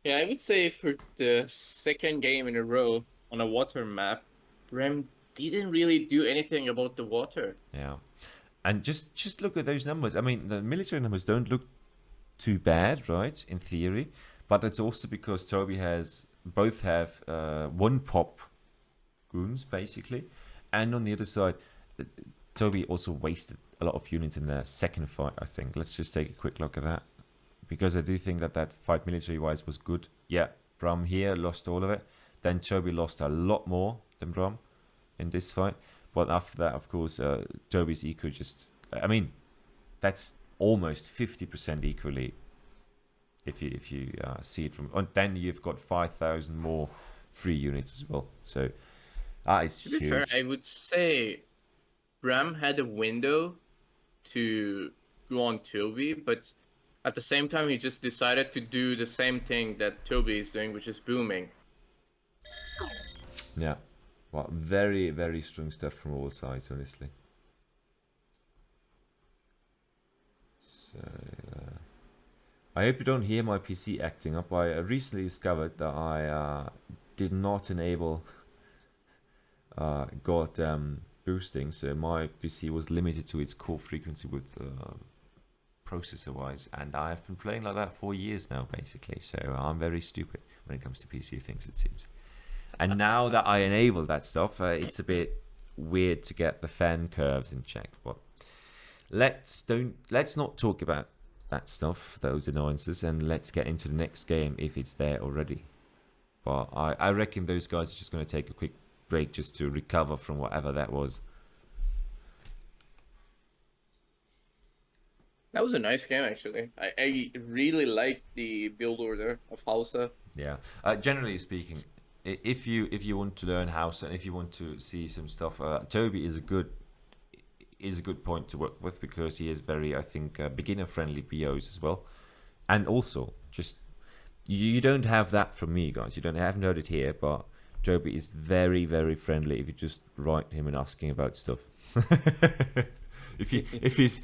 Yeah, I would say for the second game in a row on a water map, Bram didn't really do anything about the water. Yeah. And just look at those numbers. I mean, the military numbers don't look too bad, right, in theory. But that's also because Tobi both have 1 pop goons, basically. And on the other side, Tobi also wasted a lot of units in the second fight, I think. Let's just take a quick look at that. Because I do think that fight military-wise was good. Yeah, Bram here lost all of it. Then Tobi lost a lot more than Bram in this fight. But after that, of course, Tobi's eco just... I mean, that's almost 50% equally. If you see it from... And then you've got 5,000 more free units as well. So, that is huge. To be fair, I would say Bram had a window to go on Tobi, but at the same time, he just decided to do the same thing that Tobi is doing, which is booming. Yeah. Well, very, very strong stuff from all sides, honestly. So, I hope you don't hear my PC acting up. I recently discovered that I did not enable got boosting, so my PC was limited to its core frequency with processor wise, and I have been playing like that for years now, basically. So I'm very stupid when it comes to PC things, it seems. And now that I enable that stuff, it's a bit weird to get the fan curves in check. But let's not talk about that stuff, those annoyances, and let's get into the next game if it's there already. But I reckon those guys are just going to take a quick break just to recover from whatever that was. That was a nice game, actually. I really liked the build order of Hausa. Yeah. Generally speaking, if you want to learn Hausa and if you want to see some stuff, Tobi is a good point to work with because he is very, I think, beginner friendly BOs as well, and also just you don't have that from me, guys. You haven't heard it here, but Tobi is very, very friendly if you just write him and asking about stuff. if his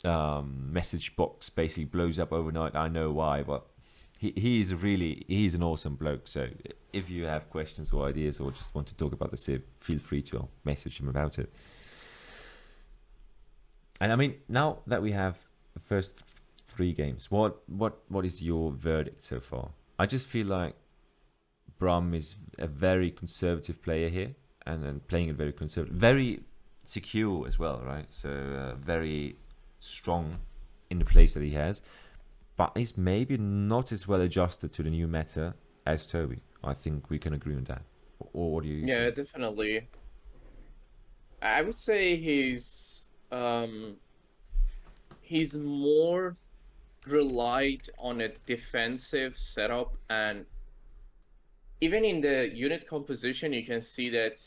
message box basically blows up overnight, I know why, but he's an awesome bloke. So if you have questions or ideas or just want to talk about the Civ, feel free to message him about it. And I mean, now that we have the first 3 games, what is your verdict so far? I just feel like Bram is a very conservative player here, and then playing it very conservative, very secure as well, right? So very strong in the place that he has, but he's maybe not as well adjusted to the new meta as Tobi. I think we can agree on that. Or what do you think? Definitely. I would say he's more relied on a defensive setup, and even in the unit composition you can see that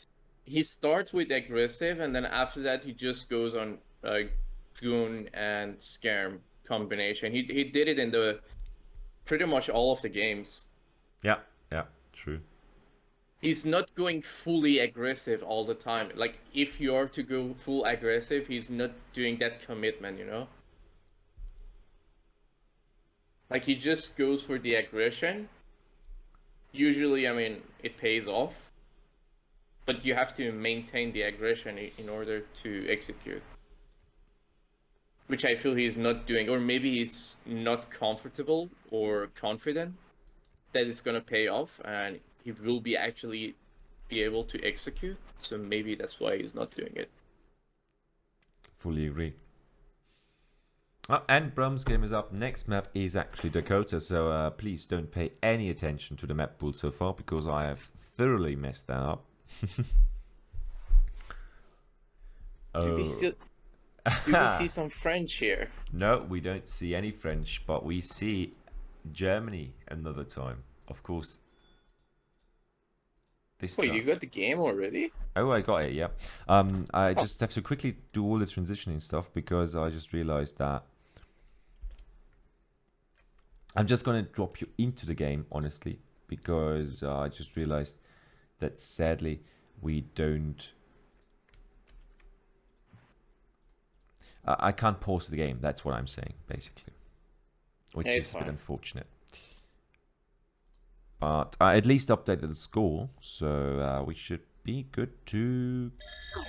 he starts with aggressive and then after that he just goes on goon and scam combination. He did it in the pretty much all of the games. Yeah, true. He's not going fully aggressive all the time. Like if you are to go full aggressive, he's not doing that commitment, you know? Like he just goes for the aggression. Usually, I mean, it pays off, but you have to maintain the aggression in order to execute. Which I feel he's not doing, or maybe he's not comfortable or confident that it's gonna pay off and he will be actually be able to execute. So maybe that's why he's not doing it. Fully agree. And Bram's game is up. Next map is actually Dakota, so please don't pay any attention to the map pool so far because I have thoroughly messed that up. Do we see some French here? No, we don't see any French, but we see Germany another time. Of course. Wait, you got the game already? Oh, I got it, yeah. I just have to quickly do all the transitioning stuff because I just realized that I'm just going to drop you into the game, honestly, because I just realized that sadly we don't... I can't pause the game, that's what I'm saying, basically. Which is a bit unfortunate. But I at least updated the score, so we should be good to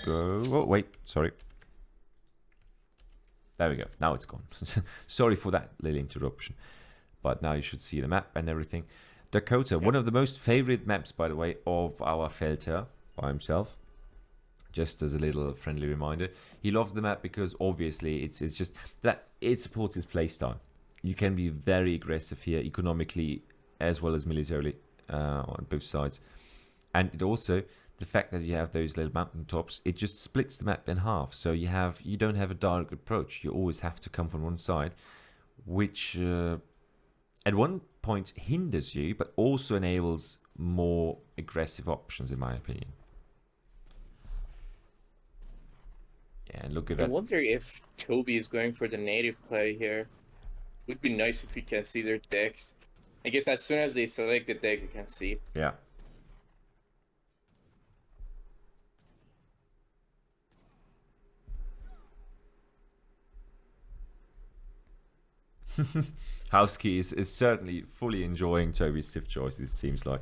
go. Oh, wait, sorry. There we go, now it's gone. Sorry for that little interruption. But now you should see the map and everything. Dakota, one of the most favorite maps, by the way, of our Feldherr by himself. Just as a little friendly reminder. He loves the map because obviously it's just that it supports his playstyle. You can be very aggressive here, economically as well as militarily, on both sides. And it also, the fact that you have those little mountain tops, it just splits the map in half. So you don't have a direct approach. You always have to come from one side, which at one point hinders you, but also enables more aggressive options, in my opinion. Yeah, and look at that. I wonder if Tobi is going for the native play here. Would be nice if we can see their decks. I guess as soon as they select the deck, we can see. Yeah. Housekey is certainly fully enjoying Toby's Civ choices, it seems like.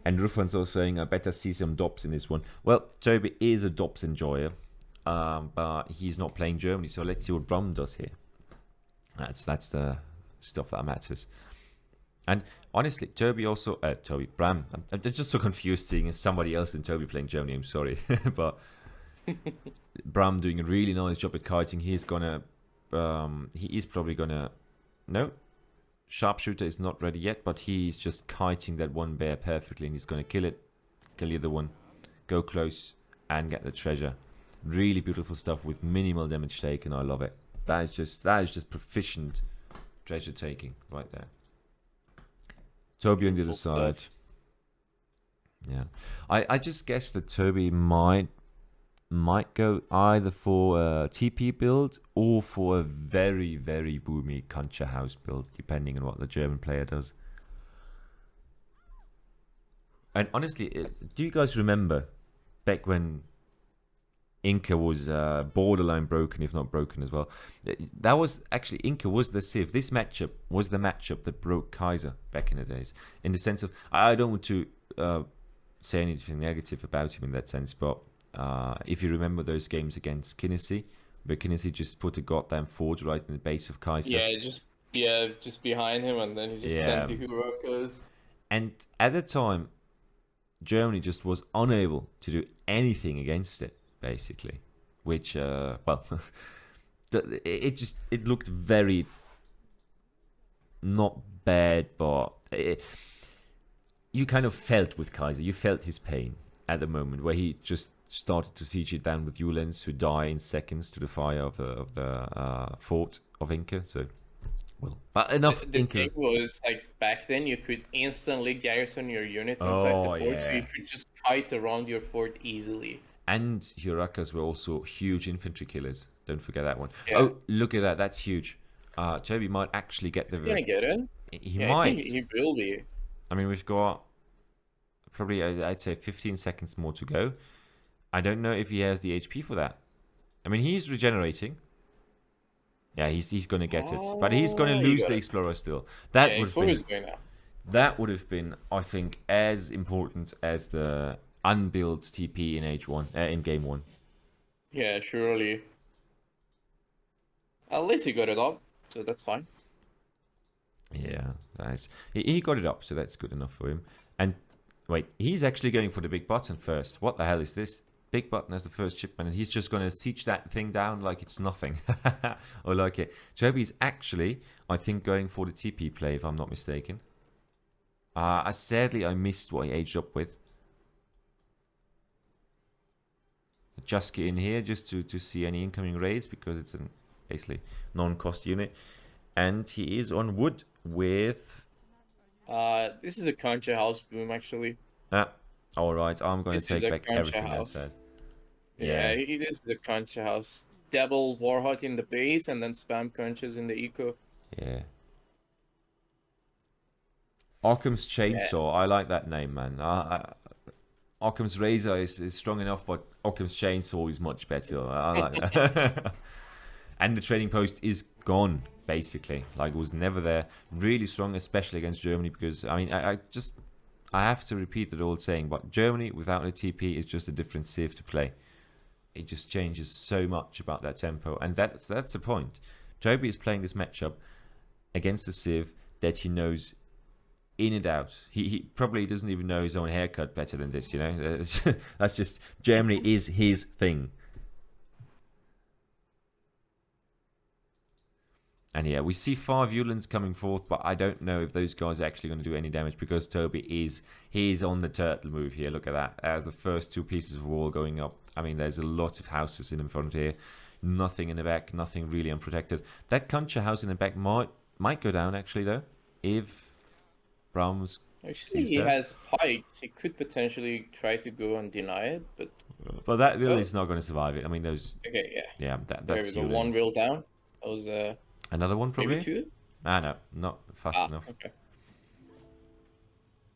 And Rufan's also saying, I better see some DOPS in this one. Well, Toby is a DOPS enjoyer, but he's not playing Germany, so let's see what Bram does here. That's the stuff that matters. And honestly, Bram, I'm just so confused seeing somebody else than Toby playing Germany, I'm sorry. But Bram doing a really nice job at kiting. He is probably gonna, no, Sharpshooter is not ready yet, but he's just kiting that one bear perfectly, and he's gonna kill it, kill the other one, go close, and get the treasure. Really beautiful stuff with minimal damage taken. I love it. That is just proficient treasure taking right there. Toby on the other side. Yeah, I just guess that Toby might go either for a TP build or for a very, very boomy Concha house build, depending on what the German player does. And honestly, do you guys remember back when Inca was borderline broken, if not broken as well? That was actually, Inca was the Civ. This matchup was the matchup that broke Kaiser back in the days. In the sense of, I don't want to say anything negative about him in that sense, but if you remember those games against Kinnessy, where Kinnessy just put a goddamn forge right in the base of Kaiser. Just behind him, and then he just sent the Hurokas. And at the time, Germany just was unable to do anything against it, basically. Which, well, it looked very not bad, but you kind of felt with Kaiser, you felt his pain at the moment, where he just started to siege it down with Yulens, who die in seconds to the fire of the fort of Inca. So, well, but enough. The thing was, like, back then you could instantly garrison your units inside the fort, so you could just fight around your fort easily. And Hurakas were also huge infantry killers. Don't forget that one. Yeah. Oh, look at that. That's huge. Toby might actually get the... He's gonna get it. He might. I think he will be. I mean, we've got probably, I'd say, 15 seconds more to go. I don't know if he has the HP for that. I mean, he's regenerating. Yeah, he's going to get it. But he's going to lose the Explorer still. That would have been, I think, as important as the unbuilt TP in H1, in game 1. Yeah, surely. At least he got it up, so that's fine. Yeah, he got it up, so that's good enough for him. And wait, he's actually going for the big button first. What the hell is this? Big button as the first shipment, and he's just going to siege that thing down like it's nothing. I like it. Toby's actually, I think, going for the TP play, if I'm not mistaken. Sadly, I missed what he aged up with. Just get in here just to see any incoming raids, because it's an basically non-cost unit. And he is on wood with... this is a Concha house boom, actually. Alright, I'm going to take back everything I said. Yeah, it is the Concha house. Double Warhot in the base, and then spam Conchas in the eco. Yeah. Occam's Chainsaw, I like that name, man. Occam's Razor is strong enough, but Occam's Chainsaw is much better. I like that. And the trading post is gone, basically. Like, it was never there. Really strong, especially against Germany, because, I mean, I have to repeat that old saying, but Germany without a TP is just a different Civ to play. It just changes so much about that tempo, and that's the point. Toby is playing this matchup against a Civ that he knows in and out. He probably doesn't even know his own haircut better than this, you know. That's just, Germany is his thing. And yeah, we see 5 Yulens coming forth, but I don't know if those guys are actually going to do any damage, because Toby is on the turtle move here. Look at that. As the first 2 pieces of wall going up. I mean, there's a lot of houses in front here. Nothing in the back, nothing really unprotected. That Concha house in the back might go down, actually, though, if Bram's... Actually, he has pikes. He could potentially try to go and deny it, but... But that really is not going to survive it. I mean, those... Okay, yeah. Yeah, that's... There we go, 1 wheel down. That was... Another one, probably? Maybe 2? No, not fast enough. Okay.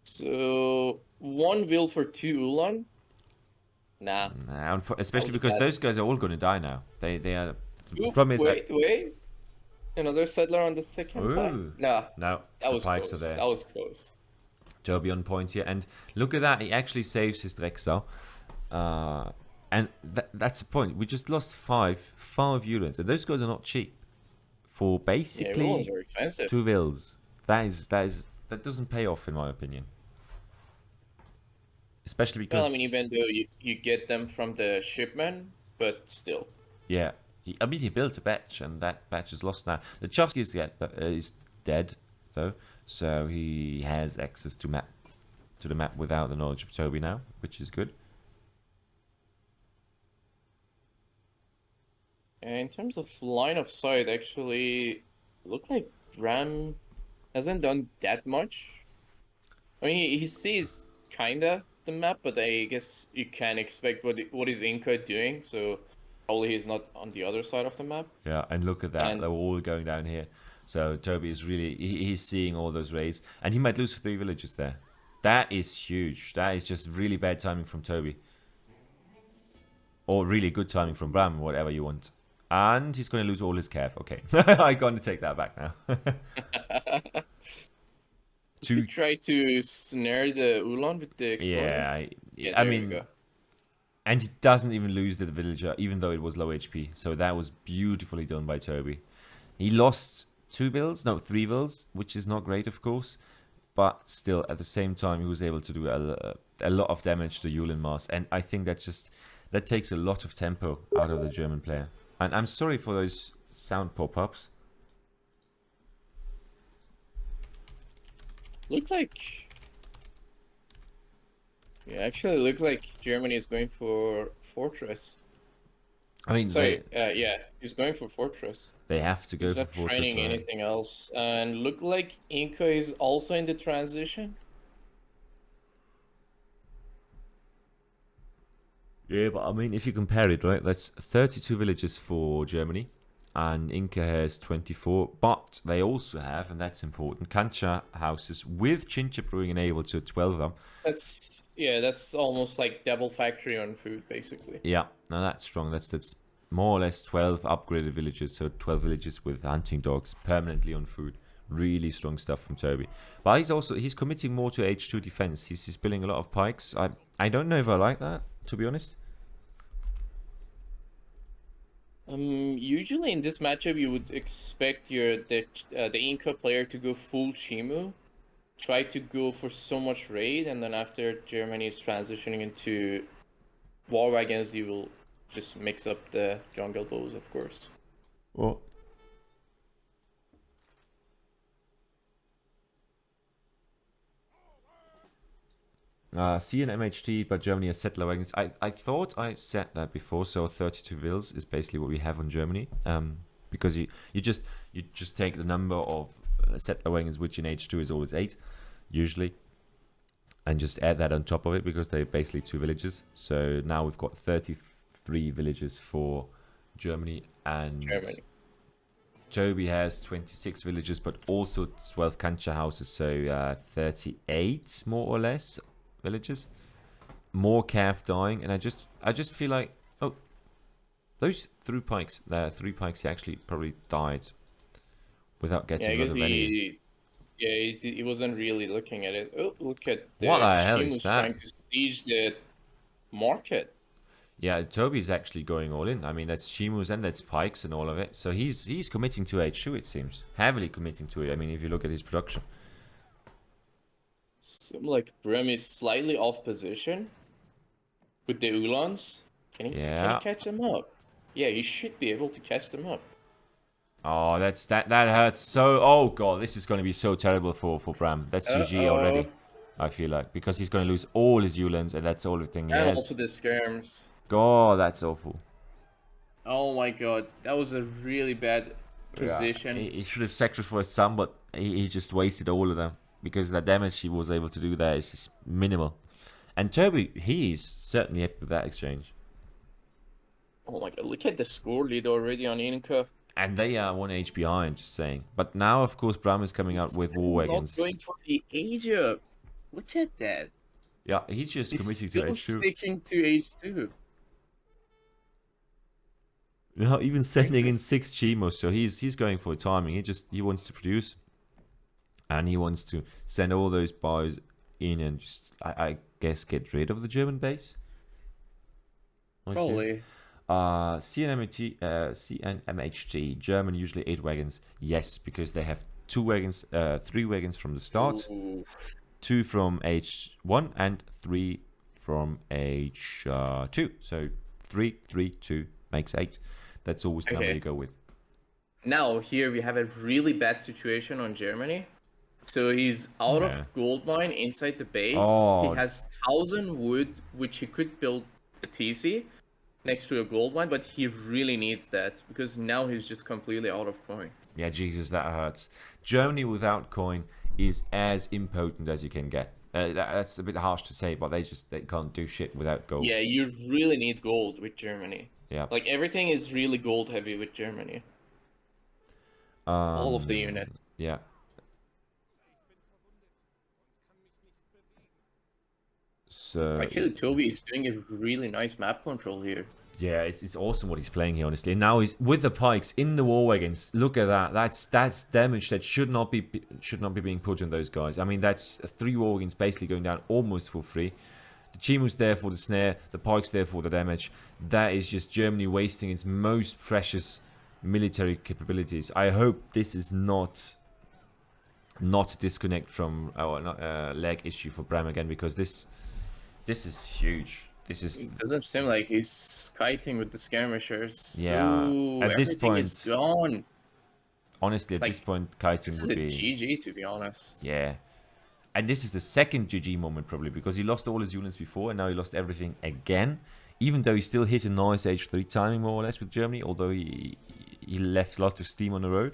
So, 1 wheel for 2 Ulan? Nah. Especially because those guys are all going to die now. They are... Oop, wait. Another settler on the second side? Ooh. Nah, No, that the was pikes are close. there. That was close. Tobi on points here. And look at that. He actually saves his Drexel. And that's the point. We just lost five units. And those guys are not cheap. For Yeah, villains basically are expensive. 2 vills. That doesn't pay off in my opinion. Especially because... Well, I mean, even though you get them from the shipment, but still. Yeah. I mean, he built a batch, and that batch is lost now. The Chusky is dead, though, so he has access to the map without the knowledge of Tobi now, which is good. And in terms of line of sight, actually, look like Bram hasn't done that much. I mean, he sees kinda the map, but I guess you can expect what is Inca doing, so probably he's not on the other side of the map. Yeah, and look at that. And They're all going down here. So Tobi is really... He's seeing all those raids. And he might lose 3 villages there. That is huge. That is just really bad timing from Tobi. Or really good timing from Bram, whatever you want. And he's going to lose all his cav. Okay. I'm going to take that back now. to try to snare the Ulan with the Yeah, exploder. I there mean... we go. And he doesn't even lose the villager, even though it was low HP. So that was beautifully done by Tobi. He lost 3 vills, which is not great, of course. But still, at the same time, he was able to do a lot of damage to Yulin Mars. And I think that takes a lot of tempo out of the German player. And I'm sorry for those sound pop-ups. Look like... Yeah, actually look like Germany is going for Fortress. I mean, Sorry, yeah, he's going for Fortress. they have to go He's for not Fortress. training anything else. And look like Inca is also in the transition. Yeah, but I mean, if you compare it, right, that's 32 villages for Germany, and Inca has 24, but they also have, and that's important, Cancha houses with Chincha Brewing enabled, so 12 of them. That's almost like double factory on food, basically. Yeah, now that's strong. That's more or less 12 upgraded villages, so 12 villages with hunting dogs permanently on food. Really strong stuff from Tobi. But he's committing more to H2 defense. He's building a lot of pikes. I don't know if I like that, to be honest. Usually in this matchup, you would expect the Inca player to go full Chimu, try to go for so much raid, and then after Germany is transitioning into war wagons, you will just mix up the jungle bows, of course. Oh. C and MHT, but Germany has settler wagons. I thought I said that before, so 32 vills is basically what we have on Germany. Because you just take the number of settler wagons, which in H2 is always 8, usually, and just add that on top of it because they're basically 2 villages. So now we've got 33 villages for Germany, and Tobi has 26 villages, but also 12 Kancha houses, so 38 more or less villages. More calf dying, and I just feel like, oh, those 3 pikes, he actually probably died without getting rid of any. Yeah, he wasn't really looking at it. Oh, look at the What the hell is that? trying to siege the market. Yeah, Tobi's actually going all in. I mean, that's Shimus and that's pikes and all of it. So he's committing to H2, it seems. Heavily committing to it. I mean, if you look at his production. Seems like Bram is slightly off position with the Ulans. Can he catch them up? Yeah, he should be able to catch them up. Oh, that hurts so... Oh, God, this is going to be so terrible for Bram. That's UG already, I feel like. Because he's going to lose all his Ulans, and that's all the thing he has. And also the skirms. God, that's awful. Oh my God, that was a really bad position. Yeah. He should have sacrificed some, but he just wasted all of them. Because the damage he was able to do there is just minimal. And Tobi, he is certainly happy with that exchange. Oh my God, look at the score lead already on Inca. And they are 1 age behind, just saying. But now, of course, Bram is coming out with war wagons. Not going for the Asia. Look at that. Yeah, he's just committing to H2. Sticking to H2. Not even sending in Interesting. 6 Chimos, so he's going for timing. He wants to produce, and he wants to send all those boys in and just I guess get rid of the German base. I assume. Probably. CNMHT, German usually 8 wagons. Yes, because they have 2 wagons, 3 wagons from the start, Ooh. 2 from H1 and 3 from H2. So 3, 3, 2 makes 8. That's always the number Okay. you go with. Now here we have a really bad situation on Germany. So he's out of Yeah. gold mine inside the base. He Oh, has 1,000 wood, which he could build a TC next to a gold mine, but he really needs that because now he's just completely out of coin. yeah, Jesus, that hurts. Germany without coin is as impotent as you can get. That's a bit harsh to say, but they can't do shit without gold. Yeah, you really need gold with Germany. Yeah. Like everything is really gold heavy with Germany. All of the units. Yeah. So Actually, Tobi is doing a really nice map control here. yeah, it's awesome what he's playing here, honestly. And now he's with the pikes in the war wagons. Look at that. That's damage that should not be being put on those guys. I mean, that's 3 war wagons basically going down almost for free. The Chimu's there for the snare, the pike's there for the damage. That is just Germany wasting its most precious military capabilities. I hope this is not disconnect from not a leg issue for Bram again, because this is huge. This is It doesn't seem like he's kiting with the skirmishers. yeah. Ooh, At this everything is point, gone. honestly, at Like, this point, kiting this is would a be GG, to be honest. yeah. And this is the second GG moment probably, because he lost all his units before and now he lost everything again. Even though he still hit a nice H3 timing more or less with Germany, although he left lots of steam on the road.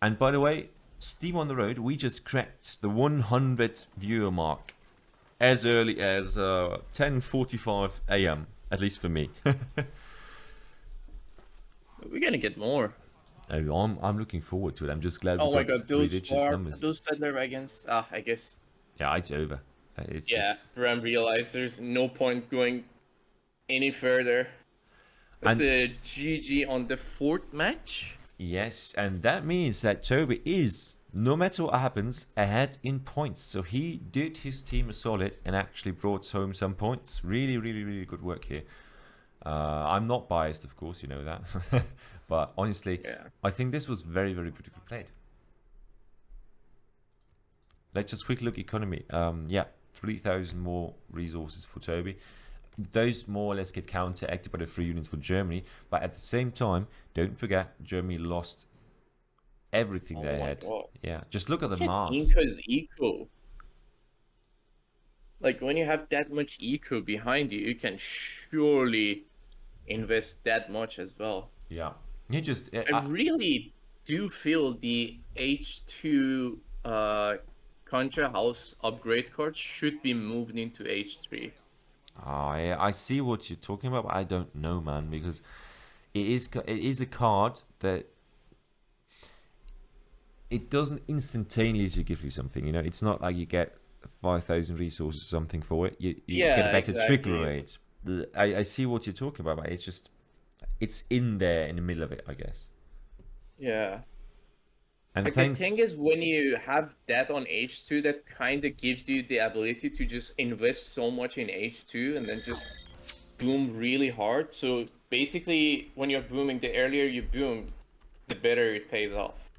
And by the way, steam on the road, we just cracked the 100 viewer mark as early as 10:45 a.m. At least for me. We're gonna get more. I'm looking forward to it. I'm just glad Oh we my got god, 3 digits numbers. those Feldherr wagons. I guess. Yeah, it's over. Yeah, Bram realized there's no point going any further. That's And a GG on the 4th match. yes, and that means that Tobi is, no matter what happens, ahead in points. So he did his team a solid and actually brought home some points. Really, really, really good work here. I'm not biased, of course, you know that. But honestly, Yeah. I think this was very, very beautifully played. Let's just quick look economy. Yeah, 3,000 more resources for Tobi. Those more or less get counteracted by the 3 units for Germany. But at the same time, don't forget, Germany lost everything they Oh my had. god. Yeah, just look at the Look at mass. Inca's eco. Like, when you have that much eco behind you, you can surely invest that much as well. Yeah, he just. I really do feel the H2 Contra House upgrade card should be moved into H3. I see what you're talking about, but I don't know, man, because it is a card that it doesn't instantaneously give you something. You know, it's not like you get 5,000 resources or something for it. You Yeah, get a better trigger exactly. rate. I see what you're talking about, but it's in there in the middle of it, I guess. Yeah. And Like, the thing is, when you have that on H2, that kind of gives you the ability to just invest so much in H2 and then just boom really hard. So basically, when you're booming, the earlier you boom, the better it pays off.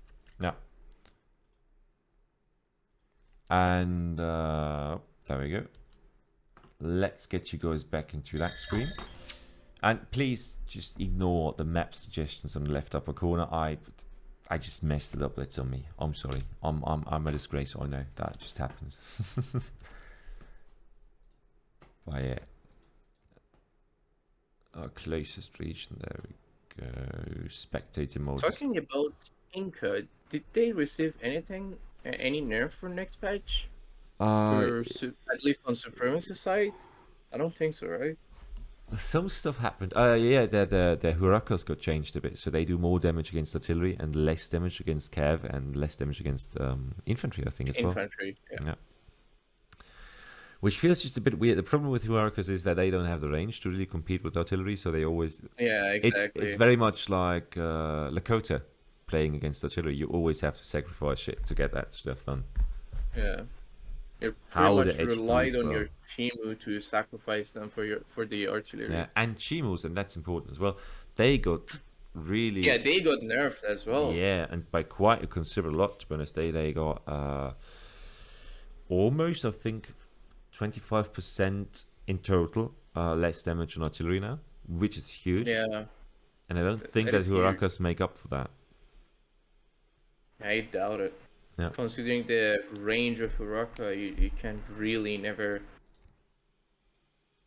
Yeah. And there we go. Let's get you guys back into that screen. And please just ignore the map suggestions on the left upper corner. I just messed it up. That's on me. I'm sorry. I'm a disgrace. I know that just happens. But yeah, our closest region. There we go. Spectator mode. Talking about Inca, did they receive anything, any nerf for next patch? At least on Supremacy side? I don't think so, right? Some stuff happened. Yeah, the Huracas got changed a bit, so they do more damage against artillery and less damage against cav and less damage against infantry, I think, as well. Infantry, yeah. which feels just a bit weird. The problem with Huarcas is that they don't have the range to really compete with artillery, so they always Yeah, it's exactly. very much like Lakota playing against artillery. You always have to sacrifice shit to get that stuff done. Yeah. You're pretty How the much HP relied as on well. your Chimu to sacrifice them for the Yeah, artillery. and Chimos, and that's important as well. They got Yeah, really, they got nerfed as well. yeah, and by quite a considerable lot. To be honest, they got almost, I think, 25% in total less damage on artillery now, which is huge. Yeah, And I don't think that that is huge. Hurakas make up for that. I doubt it. Yeah, Considering the range of Uraka, you can really never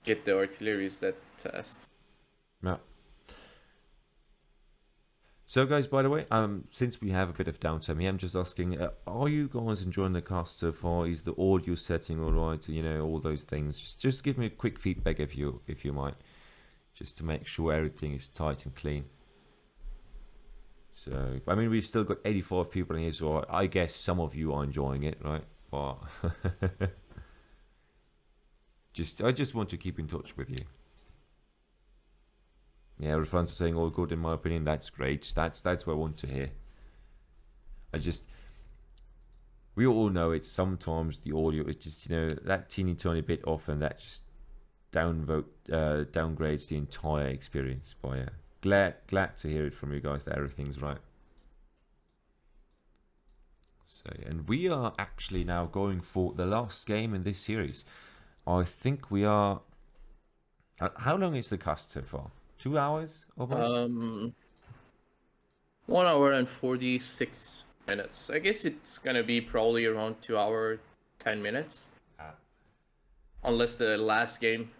get the artilleries that fast. yeah. So, guys, by the way, since we have a bit of downtime here, I'm just asking: are you guys enjoying the cast so far? Is the audio setting all right? You know, all those things. Just give me a quick feedback if you might, just to make sure everything is tight and clean. So, I mean, we've still got 85 people in here, so I guess some of you are enjoying it, right? But I just want to keep in touch with you. Yeah, everyone's saying all good in my opinion. That's great. That's what I want to hear. We all know it's sometimes the audio is just, you know, that teeny tiny bit off, and that just downgrades the entire experience. But yeah, glad to hear it from you guys that everything's right. So, and we are actually now going for the last game in this series. I think we are. How long is the cast so far? 2 hours almost. 1 hour and 46 minutes. I guess it's gonna be probably around 2 hour 10 minutes, unless the last game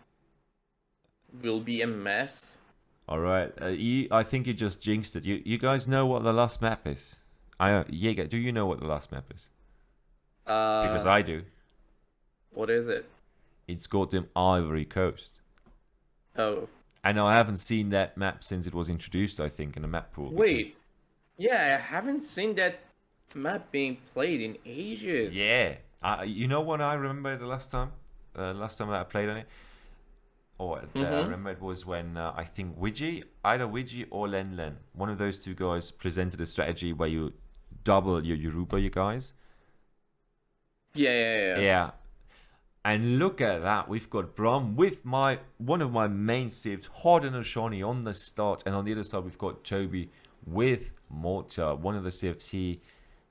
will be a mess. All right. I think you just jinxed it. You guys know what the last map is? Jaeger, do you know what the last map is? Because I do. What is it? It's goddamn Ivory Coast. Oh, And I haven't seen that map since it was introduced, I think, in a map pool. wait. Yeah, I haven't seen that map being played in ages. Yeah. You know what I remember the last time? Last time that I played on it? I remember it was when I think either Wiji or Len Len, one of those two guys presented a strategy where you double your Yoruba, you guys. Yeah. Yeah. And look at that, we've got Bram with one of my main civs, Horden and Shawnee on the start, and on the other side we've got Tobi with Mortar, one of the civs he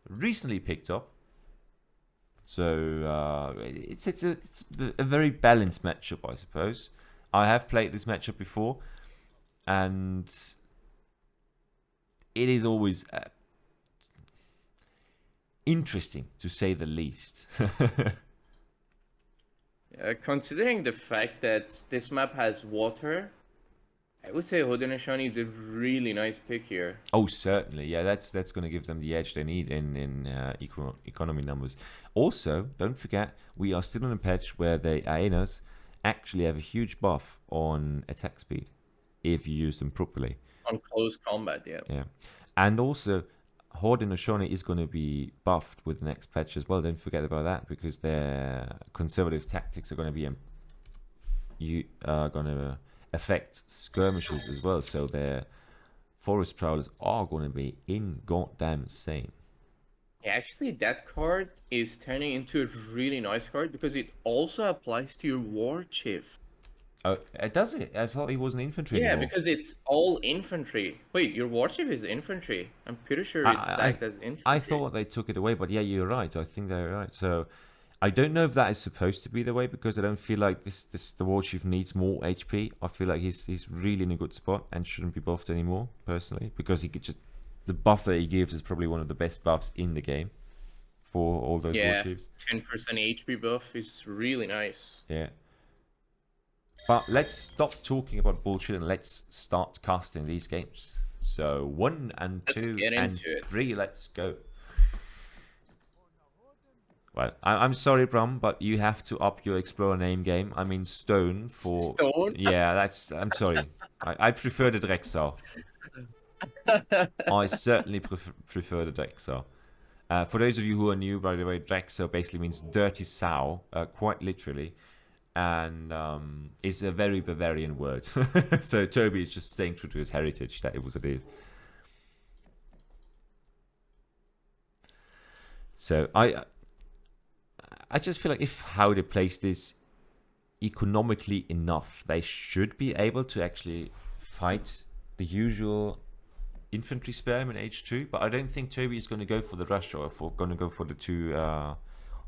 recently picked up. So it's a very balanced matchup, I suppose. I have played this matchup before, and it is always interesting, to say the least. Considering the fact that this map has water, I would say Haudenosaunee is a really nice pick here. Oh, certainly. Yeah, that's going to give them the edge they need in economy numbers. Also, don't forget, we are still on a patch where the Aenas actually have a huge buff on attack speed if you use them properly. On close combat, yeah. Yeah. And also, Horde and Oshoni is going to be buffed with the next patch as well. Don't forget about that, because their conservative tactics are going to be going to affect skirmishes as well. So their forest prowlers are going to be in goddamn insane. Yeah, actually, that card is turning into a really nice card because it also applies to your war chief. Oh, does it? I thought he wasn't infantry Yeah, anymore. because it's all infantry. Wait, your war chief is infantry. I'm pretty sure it's stacked as infantry. I thought they took it away, but yeah, you're right. I think they're right. So I don't know if that is supposed to be the way, because I don't feel like the war chief needs more HP. I feel like he's really in a good spot and shouldn't be buffed anymore, personally, because he could just, the buff that he gives is probably one of the best buffs in the game for all those war chiefs. 10% HP buff is really nice. Yeah. But let's stop talking about bullshit and let's start casting these games. So 1 and 2 and 3, let's go. Well, I'm sorry, Bram, but you have to up your Explorer name game. I mean, Stone for... Stone? Yeah, I'm sorry. I prefer the Drexar. I certainly prefer the Drexar. For those of you who are new, by the way, Drexar basically means dirty sow, quite literally. and it's a very Bavarian word. So Tobi is just staying true to his heritage. That it was it is. So I just feel like if how they place this economically enough, they should be able to actually fight the usual infantry spam in H2. But I don't think Tobi is going to go for the rush or going to go for the 2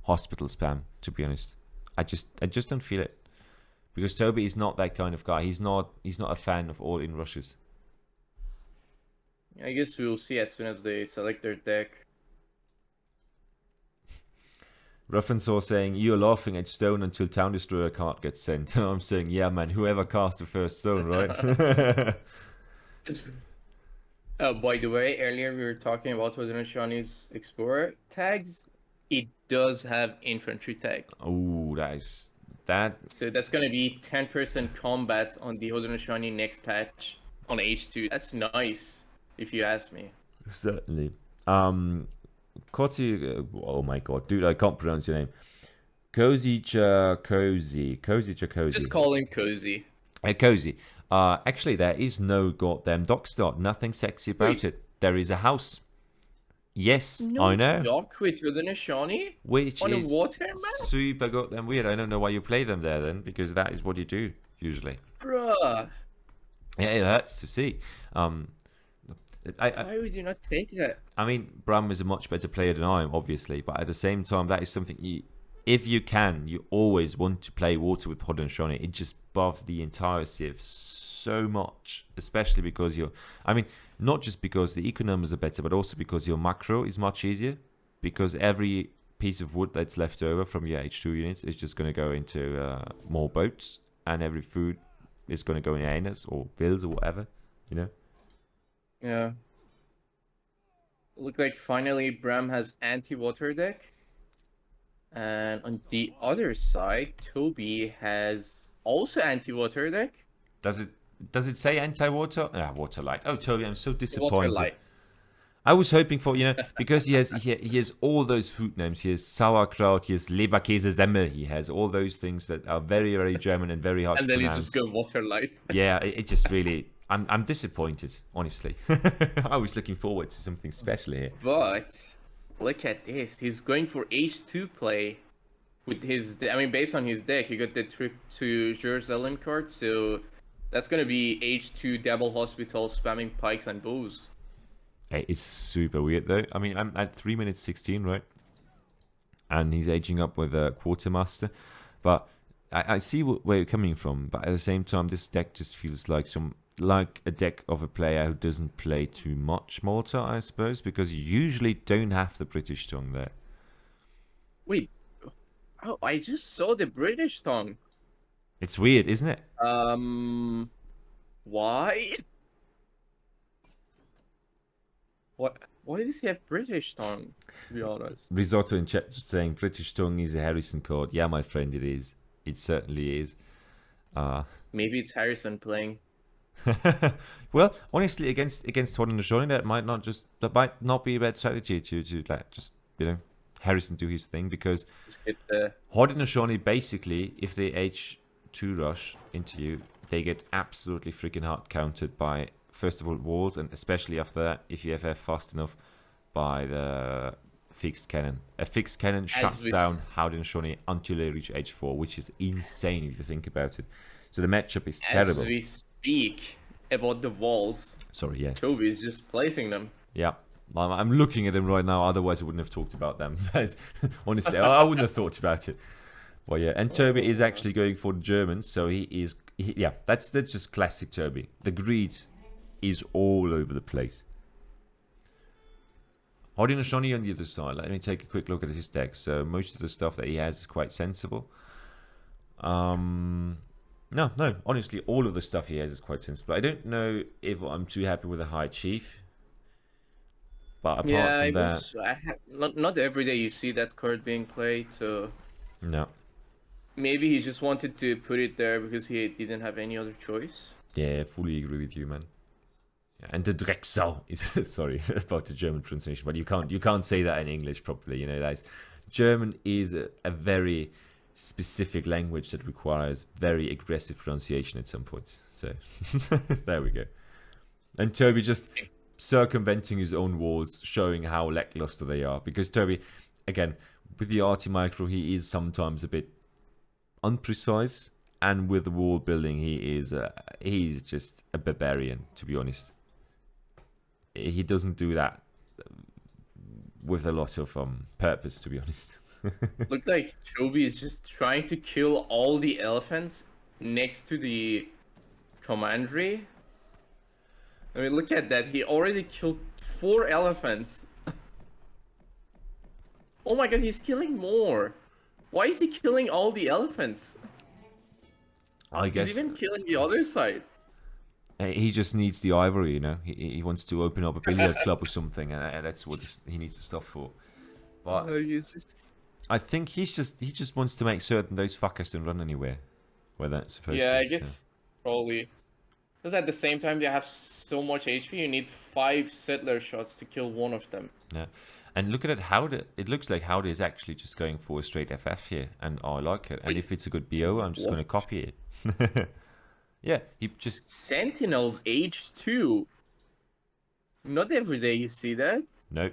hospital spam. To be honest, I just don't feel it, because Tobi is not that kind of guy. He's not a fan of all in rushes. I guess we'll see as soon as they select their deck. Ruffensaw saying, "You're laughing at Stone until Town Destroyer card gets sent." I'm saying, yeah, man, whoever cast the first Stone, right? By the way, earlier we were talking about Haudenosaunee Explorer tags. It does have infantry tag. Oh, that. So that's going to be 10% combat on the Haudenosaunee next patch on H2. That's nice, if you ask me. Certainly. Kotzi, oh my god, dude, I can't pronounce your name. Cozy. Just call him Cozy. Cozy. Actually, there is no goddamn dock start. Nothing sexy about it. There is a house. Yes, no I know. Dock with Haudenosaunee? Which on is a water map? Super goddamn weird. I don't know why you play them there then, because that is what you do usually. Bruh. Yeah, it hurts to see. Why would you not take that? I mean, Bram is a much better player than I am, obviously, but at the same time, that is something if you can, you always want to play water with Haudenosaunee. It just buffs the entire civ so much, especially because not just because the eco numbers are better, but also because your macro is much easier, because every piece of wood that's left over from your H2 units is just going to go into more boats, and every food is going to go in arenas or bills or whatever, you know? Yeah. Look like finally Bram has anti-water deck. And on the other side, Tobi has also anti-water deck. Does it say anti-water? Water light. Oh, Tobi, I'm so disappointed. Water light. I was hoping for, because he has all those food names. He has sauerkraut, he has Leberkäse Semmel. He has all those things that are very, very German and very hard to pronounce. And then you just go water light. Yeah, it just really... I'm disappointed, honestly. I was looking forward to something special here. But look at this. He's going for H2 play with his... based on his deck, he got the trip to Jerusalem card, so that's going to be H2 double hospital spamming pikes and bows. Hey, it's super weird, though. I mean, I'm at 3 minutes 16, right? And he's aging up with a quartermaster. But I see where you're coming from. But at the same time, this deck just feels like a deck of a player who doesn't play too much Malta, I suppose, because you usually don't have the British tongue there. Wait. Oh, I just saw the British tongue. It's weird, isn't it? Why? What? Why does he have British tongue, to be honest? Risotto in chat saying British tongue is a Harrison card. Yeah, my friend, it is. It certainly is. Maybe it's Harrison playing. Well, honestly, against Haudenosaunee, that might not be a bad strategy to like just Harrison do his thing, because Haudenosaunee basically, if they H2 rush into you, they get absolutely freaking hard countered by, first of all, walls, and especially after that, if you FF fast enough, by the fixed cannon. A fixed cannon shuts down Haudenosaunee until they reach H4, which is insane if you think about it. So the matchup is terrible. As we speak about the walls, sorry, yeah, Tobi is just placing them. Yeah, I'm looking at them right now. Otherwise, I wouldn't have talked about them. Honestly, I wouldn't have thought about it. Well, yeah, and Tobi is actually going for the Germans, so yeah, that's just classic Tobi. The greed is all over the place. Haudenosaunee on the other side. Let me take a quick look at his deck. So most of the stuff that he has is quite sensible. No, honestly, all of the stuff he has is quite sensible. I don't know if I'm too happy with the High Chief. But apart from that... not every day you see that card being played, so... No. Maybe he just wanted to put it there because he didn't have any other choice. Yeah, fully agree with you, man. Yeah, and the Drecksau is... sorry about the German pronunciation, but you can't say that in English properly, German is a very... specific language that requires very aggressive pronunciation at some points. So there we go. And Tobi just circumventing his own walls, showing how lackluster they are. Because Tobi, again, with the RT micro, he is sometimes a bit unprecise, and with the wall building, he's just a barbarian, to be honest. He doesn't do that with a lot of purpose, to be honest. Look like Tobi is just trying to kill all the elephants next to the commandery. I mean, look at that. He already killed 4 elephants. Oh my god, he's killing more. Why is he killing all the elephants? I guess He's even killing the other side. he just needs the ivory, you know. He wants to open up a billiard club or something, and that's what he needs the stuff for. But He's just... I think he just wants to make certain those fuckers don't run anywhere where that's supposed to. Yeah, I guess probably. Because at the same time, they have so much HP, you need 5 settler shots to kill one of them. Yeah, and look at it. It looks like Howdy is actually just going for a straight FF here, and I like it. And if it's a good BO, I'm just going to copy it. Yeah, he just... Sentinels age 2. Not every day you see that. Nope.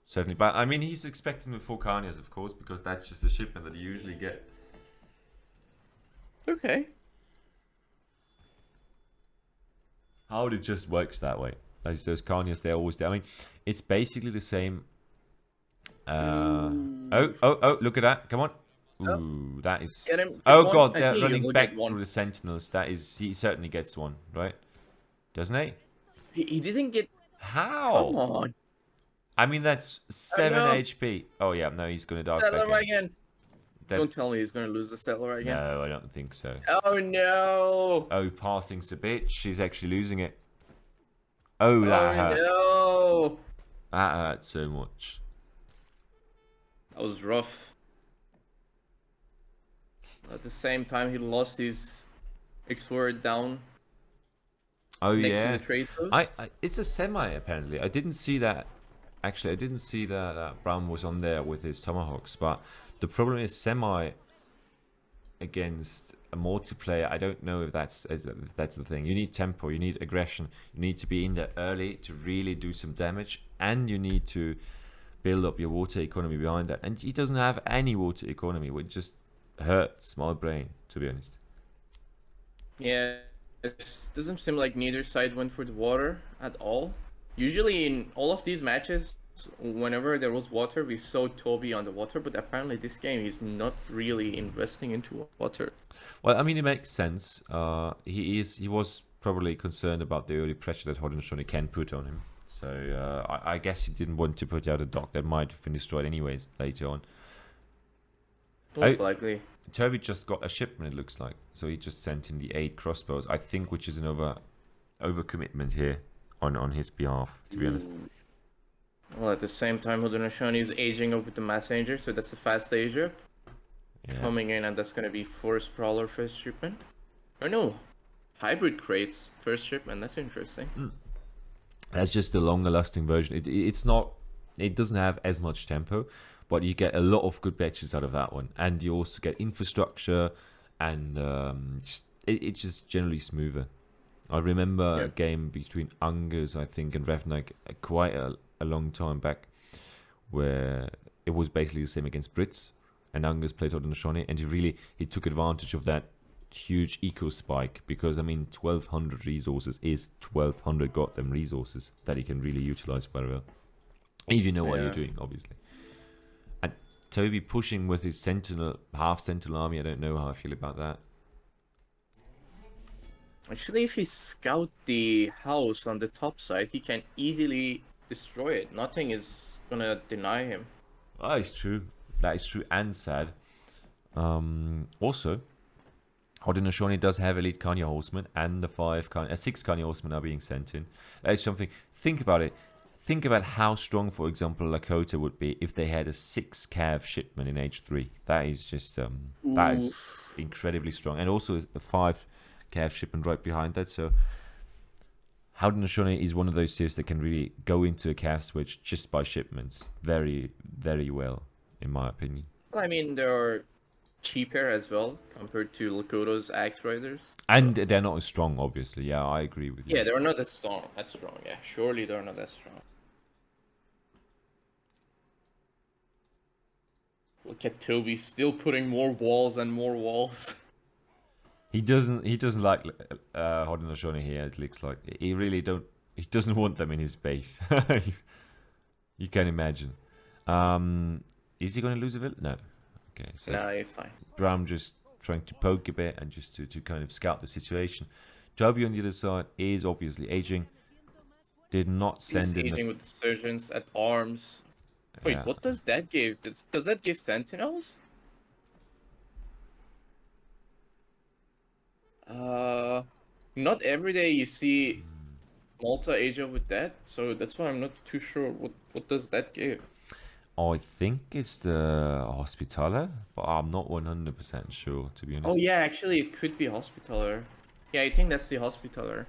Certainly. But, I mean, he's expecting the 4 Carnias, of course, because that's just the shipment that you usually get. Okay. How it just works that way. Those Carnias, they're always there. I mean, it's basically the same. Oh, look at that. Come on. Ooh, that is... Get him. Oh, One. God, I they're think running he'll back get one. through the Sentinels. That is... He certainly gets one, right? Doesn't he? He didn't get... How? Come on. I mean, that's 7 no. HP. Oh, yeah, no, he's going to die Settler back in. again. Don't tell me he's going to lose the settler again. No, I don't think so. Oh, no. Oh, Parthing's a bitch. She's actually losing it. Oh, that hurts. No. That hurts so much. That was rough. At the same time, he lost his explorer down Oh, next yeah. to the trade post. It's a semi, apparently. I didn't see that. Actually, I didn't see that Bram was on there with his tomahawks. But the problem is semi against a multiplayer. I don't know if that's the thing. You need tempo. You need aggression. You need to be in there early to really do some damage. And you need to build up your water economy behind that. And he doesn't have any water economy, which just hurts my brain, to be honest. Yeah, it doesn't seem like neither side went for the water at all. Usually in all of these matches, whenever there was water, we saw Tobi on the water, but apparently this game he's not really investing into water. Well, I mean, it makes sense. He was probably concerned about the early pressure that Haudenosaunee can put on him. So I guess he didn't want to put out a dock that might have been destroyed anyways later on. Most likely. Tobi just got a shipment, it looks like. So he just sent in the 8 crossbows, I think, which is an overcommitment here on his behalf, to be honest. Well, at the same time, Haudenosaunee is aging up with the mass ager, so that's a fast age up. Yeah. Coming in, and that's going to be 4 Sprawler first shipment. Or no, hybrid crates first shipment, that's interesting. That's just a longer lasting version. It doesn't have as much tempo, but you get a lot of good batches out of that one. And you also get infrastructure, and it's just generally smoother. I remember a game between Angus, I think, and Revnak quite a long time back, where it was basically the same against Brits, and Angus played Haudenosaunee, and he took advantage of that huge eco spike, because I mean 1200 resources is 1200 goddamn resources that he can really utilize very well, if you know what you're doing, obviously. And Tobi pushing with his half sentinel army, I don't know how I feel about that. Actually, if he scout the house on the top side, he can easily destroy it. Nothing is gonna deny him. Oh, it's true. That is true and sad. Also, Haudenosaunee does have elite Kanya horsemen, and the 6 Kanya horsemen are being sent in. That is something. Think about it. Think about how strong, for example, Lakota would be if they had a 6 cav shipment in H3. That is just that is incredibly strong, and also a 5 cav shipment right behind that. So Haudenosaunee is one of those cities that can really go into a cav switch just by shipments very, very well, in my opinion. I mean, there are cheaper as well compared to Lakota's Axe Riders. And they're not as strong, obviously. Yeah, I agree with you. Yeah, they're not as strong. Yeah, surely they're not as strong. Look at Toby still putting more walls and more walls. He doesn't like Haudenosaunee here. It looks like he really don't. He doesn't want them in his base. You can imagine. Is he going to lose a village? No. Okay, so Nah, he's fine. Bram just trying to poke a bit and just to kind of scout the situation. Tobi on the other side is obviously aging. Did not send He's in aging with surgeons at arms. Wait, Yeah. what does that give? Does that give sentinels? Not every day you see Malta Asia with that, so that's why I'm not too sure what does that give. I think it's the Hospitaller, but I'm not 100% sure, to be honest. Oh yeah, actually it could be Hospitaller. Yeah, I think that's the Hospitaller.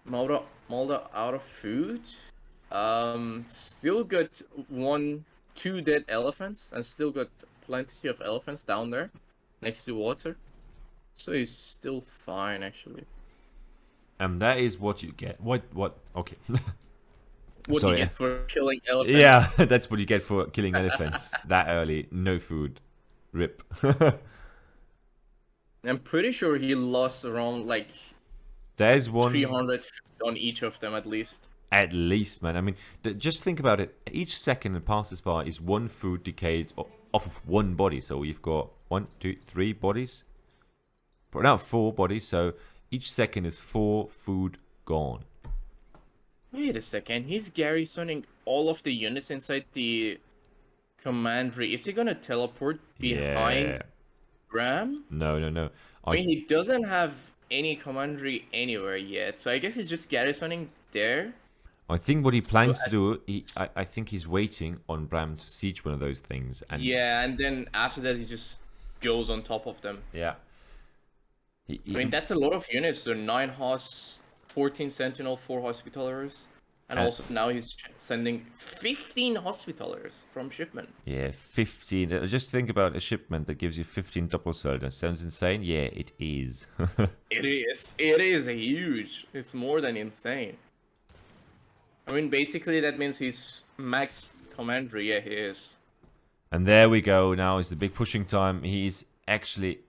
Malta out of food. Still got two dead elephants, and still got plenty of elephants down there, next to water. So he's still fine, actually. And that is what you get. What? Okay. What Sorry. you get for killing elephants? Yeah, that's what you get for killing elephants that early. No food. Rip. I'm pretty sure he lost around like There's one. 300 on each of them at least. At least, man. I mean, just think about it. Each second that passes by is one food decayed off of one body. So you've got 1, 2, 3 bodies. But now 4 bodies. So each second is 4 food gone. Wait a second. He's garrisoning all of the units inside the commandery. Is he gonna teleport behind Bram? No. I mean, he doesn't have any commandery anywhere yet. So I guess he's just garrisoning there. I think what he plans to do, I think he's waiting on Bram to siege one of those things. And yeah, and then after that, he just goes on top of them. Yeah. I mean, that's a lot of units. So 9 Hos, 14 Sentinel, 4 Hospitallers. And also now he's sending 15 Hospitallers from shipment. Yeah, 15. Just think about a shipment that gives you 15 double soldiers. Sounds insane? Yeah, it is. It is. It is huge. It's more than insane. I mean, basically that means he's max commandery. Yeah, he is. And there we go. Now is the big pushing time. He's actually...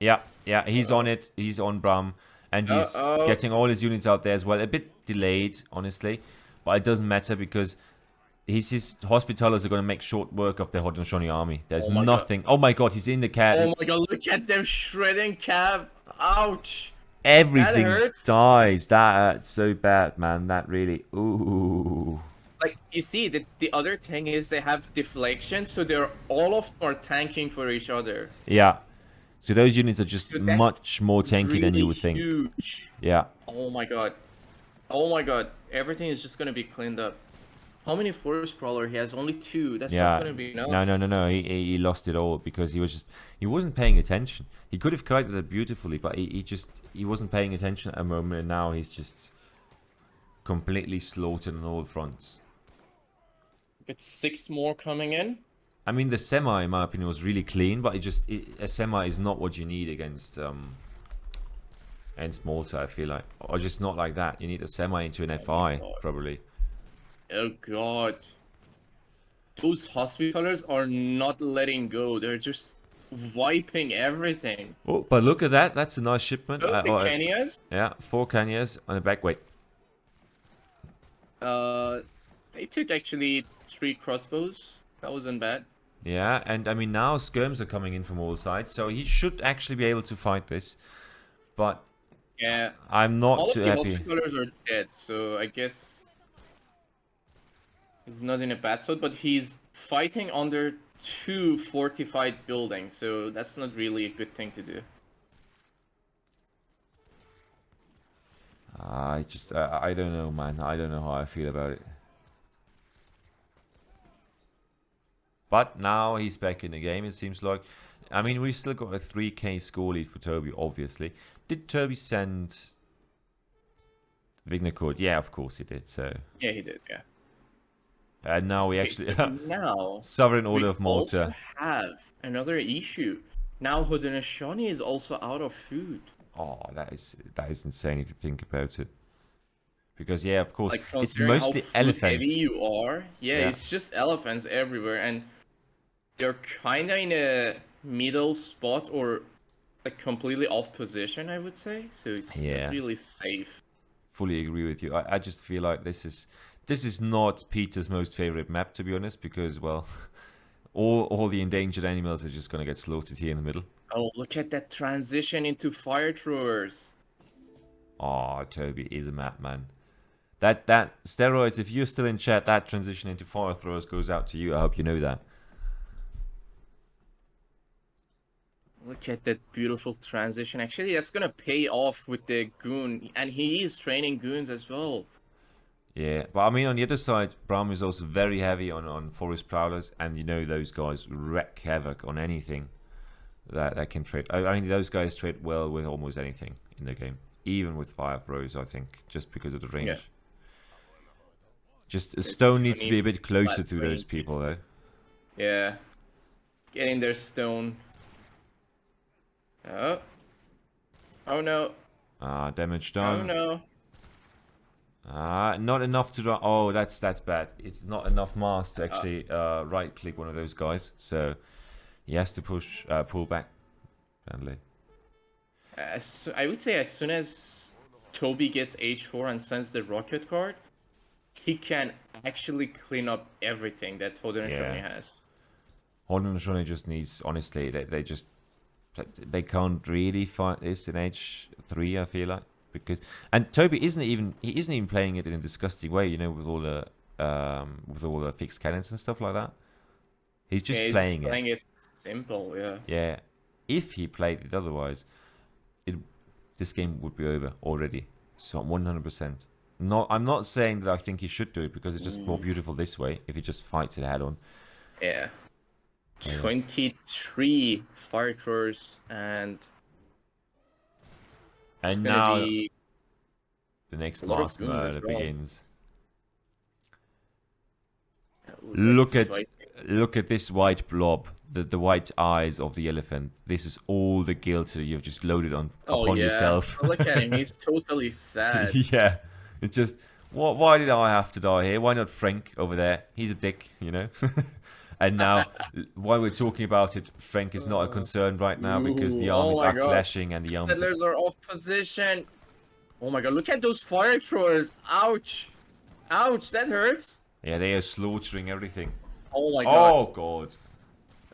Yeah, he's on it. He's on Bram. And he's getting all his units out there as well. A bit delayed, honestly. But it doesn't matter because his Hospitallers are going to make short work of the Haudenosaunee army. There's nothing... God. Oh my god, he's in the cab. Oh my god, look at them shredding cab. Ouch. Everything dies. That's so bad, man. That really... Ooh. Like, you see, the other thing is they have deflection, so they're all of them are tanking for each other. Yeah. So those units are just much more tanky really than you would think. Huge. Yeah. Oh my god. Oh my god. Everything is just gonna be cleaned up. How many forest crawler? He has only 2. That's not gonna be enough. No. He lost it all because he wasn't paying attention. He could have kited it beautifully, but he wasn't paying attention at a moment, and now he's just completely slaughtered on all fronts. Get 6 more coming in. I mean, the semi, in my opinion, was really clean, but a semi is not what you need against Malta, I feel like. Or just not like that. You need a semi into an FI, probably. Oh god. Those Hospitallers are not letting go. They're just wiping everything. Oh, but look at that. That's a nice shipment. Oh, the Kenyas? Yeah, 4 Kenyas on the back. Wait. They took actually 3 crossbows. That wasn't bad. Yeah, and I mean now skirms are coming in from all sides, so he should actually be able to fight this. But yeah, I'm not too happy. All of the Hospitallers are dead, so I guess he's not in a bad spot. But he's fighting under 2 fortified buildings, so that's not really a good thing to do. I don't know, man. I don't know how I feel about it. But now he's back in the game, it seems like. I mean, we still got a 3k score lead for Tobi, obviously. Did Tobi send Vignacord? Yeah, of course he did, so... Yeah, he did, yeah. And now we Okay, actually but now Sovereign Order we of also Malta. have another issue. Now Haudenosaunee is also out of food. Oh, that is insane if you think about it. Because yeah, of course, Like it's considering how mostly food heavy elephants. you are, yeah, Yeah, it's just elephants everywhere, and they're kind of in a middle spot or a completely off position, I would say. So it's not yeah, really safe. fully agree with you. I just feel like this is not Peter's most favorite map, to be honest, because well, all the endangered animals are just gonna get slaughtered here in the middle. Oh, look at that transition into fire throwers. Oh, Toby is a map man. That steroids. If you're still in chat, that transition into fire throwers goes out to you. I hope you know that. Look at that beautiful transition. Actually, that's gonna pay off with the goon, and he is training goons as well. Yeah, but I mean, on the other side, Bram is also very heavy on forest prowlers, and you know those guys wreak havoc on anything that can trade. I mean, those guys trade well with almost anything in the game, even with fire throws. I think just because of the range. Yeah, Just a they stone just needs to be a need bit closer flat to those range. people, though. Yeah, getting their stone. Oh, oh no, Damage oh done. no. Not enough to. Oh, that's bad. It's not enough mass to Uh, actually right click one of those guys. So he has to pull back. Apparently. I would say as soon as Toby gets H4 and sends the rocket card, he can actually clean up everything that Haudenosaunee Yeah. has. Haudenosaunee just needs. Honestly, they can't really fight this in H3. I feel like and Toby he isn't even playing it in a disgusting way. You know, with all the fixed cannons and stuff like that. He's Yeah, just he's just playing it. playing it simple, yeah. Yeah. If he played it otherwise, this game would be over already. So 100%. I'm not saying that I think he should do it because it's just more beautiful this way if he just fights it head on. Yeah. Yeah. 23 fire throwers, and it's gonna now be the next a lot of mass goons as murder well. begins. Ooh, that's Look at this white blob, the white eyes of the elephant. This is all the guilt that you've just loaded upon yeah. yourself. Oh, look at him. He's totally sad. Yeah, it's just why did I have to die here? Why not Frank over there? He's a dick, you know. And now, while we're talking about it, Frank is not a concern right now because the Ooh, armies oh my are god. clashing and the armies. Settlers are off position. Oh my god, look at those fire throwers. Ouch. Ouch, that hurts. Yeah, they are slaughtering everything. Oh my god. Oh god.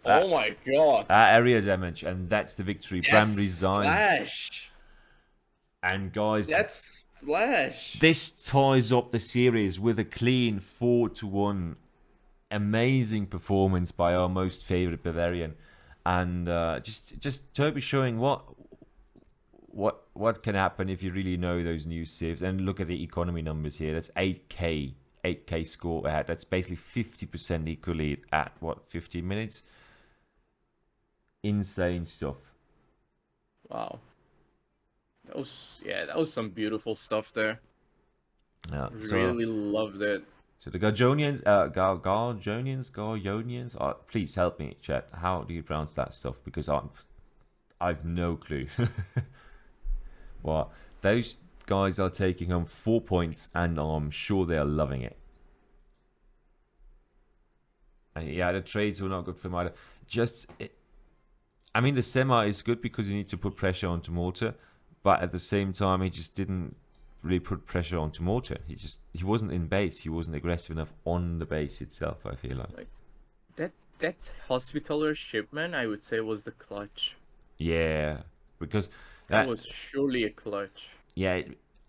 Oh my god. That area damage, and that's the victory. Bram That's resigned. Splash. And guys, That's Splash. this ties up the series with a clean 4-1. Amazing performance by our most favorite Bavarian, and just Toby showing what can happen if you really know those new civs. And look at the economy numbers here. That's 8k score ahead. That's basically 50% equally at what 15 minutes. Insane stuff. Wow. That was some beautiful stuff there. Yeah, Really loved it. So the Garjonians, please help me, chat. How do you pronounce that stuff? Because I've no clue. Well, those guys are taking home 4 points, and I'm sure they are loving it. And yeah, the trades were not good for him either. I mean, the semi is good because you need to put pressure onto Malta, but at the same time, he just didn't really put pressure onto Malta. He wasn't in base. He wasn't aggressive enough on the base itself, I feel like. That Hospitaller shipment, I would say, was the clutch. Yeah, because that was surely a clutch. Yeah,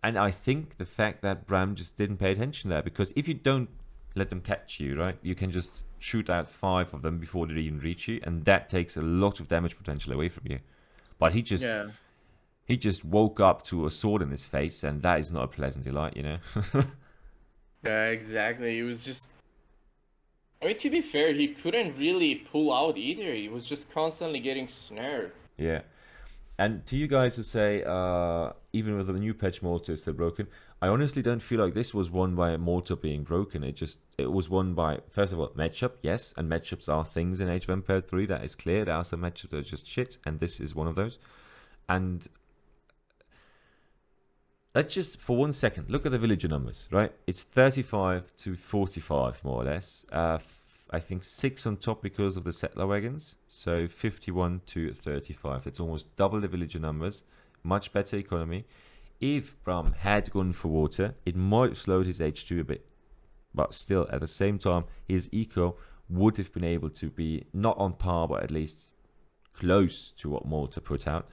and I think the fact that Bram just didn't pay attention there, because if you don't let them catch you, right, you can just shoot out 5 of them before they even reach you, and that takes a lot of damage potential away from you. But he just woke up to a sword in his face, and that is not a pleasant delight, you know. Yeah, exactly. It was just. I mean, to be fair, he couldn't really pull out either. He was just constantly getting snared. Yeah. And to you guys who say, even with the new patch, Malta is still broken, I honestly don't feel like this was won by Malta being broken. It was won by, first of all, matchup, yes, and matchups are things in Age of Empire 3, that is clear. There are some matchups that are just shit, and this is one of those. And let's just, for 1 second, look at the villager numbers, right? It's 35 to 45, more or less. I think 6 on top because of the settler wagons. So 51 to 35. It's almost double the villager numbers. Much better economy. If Bram had gone for water, it might have slowed his H2 a bit. But still, at the same time, his eco would have been able to be not on par, but at least close to what Malta put out.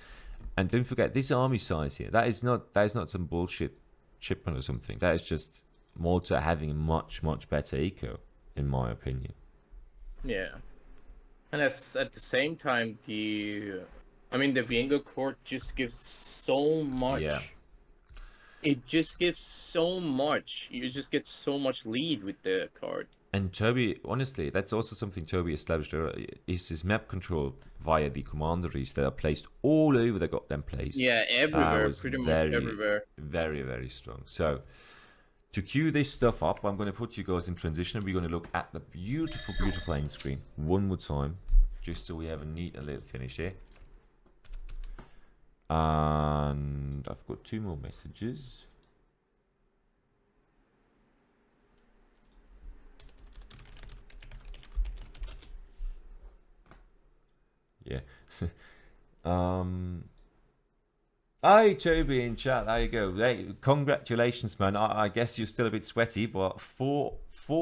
And don't forget, this army size here, that is not some bullshit shipment or something. That is just Malta having a much, much better eco, in my opinion. Yeah. And as at the same time, the Vienga court just gives so much. Yeah. It just gives so much. You just get so much lead with the card. And Tobi, honestly, that's also something Tobi established earlier, is his map control via the commanderies that are placed all over the goddamn place. Yeah, everywhere, pretty much everywhere. Very, very strong. So, to cue this stuff up, I'm going to put you guys in transition and we're going to look at the beautiful, beautiful end screen one more time, just so we have a neat little finish here. And I've got 2 more messages. Yeah. Hi, Tobi in chat. There you go. Hey, congratulations, man. I guess you're still a bit sweaty, but 4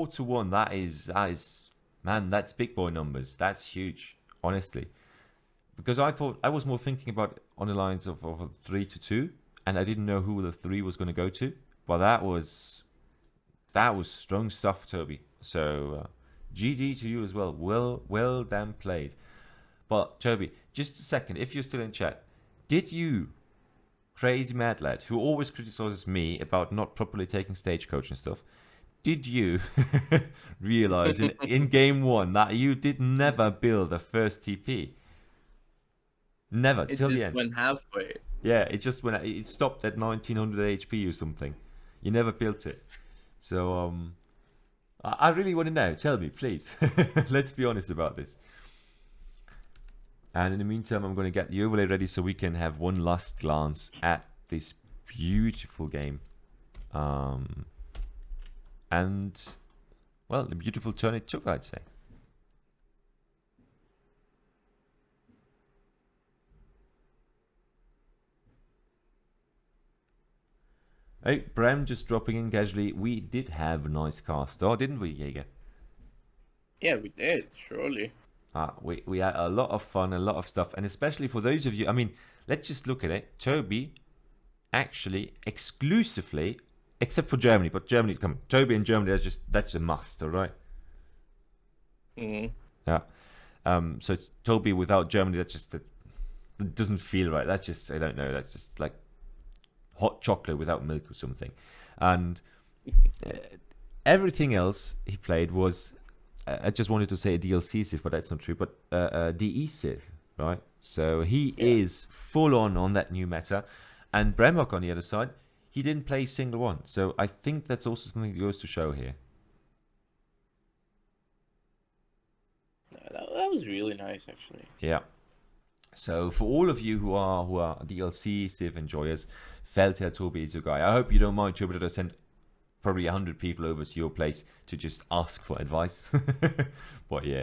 to 1. That is, man. That's big boy numbers. That's huge, honestly. Because I thought I was more thinking about on the lines of a 3 to 2, and I didn't know who the 3 was going to go to. But that was strong stuff, Tobi. So GG to you as well. Well damn played. But Tobi, just a second, if you're still in chat, did you, crazy mad lad, who always criticizes me about not properly taking stagecoach and stuff, did you realize in game 1 that you did never build a first TP? Never, till the end. It just went halfway. Yeah, it stopped at 1900 HP or something. You never built it. So, I really want to know. Tell me, please. Let's be honest about this. And in the meantime, I'm going to get the overlay ready so we can have one last glance at this beautiful game. And, well, the beautiful turn it took, I'd say. Hey, Bram just dropping in casually. We did have a nice cast, didn't we, Jaeger? Yeah, we did, surely. We had a lot of fun, a lot of stuff, and especially for those of you, I mean, let's just look at it. Tobi actually exclusively, except for Germany, but Germany, come, Tobi in Germany, that's a must, all right? Mm-hmm. Yeah. So it's Tobi without Germany, that doesn't feel right. That's just, I don't know, that's just like hot chocolate without milk or something. And everything else he played was, I just wanted to say Decisive, but that's not true. But Decisive, right? So he is full on that new meta. And Bremok on the other side, he didn't play a single one. So I think that's also something that goes to show here. That was really nice, actually. Yeah. So for all of you who are DLC Civ enjoyers, Feldherr Tobi is your guy. I hope you don't mind, Tobi, that I sent probably 100 people over to your place to just ask for advice. But yeah.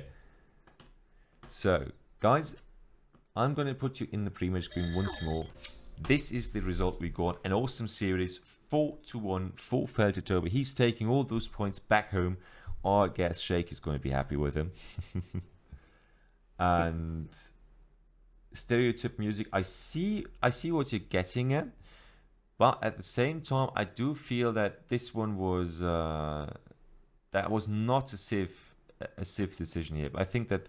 So, guys, I'm going to put you in the pre-match screen once more. This is the result we got. An awesome series, 4 to 1 for Feldherr Tobi. He's taking all those points back home. I guess Shake is going to be happy with him. And stereotype music, I see what you're getting at. But at the same time, I do feel that this one was that was not a Civ decision here. But I think that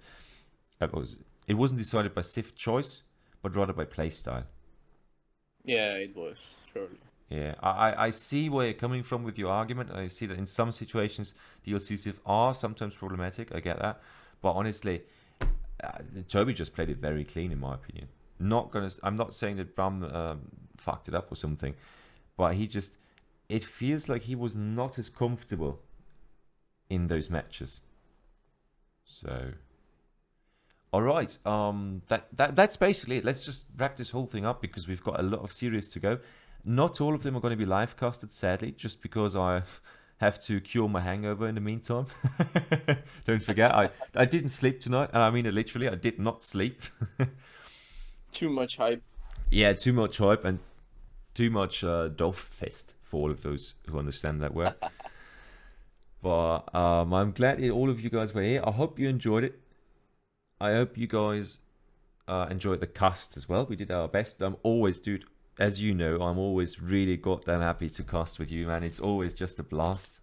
it wasn't decided by Civ choice, but rather by playstyle. Yeah, it was, surely. Yeah, I see where you're coming from with your argument. I see that in some situations, DLC Civ are sometimes problematic. I get that. But honestly, Tobi just played it very clean, in my opinion. I'm not saying that Bram fucked it up or something, but it feels like he was not as comfortable in those matches. So, all right, that's basically it. Let's just wrap this whole thing up because we've got a lot of series to go. Not all of them are going to be live casted, sadly, just because I have to cure my hangover in the meantime. Don't forget, I didn't sleep tonight, and I mean it literally. I did not sleep. Too much hype. Yeah, too much hype and too much Dolph-fest for all of those who understand that word. But I'm glad that all of you guys were here. I hope you enjoyed it. I hope you guys enjoyed the cast as well. We did our best. I'm always, dude, as you know, I'm always really goddamn happy to cast with you, man. It's always just a blast.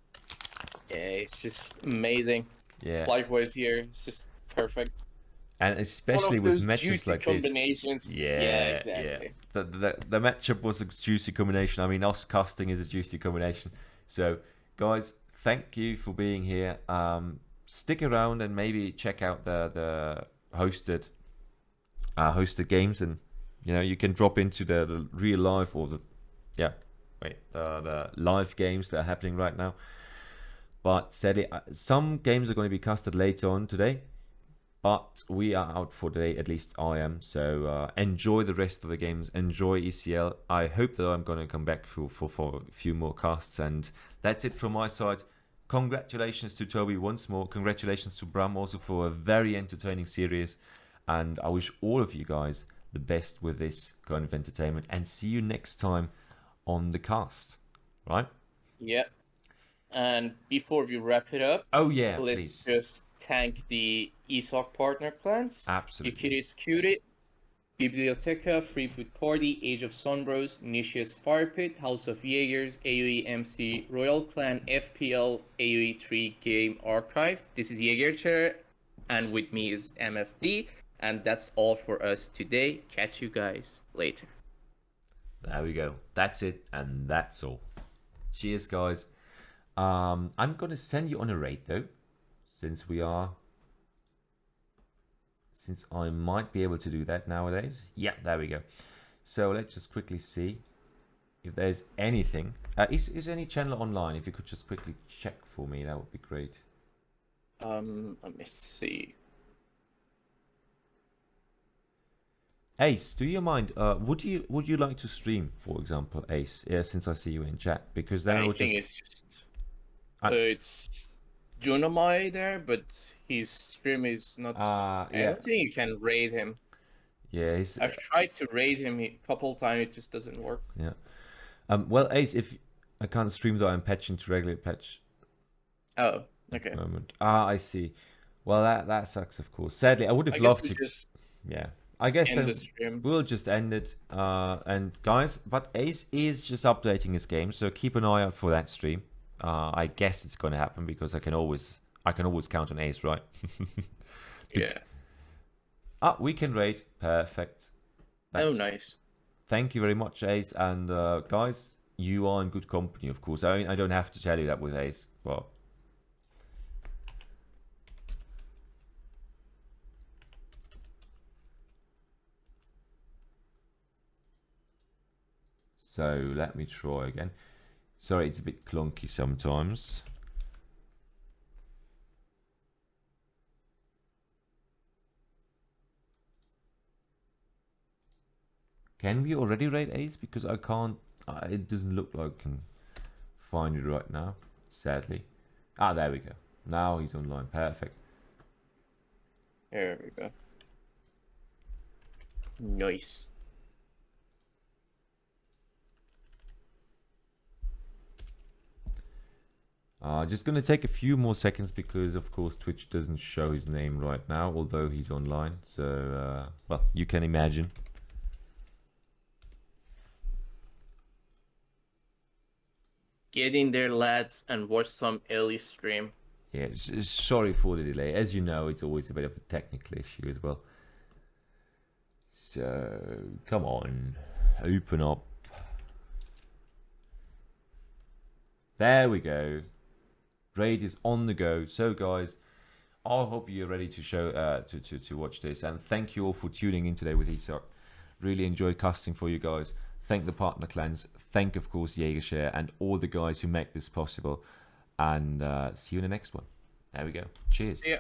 Yeah, it's just amazing. Yeah. Likewise here, it's just perfect. And especially One of with those matches juicy like combinations. this. Yeah, Yeah, exactly. The matchup was a juicy combination. I mean, us casting is a juicy combination. So, guys, thank you for being here. Stick around and maybe check out the hosted games, and you can drop into the real life or the live games that are happening right now. But sadly, some games are going to be casted later on today. But we are out for today, at least I am. So enjoy the rest of the games. Enjoy ECL. I hope that I'm going to come back for a few more casts. And that's it from my side. Congratulations to Tobi once more. Congratulations to Bram also for a very entertaining series. And I wish all of you guys the best with this kind of entertainment. And see you next time on the cast. Right? Yeah. And before we wrap it up, oh yeah, let's please. just thank the ESOC partner clans. Absolutely. Yukiris Curie, Biblioteca, Free Food Party, Age of Sunbros, Nicias Fire Pit, House of Jaegers, AoE MC, Royal Clan, FPL, AoE 3 Game Archive. This is Jaegerchair, and with me is MFD. And that's all for us today. Catch you guys later. There we go. That's it, and that's all. Cheers, guys. I'm going to send you on a raid, though, since I might be able to do that nowadays. Yeah, there we go. So let's just quickly see if there's anything. Is any channel online? If you could just quickly check for me, that would be great. Let me see. Ace, do you mind? Would you like to stream, for example, Ace? Yeah, since I see you in chat, because then I I'll think just. it's just it's Junomai there, but his stream is not. I Yeah. don't think you can raid him. Yeah, I've tried to raid him a couple times, it just doesn't work. Yeah. Well, Ace, if I can't stream though, I'm patching to regular patch. Oh, okay. Moment. I see. Well, that sucks, of course. Sadly, I would have loved to. Just yeah. I guess end then the stream. we'll just end it. And guys, but Ace is just updating his game, so keep an eye out for that stream. I guess it's going to happen because I can always count on Ace, right? Yeah. We can raid. Perfect. Oh, nice. Thank you very much, Ace. And guys, you are in good company, of course. I mean, I don't have to tell you that with Ace, but. So let me try again. Sorry, it's a bit clunky sometimes. Can we already rate Ace? Because I can't. It doesn't look like I can find it right now, sadly. There we go. Now he's online. Perfect. There we go. Nice. Just going to take a few more seconds because, of course, Twitch doesn't show his name right now, although he's online. So, well, you can imagine. Get in there, lads, and watch some Ellie stream. Yeah, sorry for the delay. As you know, it's always a bit of a technical issue as well. So, come on. Open up. There we go. Raid is on the go. So, guys, I hope you're ready to show to watch this. And thank you all for tuning in today with ESOC. Really enjoy casting for you guys. Thank the partner clans. Thank, of course, Jaegershare and all the guys who make this possible. And see you in the next one. There we go. Cheers. See ya.